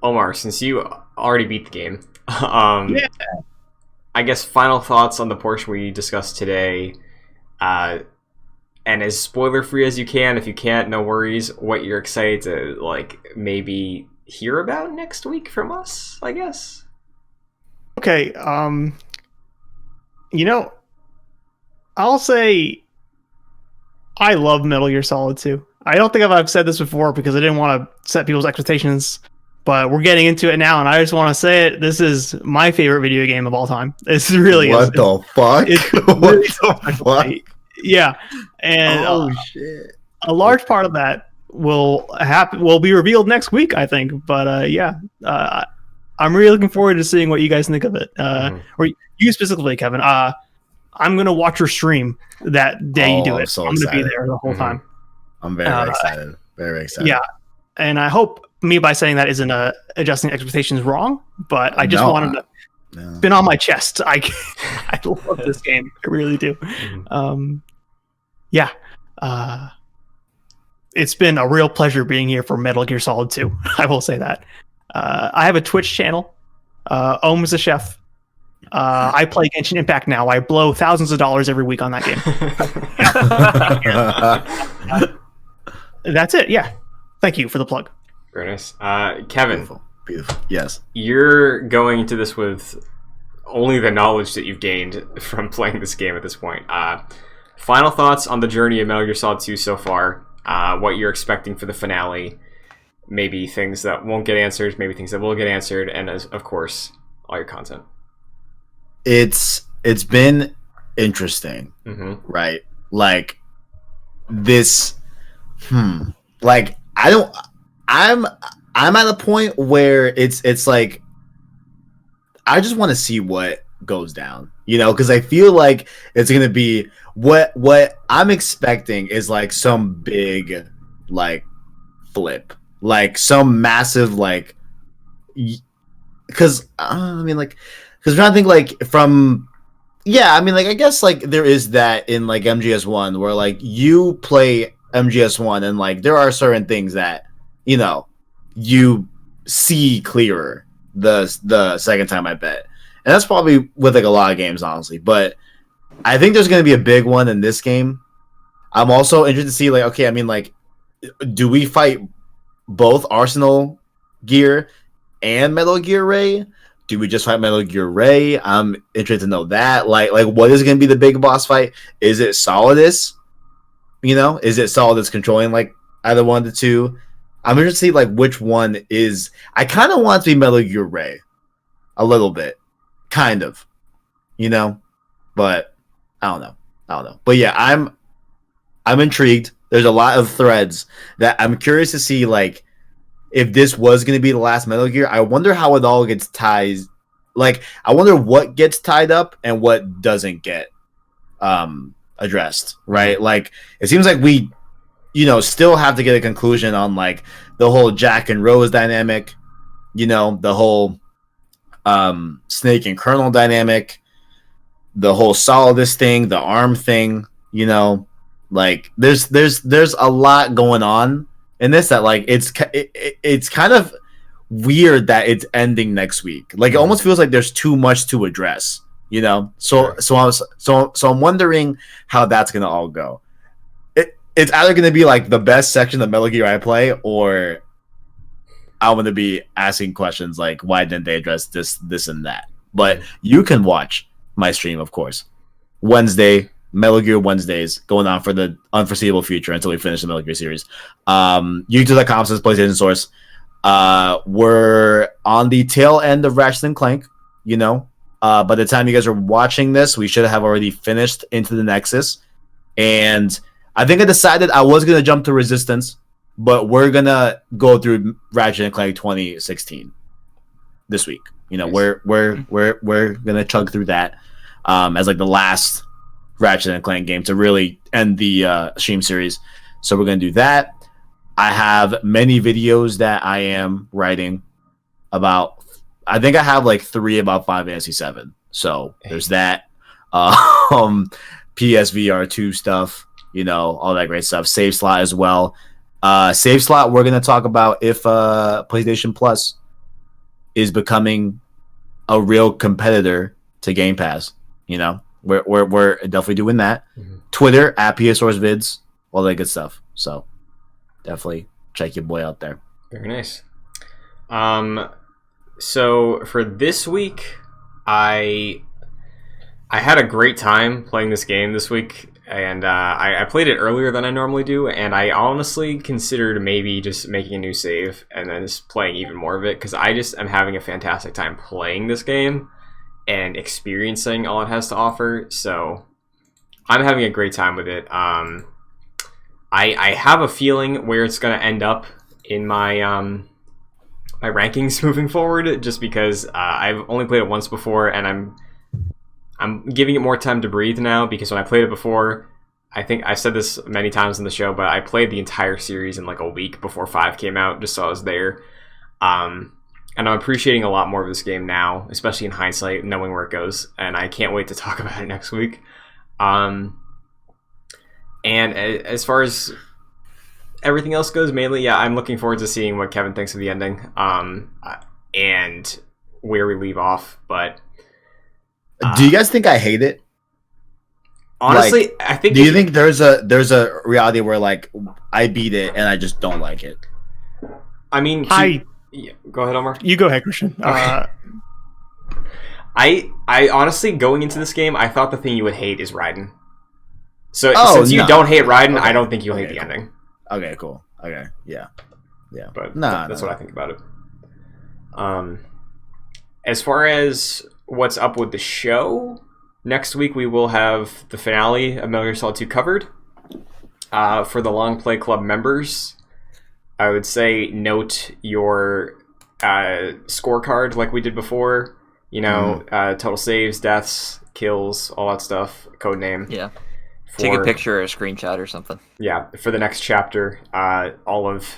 Omar, since you already beat the game, I guess final thoughts on the portion we discussed today, and as spoiler-free as you can. If you can't, no worries. What you're excited to, like, maybe hear about next week from us, I guess. Okay, I'll say I love Metal Gear Solid 2. I don't think I've said this before because I didn't want to set people's expectations, but we're getting into it now, and I just want to say it. This is my favorite video game of all time. This really what is. The fuck? What the fuck? Yeah, and shit. A large part of that will be revealed next week, I think. But I'm really looking forward to seeing what you guys think of it. Or you specifically, Kevin. I'm gonna watch your stream that day you do it. So I'm gonna be there the whole time. I'm very excited. Very excited. Yeah, and I hope me by saying that isn't adjusting expectations wrong, but I just wanted to been on my chest. I love this game. I really do. It's been a real pleasure being here for Metal Gear Solid 2. I will say that. I have a Twitch channel. Ohm is a chef. I play Genshin Impact now. I blow thousands of dollars every week on that game. That's it. Yeah. Thank you for the plug. Very nice. Kevin. Beautiful. Yes. You're going into this with only the knowledge that you've gained from playing this game at this point. Final thoughts on the journey of Metal Gear Solid 2 so far. What you're expecting for the finale. Maybe things that won't get answered, maybe things that will get answered, and of course, all your content. It's been interesting, right? Like this, like I'm at a point where it's like I just want to see what goes down, because I feel like it's gonna be what I'm expecting is like some big like flip. Like some massive like, because I'm trying to think like from, I guess like there is that in like MGS1 where like you play MGS1 and like there are certain things that you see clearer the second time, I bet, and that's probably with like a lot of games, honestly. But I think there's going to be a big one in this game. I'm also interested to see like, okay, do we fight both Arsenal Gear and Metal Gear Ray? Do we just fight Metal Gear Ray? I'm interested to know that. Like what is going to be the big boss fight? Is it Solidus? Is it Solidus controlling like either one of the two? I'm interested to see like which one is. I kind of want it to be Metal Gear Ray, a little bit, kind of, but I don't know. But yeah, I'm intrigued. There's a lot of threads that I'm curious to see, like, if this was going to be the last Metal Gear. I wonder how it all gets tied. Like, I wonder what gets tied up and what doesn't get addressed, right? Like, it seems like we, still have to get a conclusion on, like, the whole Jack and Rose dynamic, the whole Snake and Colonel dynamic, the whole Solidus thing, the ARM thing, Like there's a lot going on in this that like it's kind of weird that it's ending next week. Like it almost feels like there's too much to address, So I'm wondering how that's gonna all go. It's either gonna be like the best section of Metal Gear I play, or I'm gonna be asking questions like why didn't they address this and that. But you can watch my stream, of course. Wednesday, Metal Gear Wednesdays, going on for the unforeseeable future until we finish the Metal Gear series. YouTube.com says PlayStation Source. We're on the tail end of Ratchet and Clank, you know. By the time you guys are watching this, we should have already finished Into the Nexus. And I think I decided I was going to jump to Resistance, but we're going to go through Ratchet and Clank 2016 this week. You know, we're going to chug through that as like the last Ratchet and Clank game to really end the stream series. So we're going to do that. I have many videos that I am writing about. I think I have like 3 about Final Fantasy 7. So there's that. PSVR 2 stuff, you know, all that great stuff. Save slot as well. Save slot, we're going to talk about if PlayStation Plus is becoming a real competitor to Game Pass. You know, we're definitely doing that. Mm-hmm. Twitter at PSSourceVids, all that good stuff. So definitely check your boy out there. Very nice. So for this week, I had a great time playing this game this week, and I played it earlier than I normally do, and I honestly considered maybe just making a new save and then just playing even more of it, because I just am having a fantastic time playing this game and experiencing all it has to offer. So I'm having a great time with it. I have a feeling where it's going to end up in my my rankings moving forward, just because I've only played it once before, and I'm giving it more time to breathe now, because when I played it before, I think I said this many times in the show, but I played the entire series in like a week before 5 came out, just so I was there. And I'm appreciating a lot more of this game now, especially in hindsight, knowing where it goes, and I can't wait to talk about it next week. And as far as everything else goes, mainly, yeah, I'm looking forward to seeing what Kevin thinks of the ending, and where we leave off. But do you guys think I hate it? Honestly, like, I think. Do you think there's a reality where like I beat it and I just don't like it? I mean, yeah, go ahead, Omar. You go ahead, Christian. Okay. I honestly, going into this game, I thought the thing you would hate is Raiden. So since you don't hate Raiden, I don't think you'll hate the ending. Okay, cool. Okay, yeah. But that's what I think about it. As far as what's up with the show, next week we will have the finale of Metal Gear Solid 2 covered. For the Longplay Club members, I would say note your scorecard like we did before. You know, total saves, deaths, kills, all that stuff, code name. Yeah. Take a picture or a screenshot or something. Yeah, for the next chapter, all of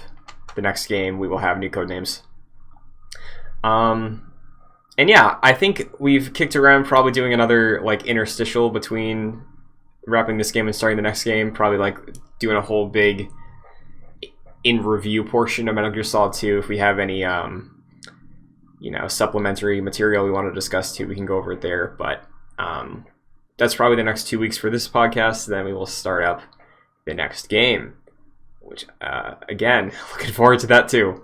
the next game, we will have new code names. And yeah, I think we've kicked around probably doing another like interstitial between wrapping this game and starting the next game. Probably like doing a whole big in review portion of Metal Gear Solid 2. If we have any supplementary material we want to discuss too, we can go over it there. But that's probably the next 2 weeks for this podcast. Then we will start up the next game, which again, looking forward to that too.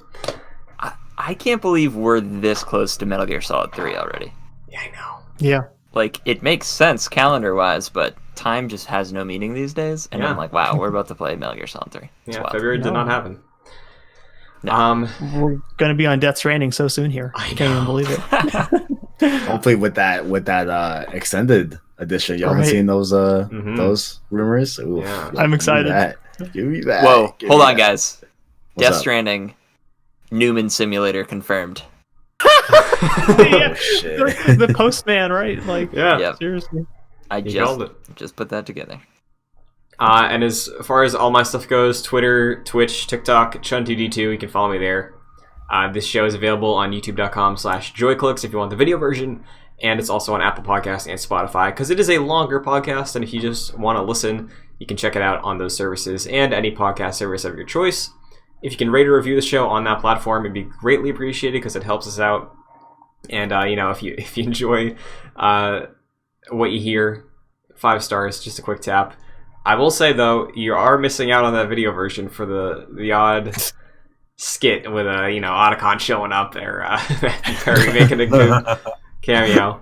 I can't believe we're this close to Metal Gear Solid 3 already. Yeah, I know. Yeah. Like, it makes sense calendar-wise, but time just has no meaning these days. And I'm like, wow, we're about to play Metal Gear Solid 3. It's wild. February did not happen. No. We're going to be on Death Stranding so soon here. I can't even believe it. Hopefully with that extended edition. Y'all been seeing those rumors? Oof, yeah. I'm excited. Give me that. Whoa, hold on, What's guys. Death up? Stranding, Newman Simulator confirmed. Oh, shit. The postman, right? Like, Yep. Seriously. I just put that together. And as far as all my stuff goes, Twitter, Twitch, TikTok, Chun2D2, you can follow me there. This show is available on youtube.com/joyclicks if you want the video version, and it's also on Apple Podcasts and Spotify, because it is a longer podcast, and if you just want to listen, you can check it out on those services and any podcast service of your choice. If you can rate or review the show on that platform, it'd be greatly appreciated, because it helps us out. And if you enjoy what you hear, 5 stars, just a quick tap. I will say though, you are missing out on that video version for the odd skit with Otacon showing up there, Perry making a good cameo.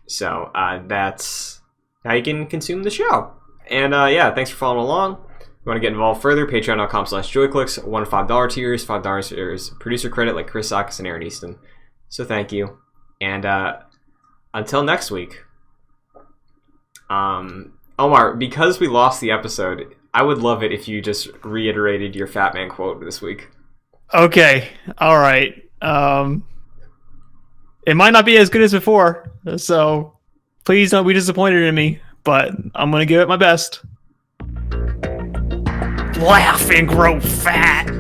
So that's how you can consume the show. And yeah, thanks for following along. If you want to get involved further, patreon.com/joyclicks, $1 to $5 tiers. $5 is producer credit like Chris Sakis and Aaron Easton. So thank you. And until next week, Omar, because we lost the episode, I would love it if you just reiterated your Fat Man quote this week. Okay. All right. It might not be as good as before, so please don't be disappointed in me, but I'm going to give it my best. Laugh and grow fat.